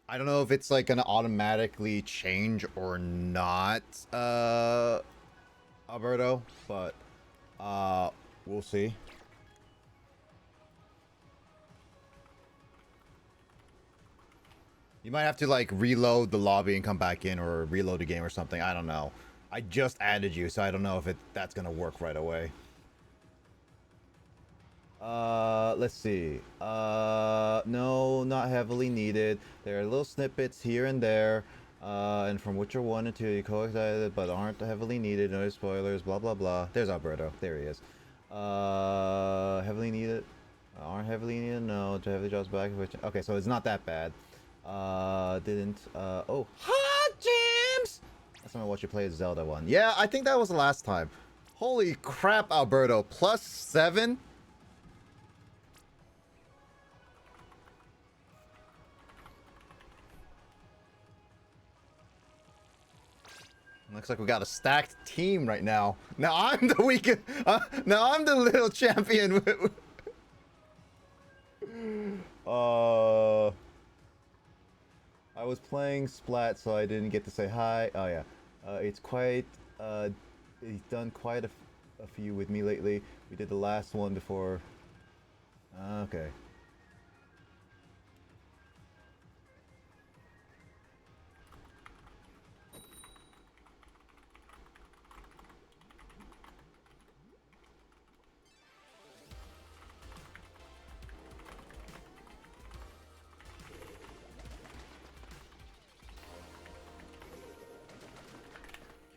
I don't know if it's like gonna automatically change or not, Alberto, but we'll see. You might have to like reload the lobby and come back in, or reload the game or something. I don't know. I just added you, so I don't know if that's gonna work right away. Let's see. No, not heavily needed. There are little snippets here and there. And from Witcher 1 and 2, you coexisted but aren't heavily needed. No spoilers, blah blah blah. There's Alberto. There he is. Heavily needed. Aren't heavily needed? No. To heavily drops back. Okay, so it's not that bad. Didn't. Oh. Hot James! Last time I watched you play a Zelda one. Yeah, I think that was the last time. Holy crap, Alberto. +7? Looks like we got a stacked team right now. Now I'm the weak. Now I'm the little champion. I was playing Splat, so I didn't get to say hi. Oh yeah, it's quite. He's done quite a few with me lately. We did the last one before. Okay.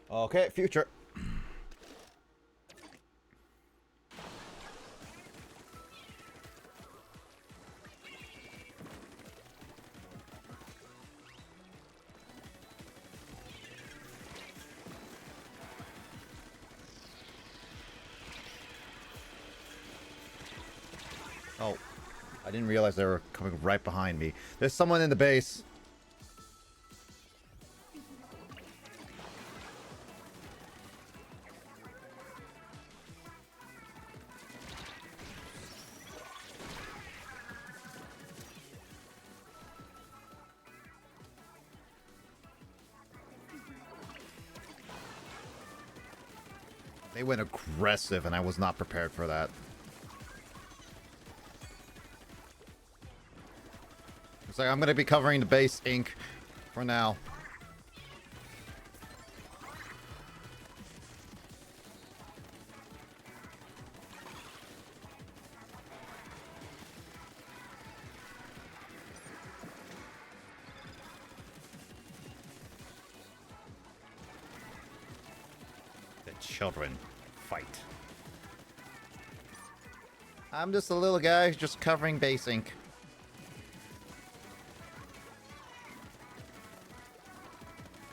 Okay, future. Oh, I didn't realize they were coming right behind me. There's someone in the base. They went aggressive, and I was not prepared for that. It's like I'm going to be covering the base ink for now. Children fight. I'm just a little guy just covering base ink.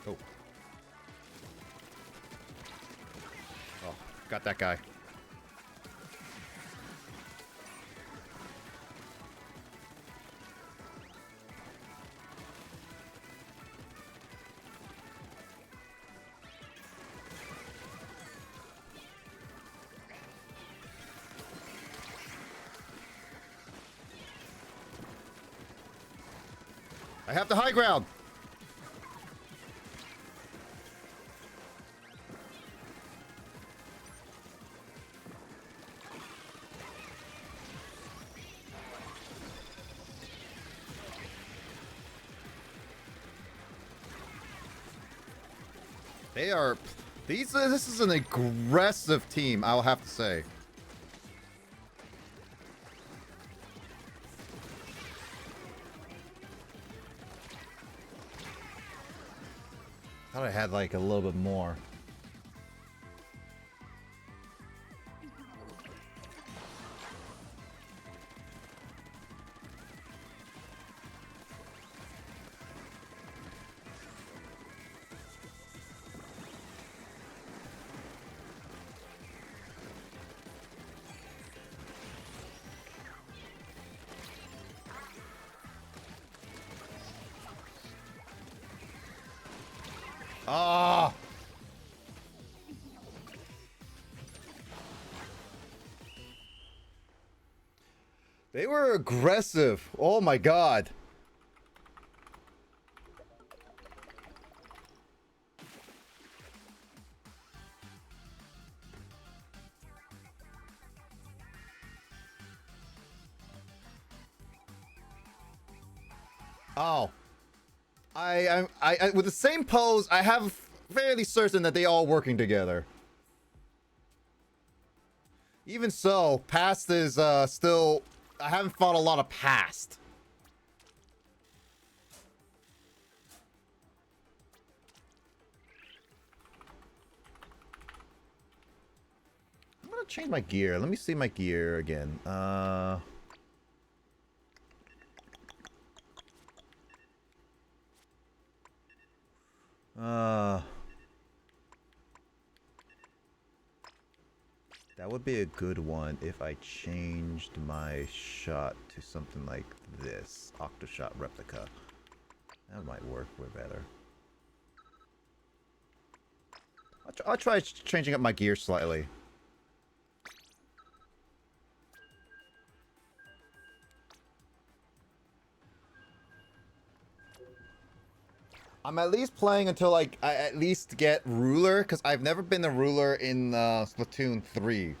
Oh. Oh, got that guy. I have the high ground. They are this is an aggressive team, I'll have to say. Thought I had like a little bit more. Ah! They were aggressive. Oh my god. Oh. I with the same pose, I have fairly certain that they all working together. Even so, past is still. I haven't fought a lot of past. want to change my gear. Let me see my gear again. That would be a good one if I changed my shot to something like this. Octoshot replica. That might work way better. I'll try changing up my gear slightly. I'm at least playing until I at least get ruler, because I've never been a ruler in Splatoon 3.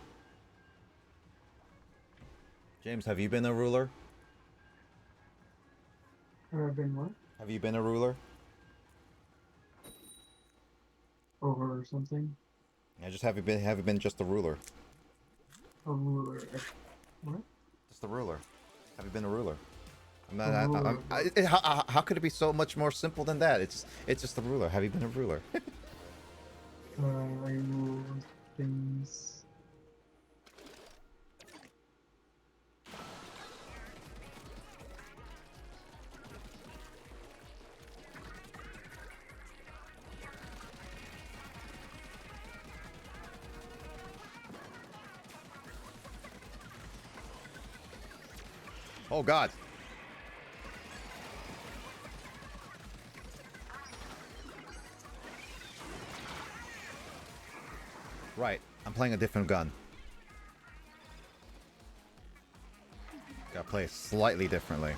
James, have you been a ruler? Been what? Have you been a ruler? Over something? I just have you been just a ruler? A ruler. What? Just a ruler. Have you been a ruler? I'm A ruler. how could it be so much more simple than that? It's just a ruler. Have you been a ruler? I rule things. Oh God. Right. I'm playing a different gun. Gotta play it slightly differently.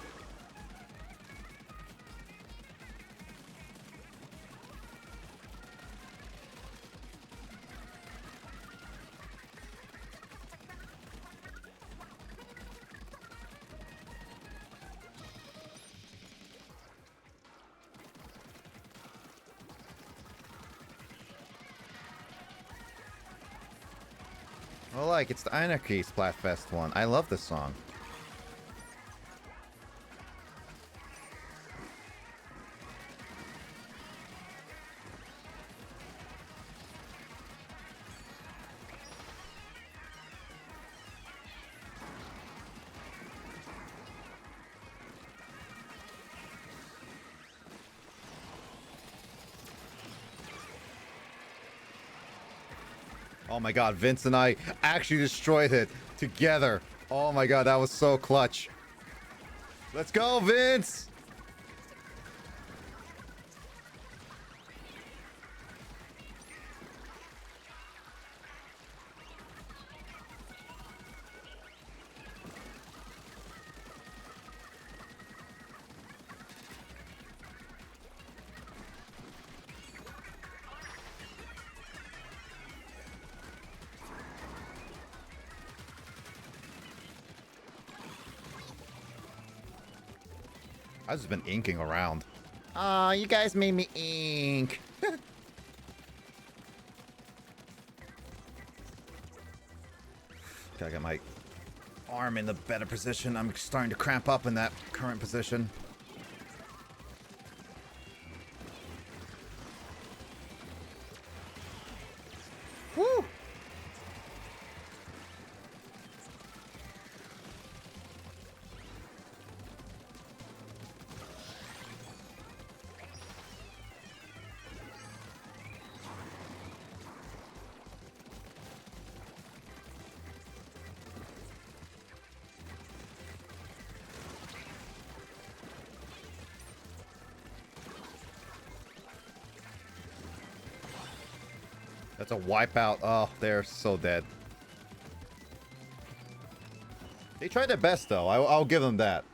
Oh, like, it's the Anarchy Splatfest one. I love this song. Oh my God, Vince and I actually destroyed it together. Oh my God, that was so clutch. Let's go, Vince! I've just been inking around. Aw, you guys made me ink. Gotta get my arm in the better position. I'm starting to cramp up in that current position. Woo! That's a wipeout. Oh, they're so dead. They tried their best, though. I'll give them that.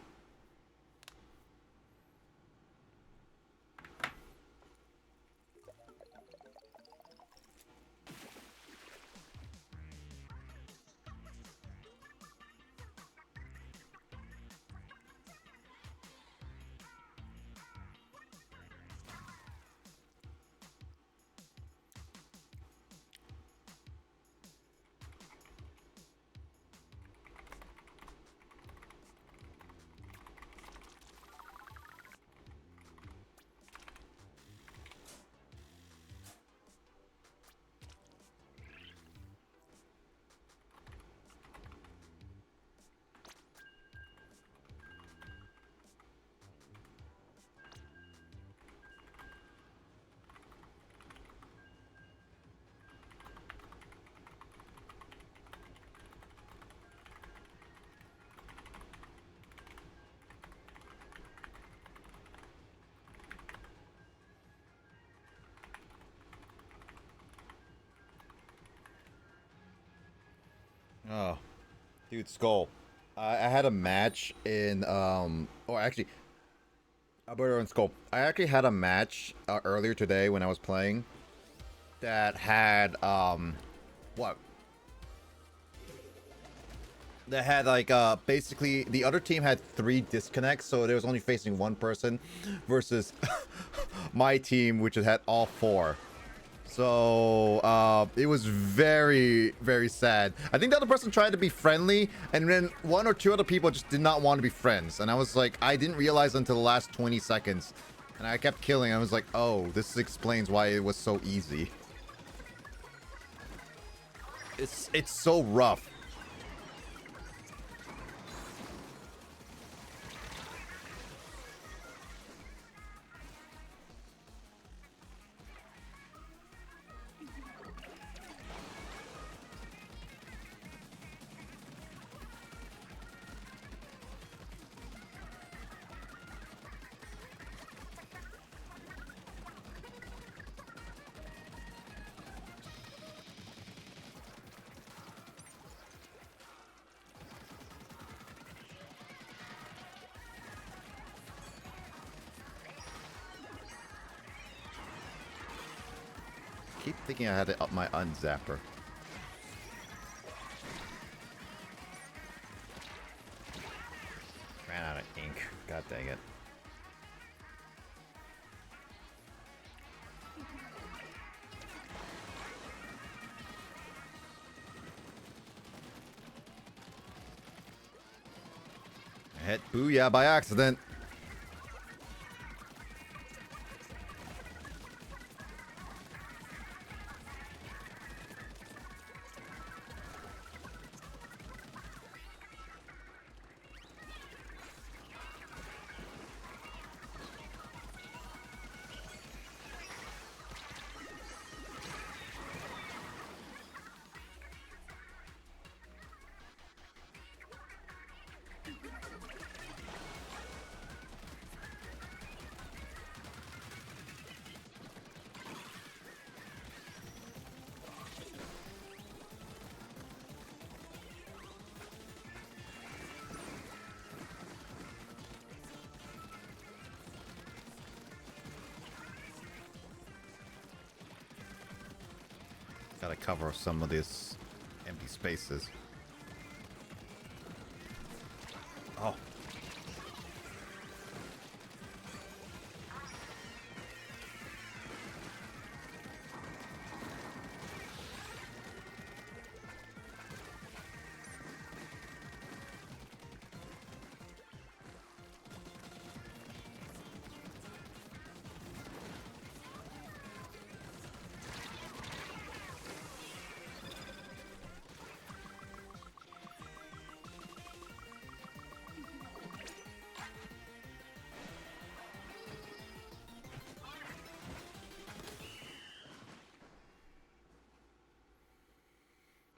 Oh, dude, Skull. I had a match in or actually, Alberto and Skull. I actually had a match earlier today when I was playing that had what? That had like basically the other team had 3 disconnects, so they was only facing one person, versus my team, which had all 4. So it was very, very sad. I think the other person tried to be friendly, and then 1 or 2 other people just did not want to be friends. And I was like, I didn't realize until the last 20 seconds. And I kept killing. I was like, oh, this explains why it was so easy. It's so rough. Keep thinking I had to up my unzapper. Ran out of ink. God dang it. I hit booyah by accident. Gotta cover some of these empty spaces. Oh.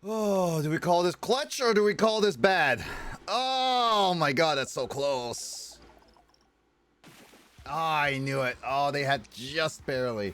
Oh, do we call this clutch or do we call this bad? Oh my god, that's so close. Oh, I knew it. Oh, they had just barely.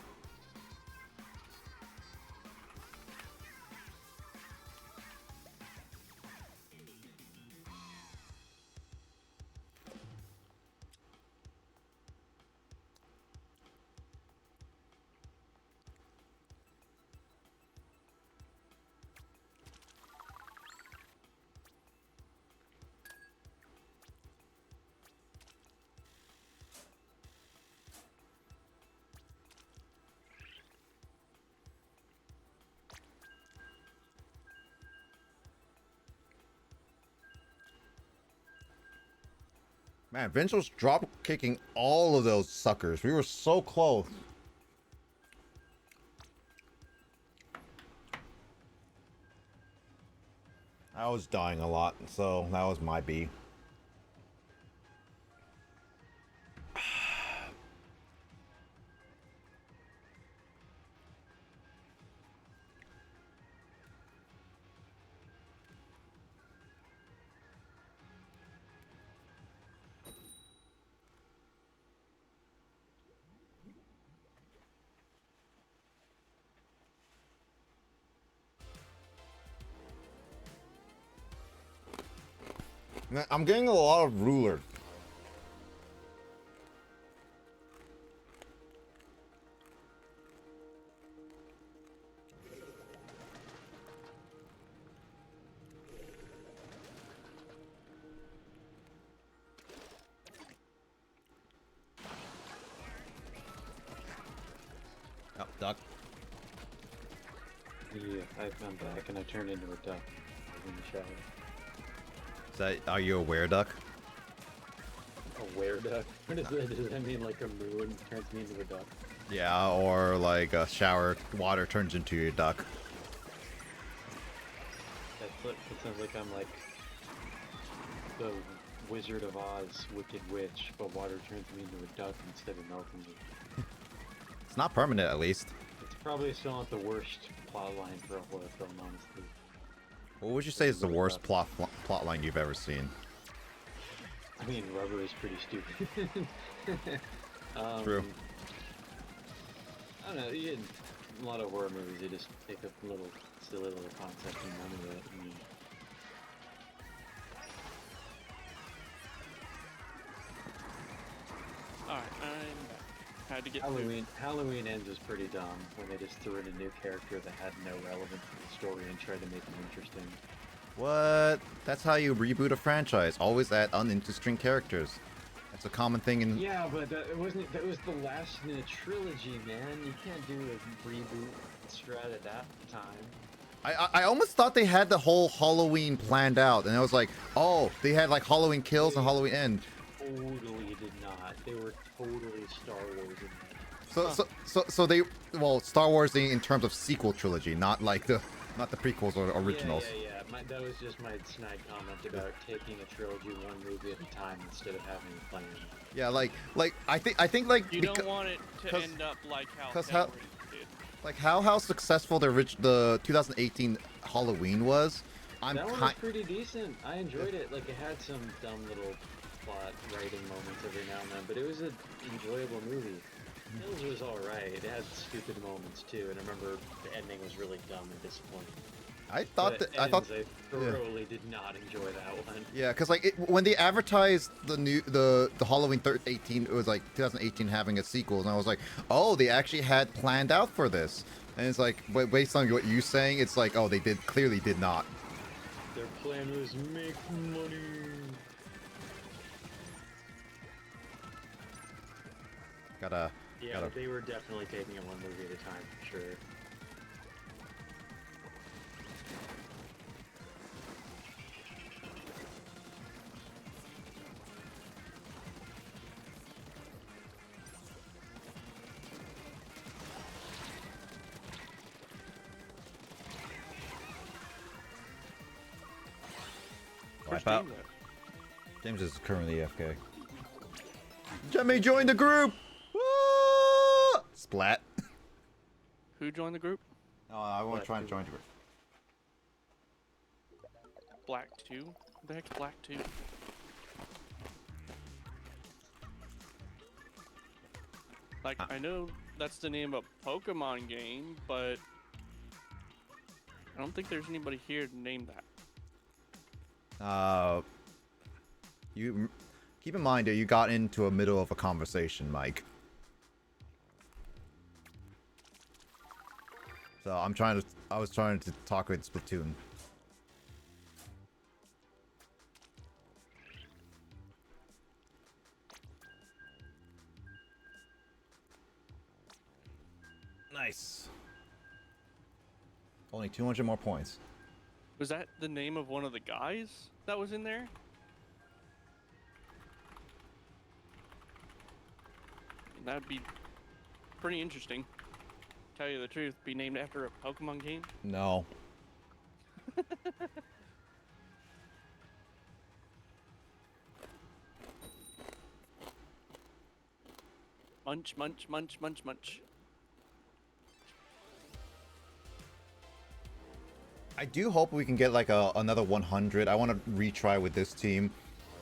Man, Vince was drop kicking all of those suckers. We were so close. I was dying a lot, so that was my B. I'm getting a lot of ruler. Oh, duck. Yeah, I'm back and I turned into a duck. I was in the shower. Is that, are you aware, duck? A were duck? What is that? Does that mean like a moon turns me into a duck? Yeah, or like a shower, water turns into a duck. It sounds like I'm like the Wizard of Oz, Wicked Witch, but water turns me into a duck instead of melting me. It's not permanent, at least. It's probably still not the worst plot line for a horror film, honestly. What would you say is the worst plot line you've ever seen? I mean, rubber is pretty stupid. True. I don't know. A lot of horror movies, they just take a silly little concept and run with it. I mean, Alright, I'm back. Had to get Halloween Ends was pretty dumb when they just threw in a new character that had no relevance to the story and tried to make it interesting. What? That's how you reboot a franchise. Always add uninteresting characters. That's a common thing in... Yeah, but that was the last in a trilogy, man. You can't do a reboot strat at that time. I almost thought they had the whole Halloween planned out, and I was like, oh, they had like Halloween Kills and Halloween End. Totally did not. They were totally Star Wars in that. So they, well, Star Wars in terms of sequel trilogy, not like the prequels or originals. Yeah. That was just my snide comment about taking a trilogy one movie at a time instead of having a plan. Yeah, like I think like You don't want it to end up like how Hellraiser did. Like how successful the 2018 Halloween was. That one was pretty decent. I enjoyed it. Like, it had some dumb little plot writing moments every now and then, but it was an enjoyable movie. Hills was alright. It had stupid moments too, and I remember the ending was really dumb and disappointing. I thought I thoroughly did not enjoy that one. Yeah, because like when they advertised the Halloween 18, it was like 2018 having a sequel, and I was like, oh, they actually had planned out for this. And it's like, but based on what you're saying, it's like, oh, they clearly did not. Their plan was make money. Yeah, they were definitely taking it one movie at a time, for sure. Where's Wipe out. James at? James is currently AFK. Jimmy, join the group! Woo! Splat. Who joined the group? No, I won't try and join the group. Black 2? Who the heck's Black 2? Like, I know that's the name of a Pokemon game, but I don't think there's anybody here to name that. You keep in mind that you got into a middle of a conversation, Mike. So I was trying to talk with Splatoon. Nice. Only 200 more points. Was that the name of one of the guys that was in there? That'd be pretty interesting. Tell you the truth, be named after a Pokemon game? No. Munch, munch, munch, munch, munch. I do hope we can get like another 100. I want to retry with this team,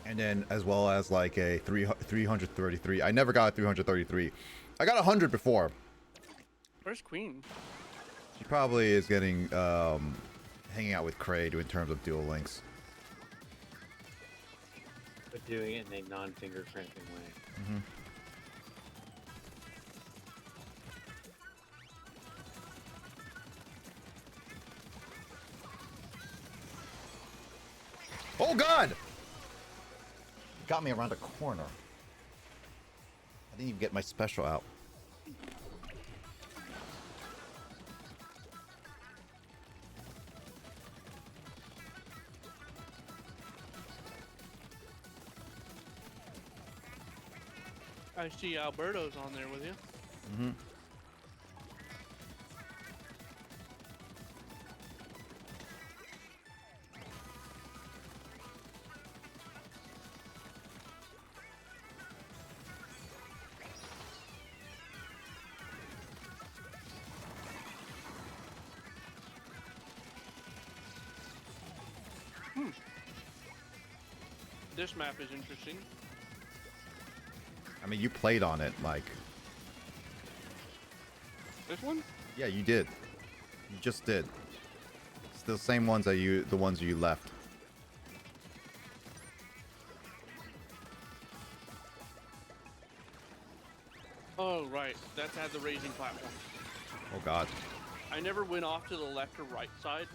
and then as well as like a 333. I never got a 333. I got 100 before. Where's Queen? She probably is getting hanging out with Kraid in terms of Duel Links. but doing it in a non-finger cramping way. Mm-hmm. Oh God! Got me around a corner. I didn't even get my special out. I see Alberto's on there with you. Mm-hmm. This map is interesting. I mean, you played on it, Mike. This one? Yeah, you did. You just did. It's the same ones that the ones you left. Oh, right. That had the raising platform. Oh God. I never went off to the left or right side.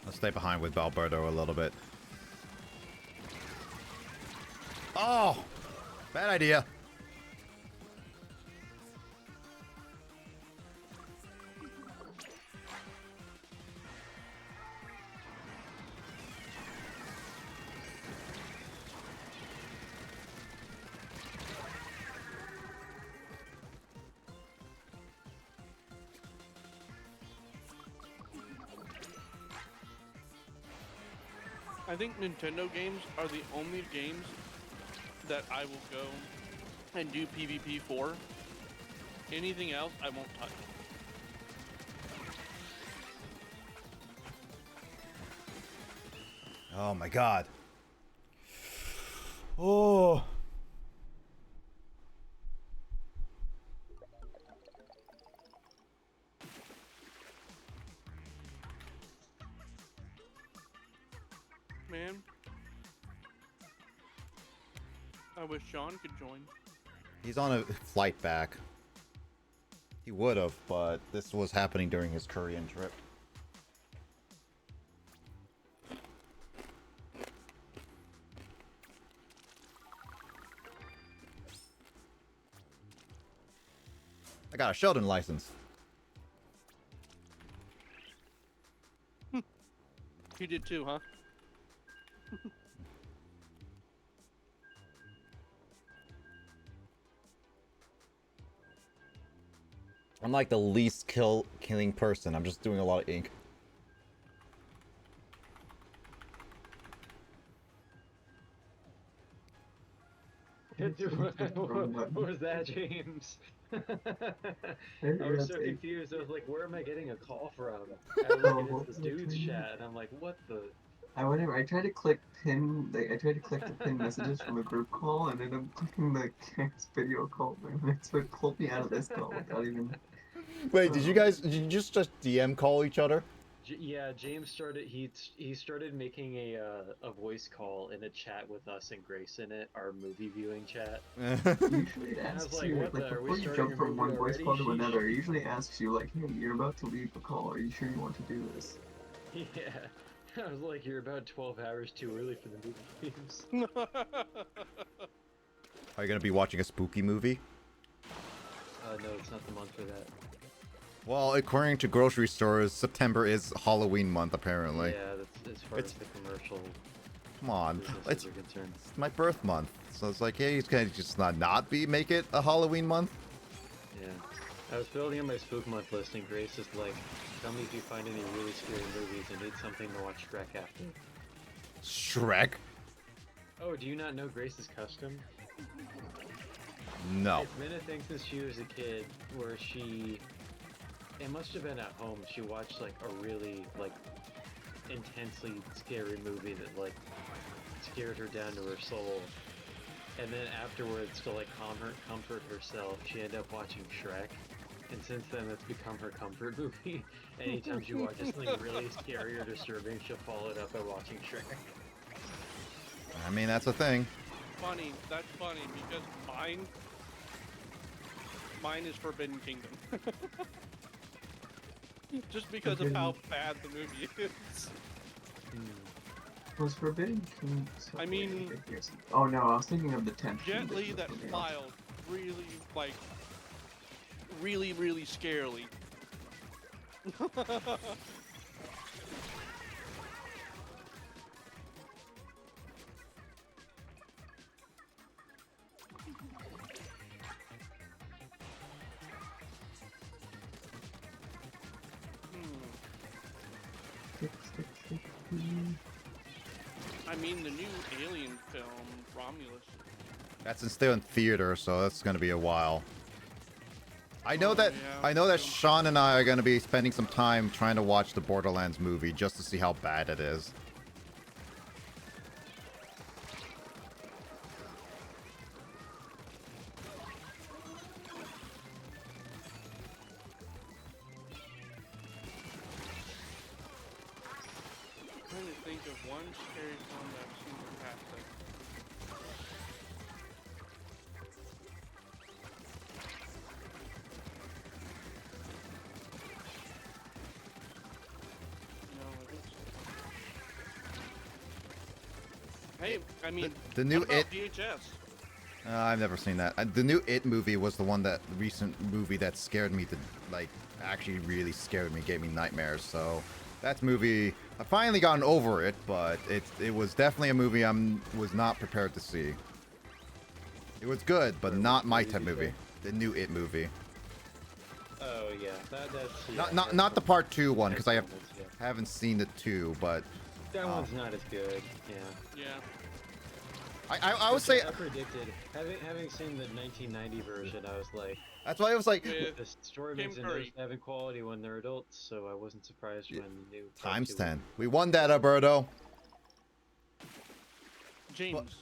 I'll stay behind with Alberto a little bit. Oh! Bad idea. I think Nintendo games are the only games that I will go and do PvP for. Anything else, I won't touch. Oh my God. Oh. Man, I wish Sean could join. He's on a flight back. He would have, but this was happening during his Korean trip. I got a Sheldon license. He did too, huh? I'm like the least killing person. I'm just doing a lot of ink. What was that, James? I was so confused. I was like, where am I getting a call from? I was looking at this dude's chat, and I'm like, what the? I tried to click pin, I tried to click the pin messages from a group call, and then I'm clicking the Kang's video call, and so it pulled me out of this call without even... Wait, did you just DM call each other? Yeah, James started. He started making a voice call in a chat with us and Grace in it, our movie viewing chat. Usually it And I was asks like, you, what like, the? Are we before you starting jump a from movie one voice already? call to Sheesh. another, it usually asks you, like, hey, you're about to leave the call, are you sure you want to do this? Yeah. I was like, you're about 12 hours too early for the movie views. Are you gonna be watching a spooky movie? No, it's not the month for that. Well, according to grocery stores, September is Halloween month, apparently. Yeah, that's as far as the commercial Come on, businesses it's are concerned. my birth month, so it's like, hey, can just not make it a Halloween month? Yeah. I was building on my Spook Month list, and Grace is like, tell me if you find any really scary movies and need something to watch Shrek after. Shrek? Oh, do you not know Grace's custom? No. It's been a thing since she was a kid, where she... It must have been at home. She watched, like, a really, like, intensely scary movie that, like, scared her down to her soul. And then afterwards, to, like, comfort herself, she ended up watching Shrek. And since then, it's become her comfort movie. Anytime she watches something really scary or disturbing, she'll follow it up by watching Shrek. I mean, that's a thing. Funny. That's funny because mine is Forbidden Kingdom. Just because of how bad the movie is. Was Forbidden King? I mean- Oh no, I was thinking of the 10th. Jet Li edition of that something else. filed really, like, really scarily. I mean, the new Alien film, Romulus. That's still in theater, so that's gonna be a while. I know Oh, that yeah. I know that Sean and I are gonna be spending some time trying to watch the Borderlands movie just to see how bad it is. I'm trying to think of one scary film that I've seen in the past. Like, no, I don't think so. Hey, I mean, The new what about It. VHS? I've never seen that. The new It movie was the one that recent movie that scared me to like actually really scared me, gave me nightmares. So that movie, I've finally gotten over it, but it was definitely a movie was not prepared to see. It was good, but not my type movie. The new It movie. Oh yeah, that's Not the part 2 one, because I yeah. haven't seen the 2, but That one's not as good. Yeah. Yeah. I would say I predicted having seen the 1990 version. I was like, that's why I was like With the story Tim makes it Curry. having quality when they're adults, so I wasn't surprised when the new part times 2 10. We won that, Alberto. James.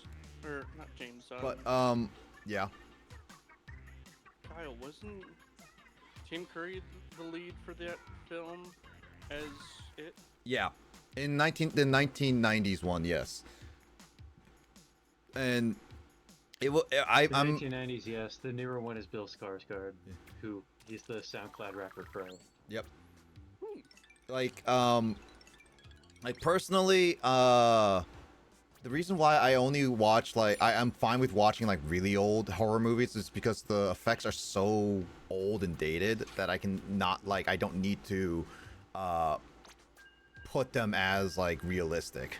Or, not James, But yeah. Kyle, wasn't Tim Curry the lead for that film as It? Yeah. In the 1990s one, yes. And it will The I'm 1990s, yes. The newer one is Bill Skarsgård, who he's the SoundCloud rapper Crow. Yep. Like personally, the reason why I only watch I'm fine with watching like really old horror movies is because the effects are so old and dated that I can not I don't need to put them as like realistic.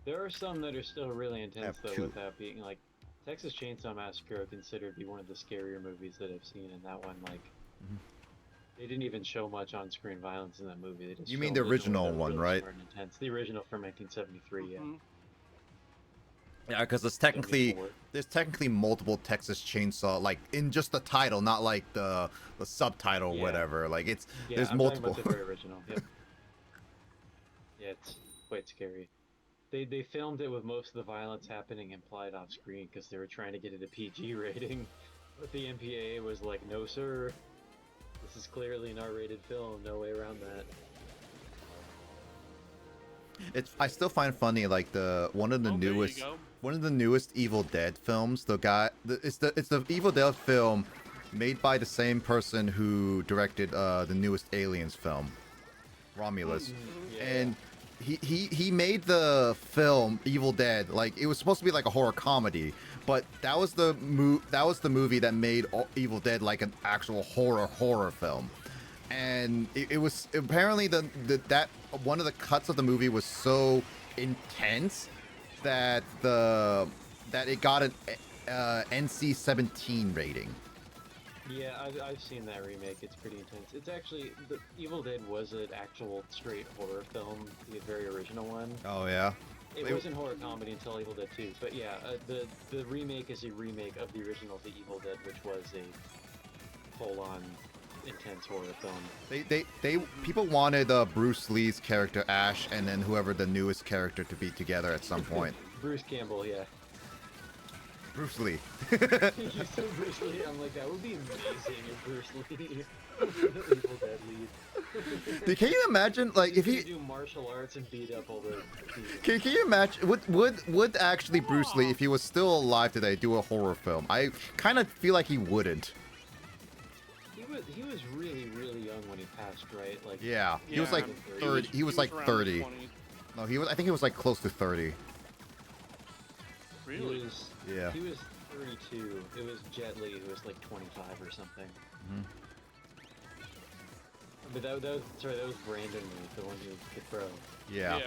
There are some that are still really intense have though, two. without being like Texas Chainsaw Massacre, considered to be one of the scarier movies that I've seen, and that one they didn't even show much on-screen violence in that movie. They just You mean filmed the it original with a one, really right? smart and intense. The original from 1973, yeah. Mhm. Yeah, because there's technically 74. multiple Texas Chainsaw in just the title, not like the subtitle or Yeah. whatever. Like Yeah, there's I'm multiple. talking about the very original. Yep. Yeah, it's quite scary. They filmed it with most of the violence happening implied off screen because they were trying to get it a PG rating, but the MPAA was like, "No, sir, this is clearly an R-rated film. No way around that." I still find funny one of the Oh, there you newest go. one of the newest Evil Dead films. It's the Evil Dead film made by the same person who directed the newest Aliens film, Romulus, Yeah. and he made the film Evil Dead it was supposed to be like a horror comedy, but that was the movie that made Evil Dead like an actual horror film. And it was apparently that one of the cuts of the movie was so intense that it got an NC-17 rating. Yeah, I've seen that remake. It's pretty intense. It's actually the Evil Dead was an actual straight horror film, the very original one. Oh yeah. It wasn't horror comedy until Evil Dead 2, but yeah, the remake is a remake of the original The Evil Dead, which was a full-on intense horror film. They people wanted Bruce Lee's character Ash and then whoever the newest character to be together at some point. Bruce Campbell, yeah. Bruce Lee. You said Bruce Lee. I'm like, that would be amazing if Bruce Lee was the Evil Dead lead. Dude, can you imagine, like, if he do martial arts and beat up all the can you imagine would actually Bruce Lee, if he was still alive today, do a horror film? I kind of feel like he wouldn't. He was really young when he passed, right? Like Yeah, he was like 30. He was like around 30. 20. No, he was. I think he was like close to 30. Really? Yeah. He was 32. It was Jet Li who was like 25 or something. Mhm. But that was Brandon Lee, the one who could throw. Yeah.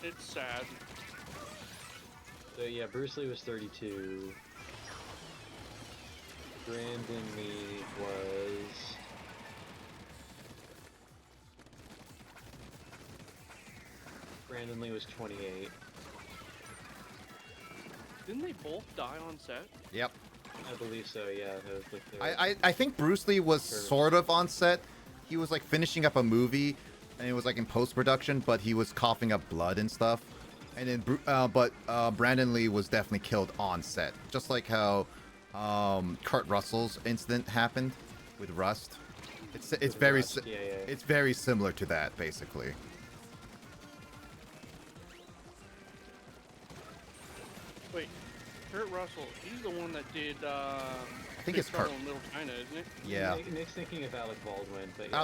It's sad. So yeah, Bruce Lee was 32. Brandon Lee was... Brandon Lee was 28. Didn't they both die on set? Yep. I believe so, yeah. That was like I think Bruce Lee was sort of on set. He was like finishing up a movie, and it was like in post production, but he was coughing up blood and stuff. And then, Brandon Lee was definitely killed on set, just like how Kurt Russell's incident happened with Rust. It's very it's very similar to that, basically. Wait, Kurt Russell, he's the one that did, I think Big it's Kurt. Trouble in Little China, isn't it? Yeah. Nick's thinking of Alec Baldwin, but yeah.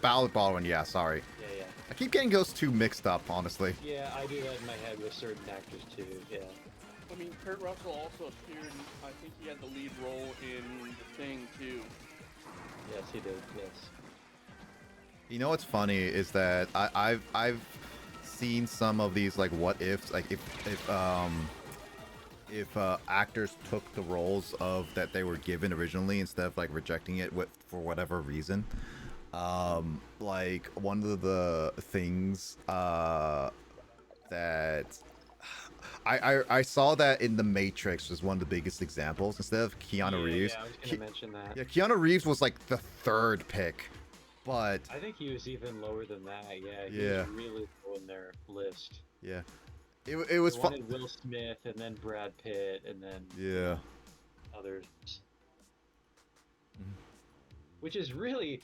Alec Baldwin, yeah, sorry. Yeah. I keep getting those two mixed up, honestly. Yeah, I do that in my head with certain actors too, yeah. I mean, Kurt Russell also appeared, I think he had the lead role in The Thing, too. Yes, he did, yes. You know what's funny is that I've seen some of these like what ifs, like if actors took the roles of that they were given originally instead of like rejecting it for whatever reason. Like one of the things that I saw that in The Matrix was one of the biggest examples. Instead of Keanu Reeves, Yeah, I was gonna mention that. yeah, Keanu Reeves was like the third pick, but I think he was even lower than that, yeah. He Yeah. was really low in their list. yeah, it was They fun. wanted Will Smith, and then Brad Pitt, and then Yeah. others. Mhm. Which is really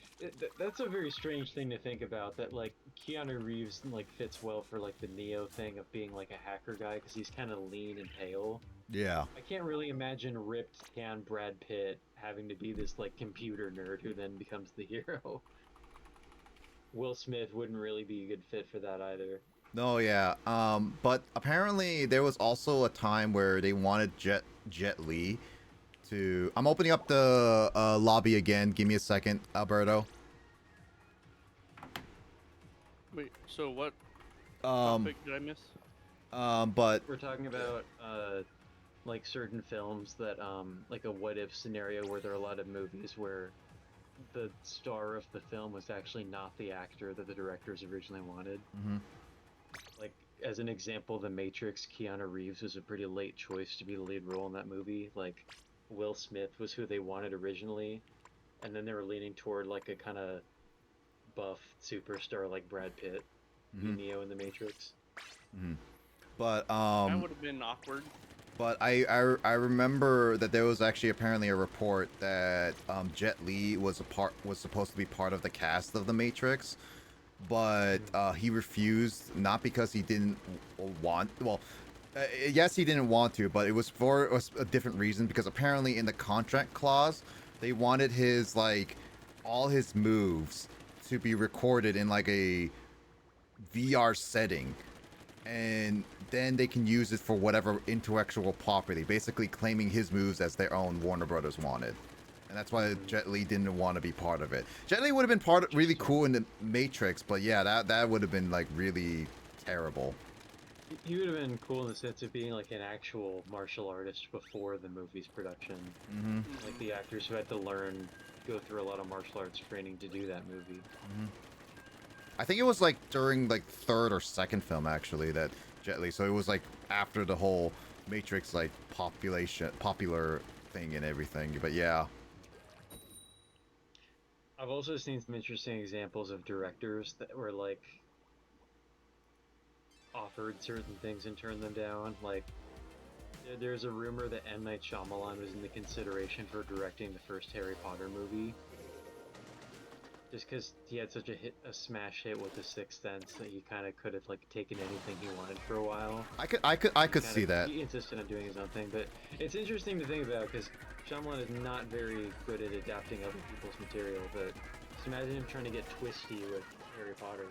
that's a very strange thing to think about, that like Keanu Reeves like fits well for like the Neo thing of being like a hacker guy because he's kind of lean and pale. Yeah. I can't really imagine ripped tan Brad Pitt having to be this like computer nerd who then becomes the hero. Will Smith wouldn't really be a good fit for that either. No, yeah. But apparently there was also a time where they wanted Jet Li to. I'm opening up the lobby again. Give me a second, Alberto. Wait, so what Um, topic did I miss? but We're talking about like certain films that like a what if scenario where there are a lot of movies where the star of the film was actually not the actor that the directors originally wanted. mhm. Like as an example, The Matrix, Keanu Reeves was a pretty late choice to be the lead role in that movie. Like Will Smith was who they wanted originally, and then they were leaning toward like a kind of buff superstar like Brad Pitt, be Mhm. Neo in The Matrix. But That would have been awkward. But I remember that there was actually apparently a report that Jet Li was supposed to be part of the cast of The Matrix, but he refused, not because he didn't want. Well, yes, he didn't want to, but it was for a different reason, because apparently in the contract clause they wanted his like all his moves to be recorded in like a VR setting, and then they can use it for whatever intellectual property, basically claiming his moves as their own. Warner Brothers wanted, and that's why Jet Li didn't want to be part of it. Jet Li would have been really cool in The Matrix, but yeah, that would have been like really terrible. He would have been cool in the sense of being like an actual martial artist before the movie's production. Mm-hmm. Like the actors who had to go through a lot of martial arts training to do that movie. Mm-hmm. I think it was like during like third or second film actually that Jet Li. So it was like after the whole Matrix like popular thing and everything. But yeah. I've also seen some interesting examples of directors that were like offered certain things and turned them down. Like there's a rumor that M. Night Shyamalan was in the consideration for directing the first Harry Potter movie. Just because he had such a smash hit with The Sixth Sense that he kind of could have like taken anything he wanted for a while. I could see that. He insisted on doing his own thing, but it's interesting to think about because Shyamalan is not very good at adapting other people's material. But just imagine him trying to get twisty with Harry Potter.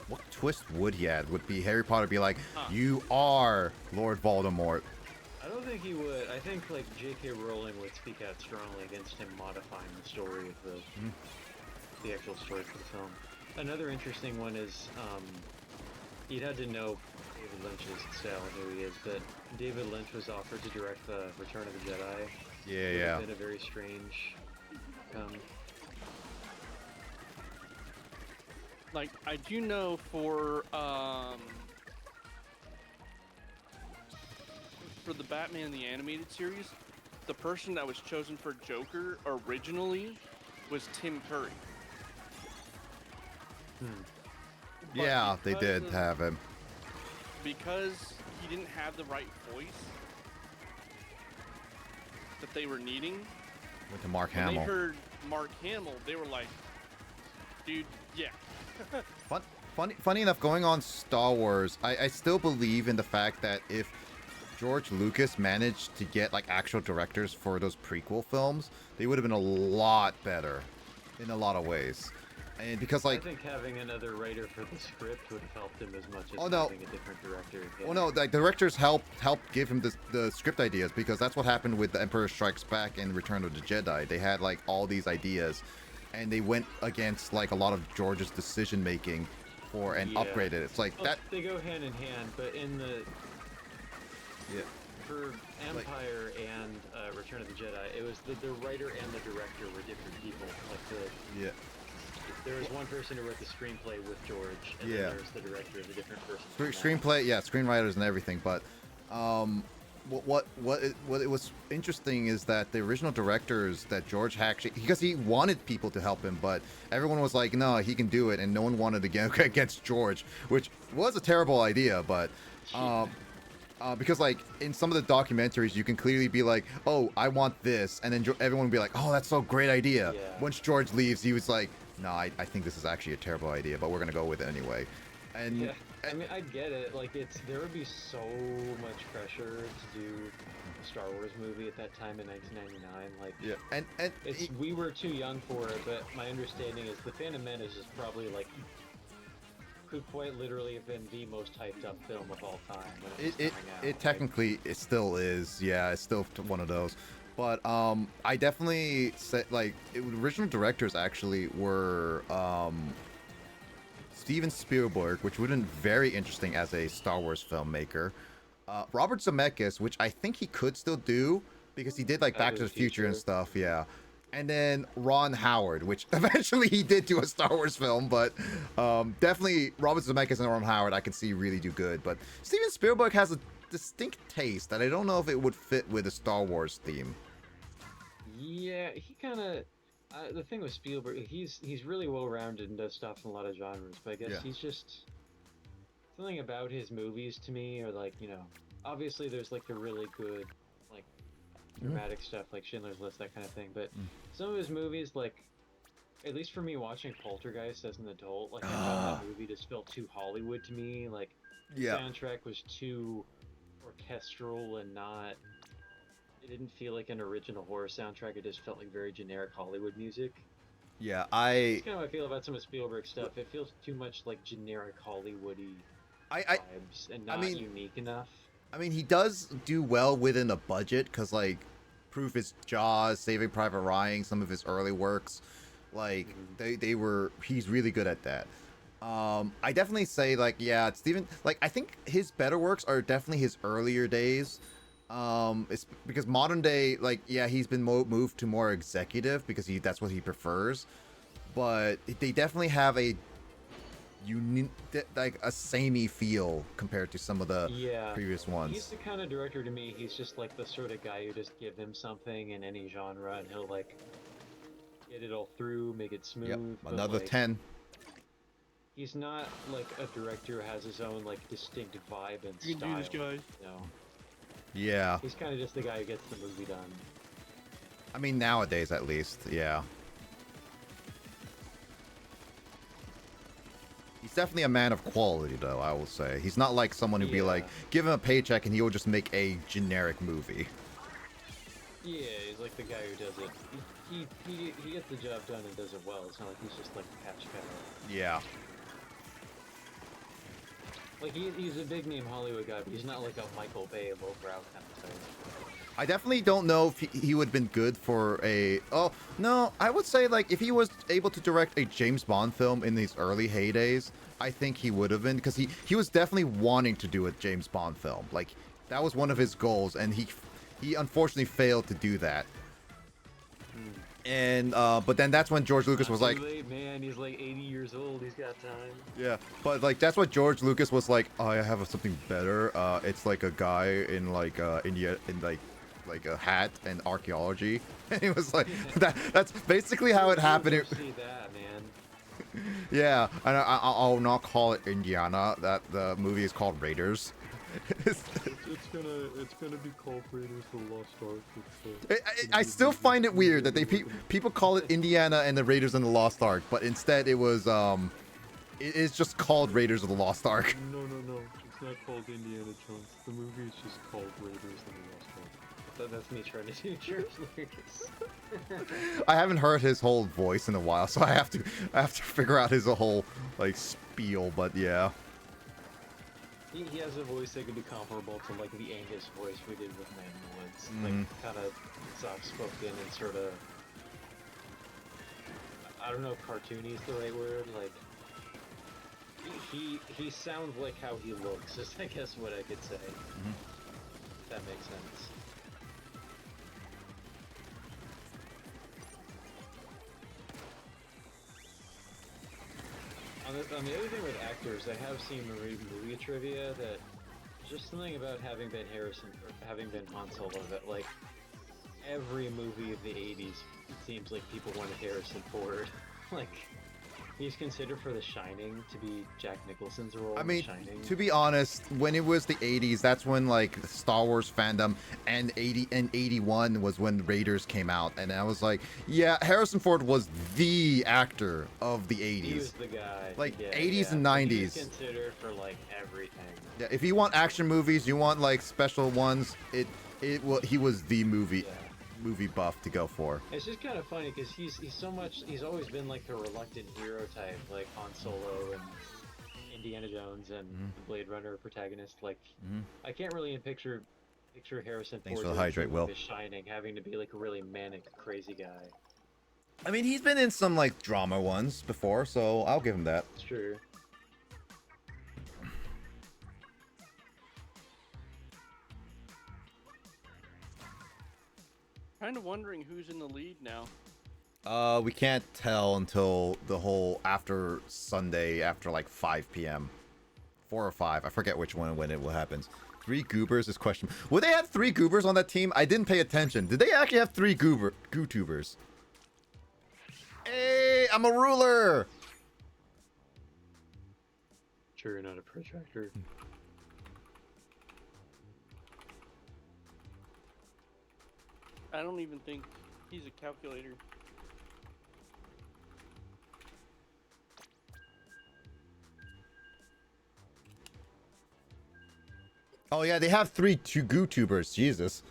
What twist would he add? Would be Harry Potter be like, you are Lord Voldemort? I don't think he would. I think like J.K. Rowling would speak out strongly against him modifying the story of the actual story for the film. Another interesting one is you'd had to know David Lynch's style and who he is, but David Lynch was offered to direct the Return of the Jedi. Yeah. It's been a very strange Like, I do know for the Batman the Animated Series, the person that was chosen for Joker originally was Tim Curry. But Yeah, they because did of- have him. Because he didn't have the right voice that they were needing, Went to Mark when they Hamill. heard Mark Hamill, they were like, dude, yeah. Funny enough, going on Star Wars, I still believe in the fact that if George Lucas managed to get like actual directors for those prequel films, they would have been a lot better in a lot of ways. And because like, I think having another writer for the script would have helped him as much as Oh, no. having a different director. well, no, like directors helped give him the script ideas, because that's what happened with The Emperor Strikes Back and Return of the Jedi. They had like all these ideas, and they went against like a lot of George's decision making and Yeah. upgraded it. It's like Well, that. they go hand in hand, but in the Yeah. for Empire and Return of the Jedi, it was the writer and the director were different people. Like Yeah. there was one person who wrote the screenplay with George, and Yeah. then there was the director is a different person. from that. Screenplay, yeah, screenwriters and everything. But what it was interesting is that the original directors that George actually, because he wanted people to help him, but everyone was like, no, he can do it, and no one wanted to go against George, which was a terrible idea. But because like in some of the documentaries, you can clearly be like, oh, I want this, and then everyone would be like, oh, that's so great idea. Yeah. Once George leaves, he was like, no, I think this is actually a terrible idea, but we're gonna go with it anyway. And Yeah, I mean, I get it. Like, there would be so much pressure to do a Star Wars movie at that time in 1999. Like, yeah, and we were too young for it, but my understanding is The Phantom Menace is probably like could quite literally have been the most hyped up film of all time when it was coming out. it technically it still is. Yeah, it's still one of those. But I definitely said like original directors actually were Steven Spielberg, which would have been very interesting as a Star Wars filmmaker. Robert Zemeckis, which I think he could still do because he did like Back to the Future and stuff. Yeah. And then Ron Howard, which eventually he did do a Star Wars film, but definitely Robert Zemeckis and Ron Howard I can see really do good. But Steven Spielberg has a distinct taste that I don't know if it would fit with a Star Wars theme. Yeah, he kind of. The thing with Spielberg, he's really well-rounded and does stuff in a lot of genres, but I guess Yeah. he's just something about his movies to me are like, you know, obviously there's like the really good, like dramatic stuff like Schindler's List, that kind of thing, but some of his movies, like at least for me watching Poltergeist as an adult, like I thought that movie just felt too Hollywood to me. Like the soundtrack was too orchestral and not. It didn't feel like an original horror soundtrack. It just felt like very generic Hollywood music. Yeah, That's kind of how I feel about some of Spielberg stuff. It feels too much like generic Hollywoody vibes and not unique enough. I mean, he does do well within a budget, because, like, Proof is Jaws, Saving Private Ryan, some of his early works, like, he's really good at that. I definitely say like yeah, Steven. Like I think his better works are definitely his earlier days. It's because modern day, like yeah, he's been moved to more executive because that's what he prefers. But they definitely have a unique, like a samey feel compared to some of the Yeah. previous He's ones. the kind of director to me, he's just like the sort of guy you just give him something in any genre and he'll like get it all through, make it smooth. Yep, but, another like, 10. He's not like a director who has his own like distinct vibe and You can style. do this, guys. You know? Yeah, He's kind of just the guy who gets the movie done. I mean nowadays at least, yeah. He's definitely a man of quality, though, I will say. He's not like someone who'd be like, give him a paycheck and he'll just make a generic movie. Yeah, he's like the guy who does it. He gets the job done and does it well. It's not like he's just like a cash cow. Yeah. Like he's a big name Hollywood guy, but he's not like a Michael Bay lowbrow kind of thing. I definitely don't know if he would have been good for a... Oh, no, I would say, like, if he was able to direct a James Bond film in these early heydays, I think he would have been, because he was definitely wanting to do a James Bond film. Like, that was one of his goals, and he unfortunately failed to do that. And, but then that's when George Lucas was like... Too late, man, he's like 80 years old, he's got time. Yeah, but, like, that's what George Lucas was like, oh, I have something better. It's like a guy in, like, India, in, like a hat and archaeology, and he was like, that's basically how it happened. See that, man. Yeah, and I'll not call it Indiana. That the movie is called Raiders. It's gonna be called Raiders of the Lost Ark. I still find it weird that people call it Indiana and the Raiders and the Lost Ark, but instead it was it is just called Raiders of the Lost Ark. No, it's not called Indiana Jones. The movie is just called Raiders of the Lost Ark. That's me trying to do George Lucas. I haven't heard his whole voice in a while, so I have to figure out his whole like spiel. But yeah, he has a voice that could be comparable to like the Angus voice we did with Man in the Woods, like kind of soft-spoken and sort of, I don't know if cartoony is the right word. Like he sounds like how he looks. Is I guess what I could say. If that makes sense. On the other thing with actors, I have seen movie trivia that just something about having been Han Solo, that like every movie of the 80s, it seems like people wanted Harrison Ford. Like he's considered for The Shining to be Jack Nicholson's role. I in mean, The Shining. to be honest, when it was the 80s, that's when like the Star Wars fandom, and 81 was when Raiders came out, and I was like, yeah, Harrison Ford was the actor of the 80s. He was the guy. Like, yeah, 80s and Like, 90s. he was considered for like everything. Yeah, if you want action movies, you want like special ones, he was the movie buff to go for. It's just kind of funny because he's always been like the reluctant hero type, like Han Solo and Indiana Jones and the Blade Runner protagonist. Like I can't really picture Harrison Thanks Ford for the doing hydrate, something Will. like The Shining having to be like a really manic, crazy guy. I mean, he's been in some like drama ones before, so I'll give him that. It's true. Kind of wondering who's in the lead now. We can't tell until the whole after Sunday, after like 5 p.m. 4 or 5. I forget which one when it happens. 3 goobers is question. Would they have 3 goobers on that team? I didn't pay attention. Did they actually have 3 gootubers? Hey, I'm a ruler. Sure, you're not a protractor. I don't even think he's a calculator. Oh yeah, they have 3 gootubers. Jesus.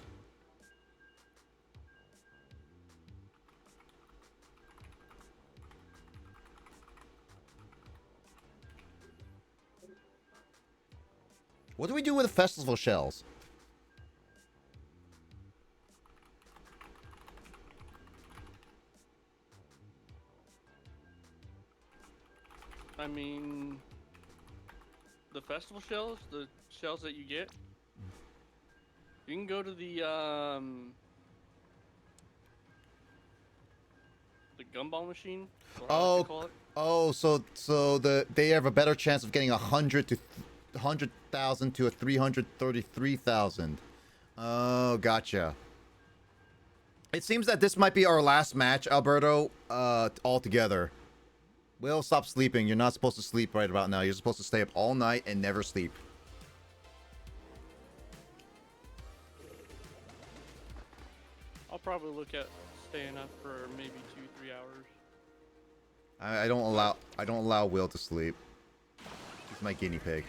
What do we do with the festival shells? I mean, the festival shells, the shells that you get, you can go to the gumball machine. Or I like to call it. Oh, so they have a better chance of getting 100,000 to a 333,000. Oh, gotcha. It seems that this might be our last match, Alberto, altogether. Will, stop sleeping. You're not supposed to sleep right about now. You're supposed to stay up all night and never sleep. I'll probably look at staying up for maybe 2-3 hours. I don't allow Will to sleep. He's my guinea pig.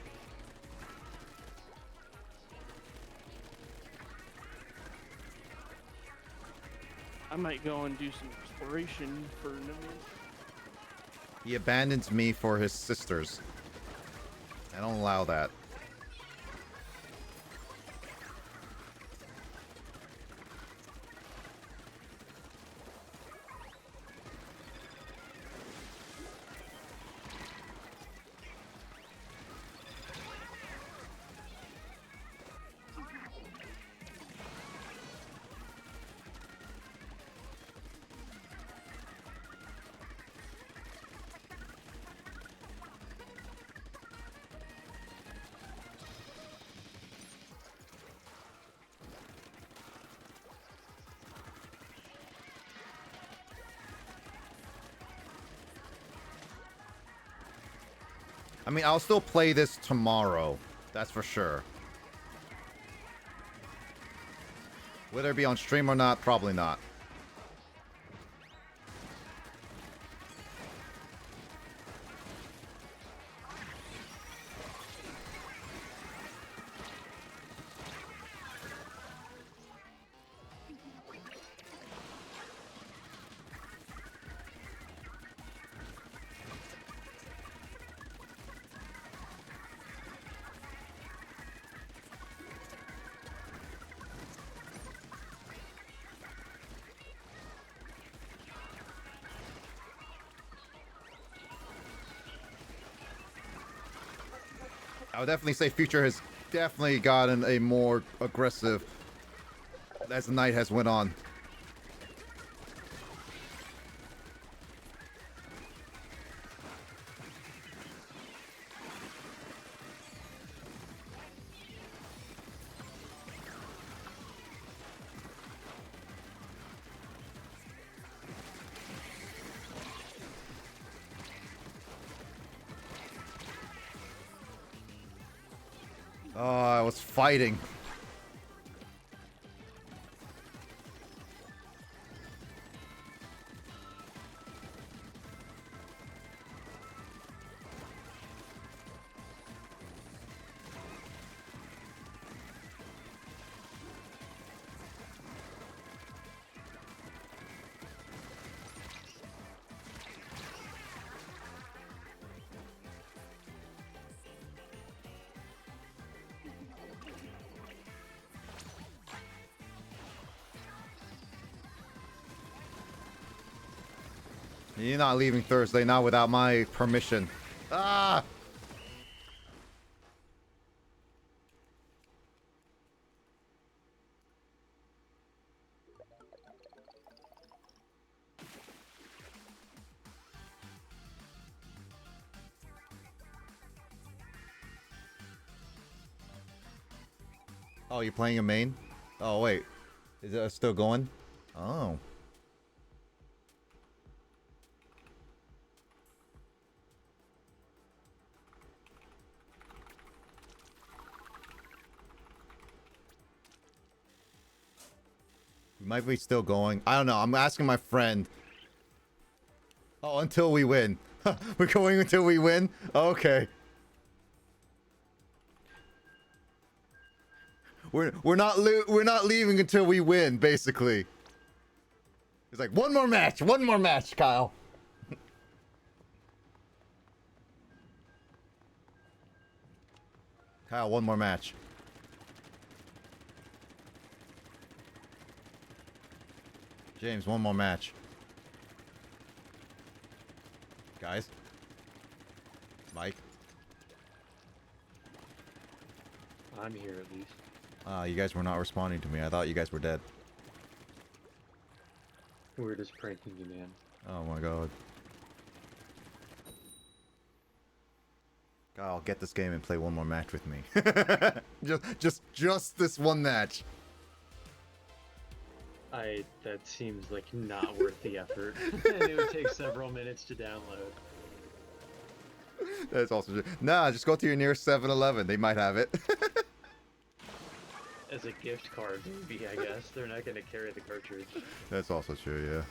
I might go and do some exploration for no. He abandons me for his sisters. I don't allow that. I mean, I'll still play this tomorrow. That's for sure. Whether it be on stream or not, probably not. I would definitely say Future has definitely gotten a more aggressive as the night has went on. Oh, I was fighting. You're not leaving Thursday, not without my permission. Ah! Oh, you're playing a main? Oh, wait. Is it still going? Oh. We might be still going. I don't know. I'm asking my friend. Oh, until we win. We're going until we win? Okay. We're not leaving until we win, basically. It's like one more match, Kyle. Kyle, one more match. James, one more match. Guys. Mike? I'm here at least. You guys were not responding to me. I thought you guys were dead. We're just pranking you, man. Oh my god. God, I'll get this game and play one more match with me. just this one match. That seems like not worth the effort. And it would take several minutes to download. That's also true. Nah, just go to your nearest 7-Eleven. They might have it. As a gift card, maybe, I guess. They're not going to carry the cartridge. That's also true, yeah.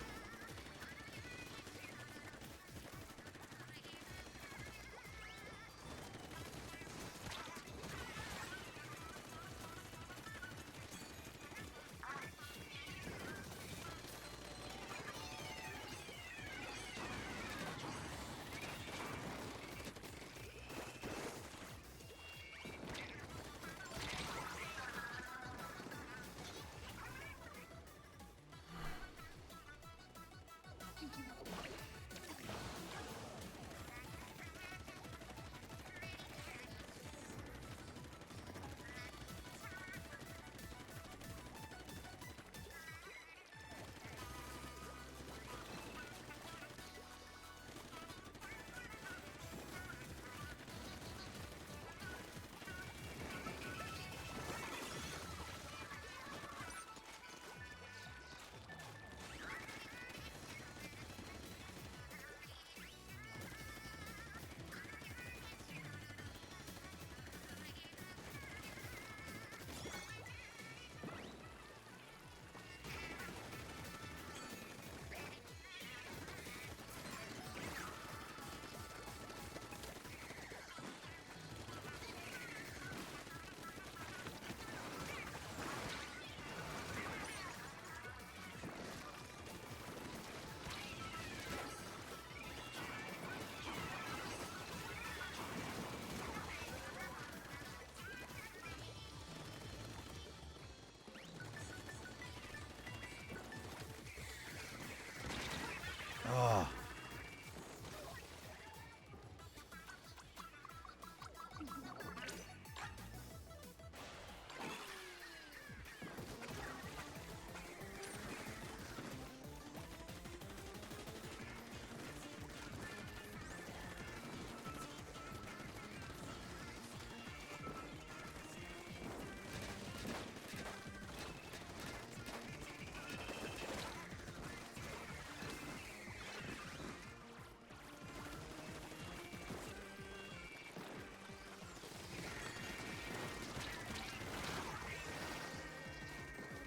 Oh.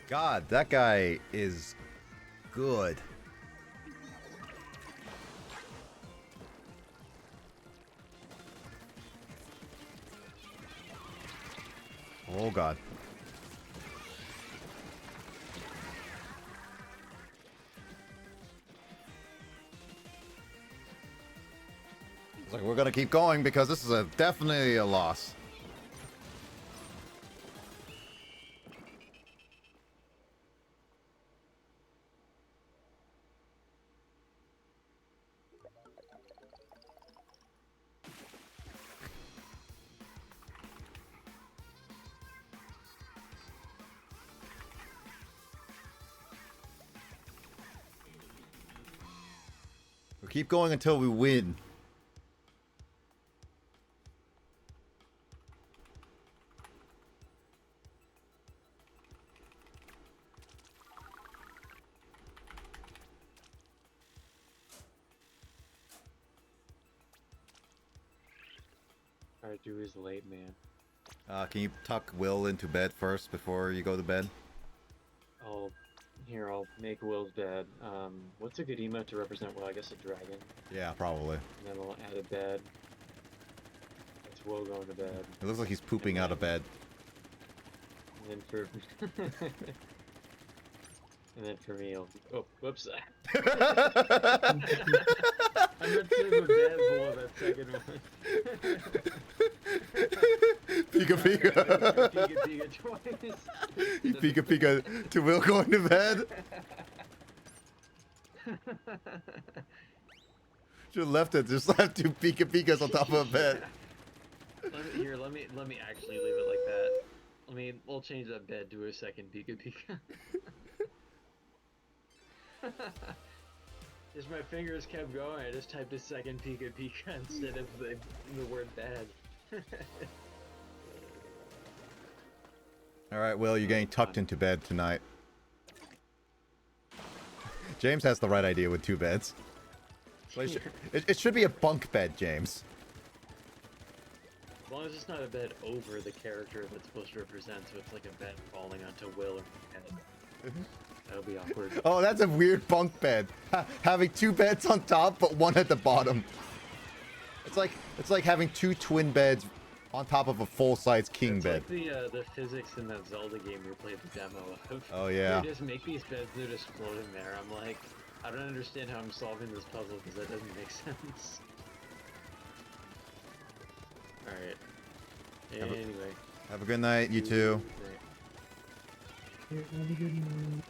God, that guy is good. Oh God. It's like we're gonna keep going because this is definitely a loss. We'll keep going until we win. Ardu is late, man. Can you tuck Will into bed first before you go to bed? I'll make Will's bed. What's a good emote to represent Will? I guess a dragon. Yeah, probably. And then we'll add a bed. That's Will going to bed. It looks like he's pooping out of bed. And then for and then for me, oh, whoops. I meant to go bed for that second one. Pika Pika. Pika Pika twice. You Pika Pika to Will going to bed. Should have left it. Just left 2 Pika Pikas on top of a bed. Let me actually leave it like that. We'll change that bed to a second Pika Pika. Just my fingers kept going. I just typed a second Pika Pika instead of the word bed. All right, Will, you're getting tucked into bed tonight. James has the right idea with 2 beds. Well, it should be a bunk bed, James. As long as it's not a bed over the character that's supposed to represent, so it's like a bed falling onto Will or my head. That'll be awkward. Oh, that's a weird bunk bed. Having 2 beds on top, but 1 at the bottom. It's like having 2 twin beds on top of a full-size king it's bed. Like the physics in that Zelda game we played the demo of. Oh yeah. They just make these beds, they're just floating there. I'm like, I don't understand how I'm solving this puzzle because that doesn't make sense. Alright. Anyway. Have a good night, you two. Have a good night.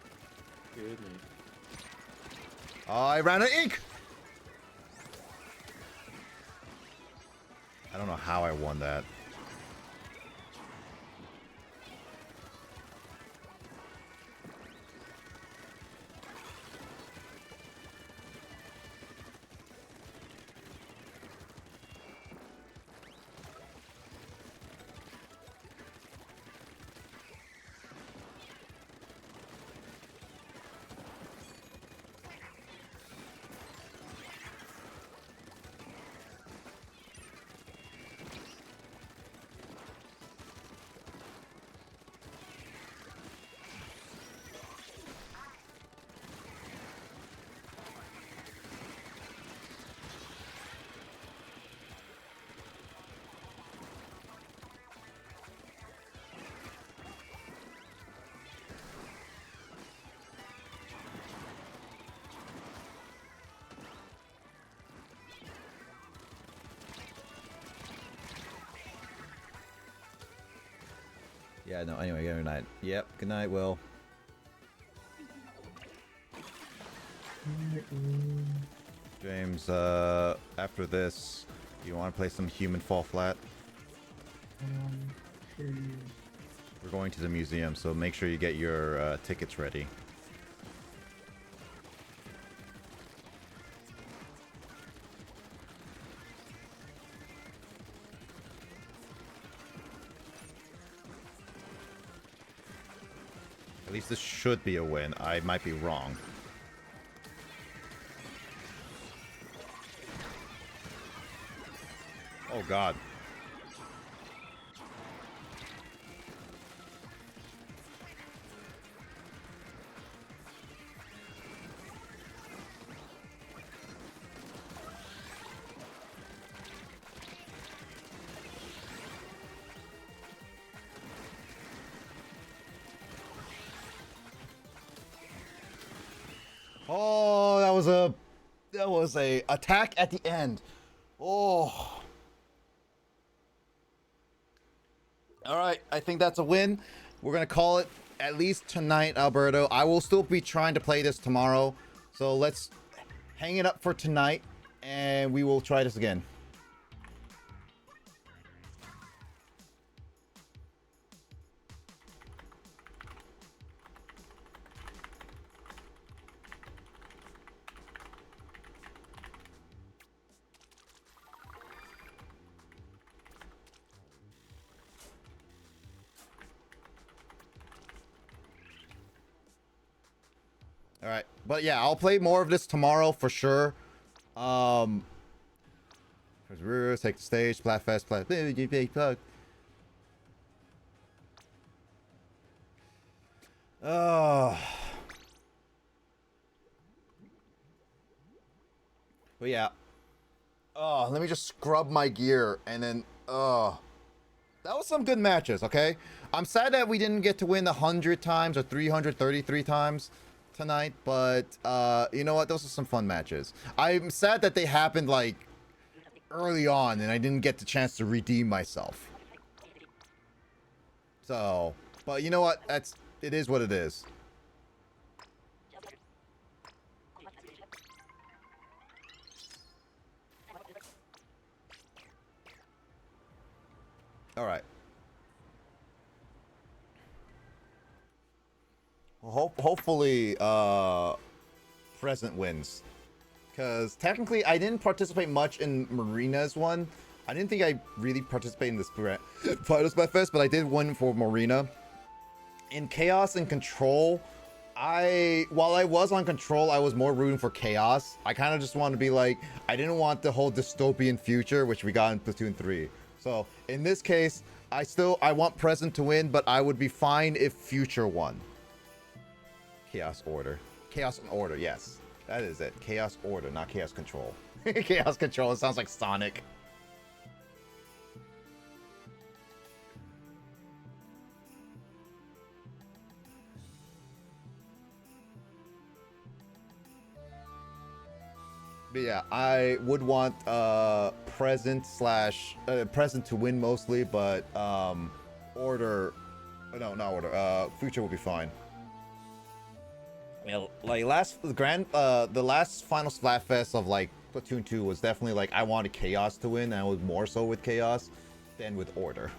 Good night. I ran out of ink! I don't know how I won that. Yeah, no, anyway, good night. Yep, good night, Will. James, after this, you want to play some Human Fall Flat? Sure. We're going to the museum, so make sure you get your tickets ready. At least this should be a win. I might be wrong. Oh god. Oh, that was a attack at the end. Oh. All right, I think that's a win. We're going to call it at least tonight, Alberto. I will still be trying to play this tomorrow. So let's hang it up for tonight and we will try this again. All right, but yeah, I'll play more of this tomorrow for sure. Take the stage, Splatfest, Splat. But yeah. Oh, let me just scrub my gear and then. That was some good matches. Okay, I'm sad that we didn't get to win 100 times or 333 times tonight, but you know what, those are some fun matches. I'm sad that they happened like early on and I didn't get the chance to redeem myself. So, but you know what, it is what it is. All right. Well, hopefully, present wins. Because technically, I didn't participate much in Marina's one. I didn't think I really participated in this Final Splatfest, but I did win for Marina. In Chaos and Control, while I was on Control, I was more rooting for Chaos. I kind of just wanted to be like, I didn't want the whole dystopian future, which we got in Splatoon 3. So in this case, I want Present to win, but I would be fine if Future won. Chaos Order. Chaos and Order, yes. That is it. Chaos Order, not Chaos Control. Chaos Control, it sounds like Sonic. But yeah, I would want Present to win mostly, but Order, no, not Order. Future will be fine. Yeah, like the last final Splatfest of like Splatoon 2 was definitely like I wanted Chaos to win, and I was more so with Chaos than with Order.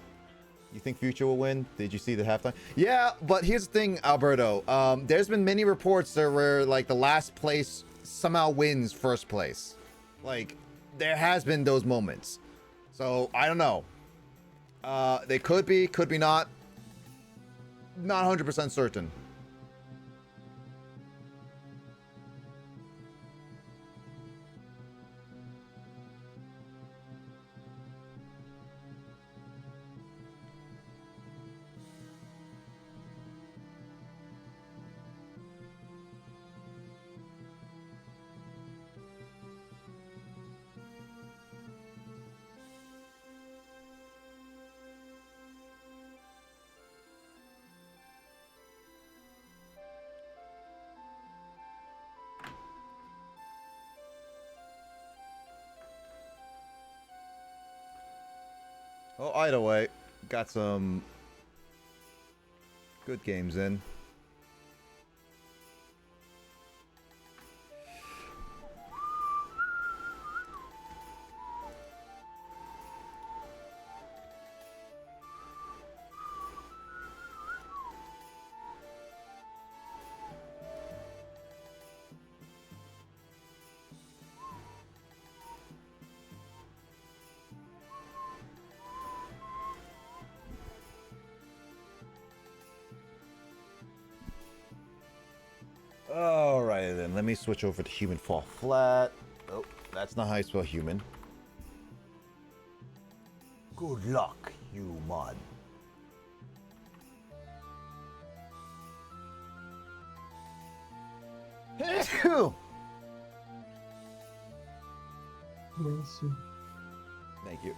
You think Future will win? Did you see the halftime? Yeah, but here's the thing, Alberto. There's been many reports there where like the last place somehow wins first place. Like there has been those moments. So I don't know. They could be not. Not 100% certain. Oh, either way, got some good games in. Alright then, let me switch over to human fall flat. Oh, that's not how you spell human. Good luck, human. Bless you. Thank you.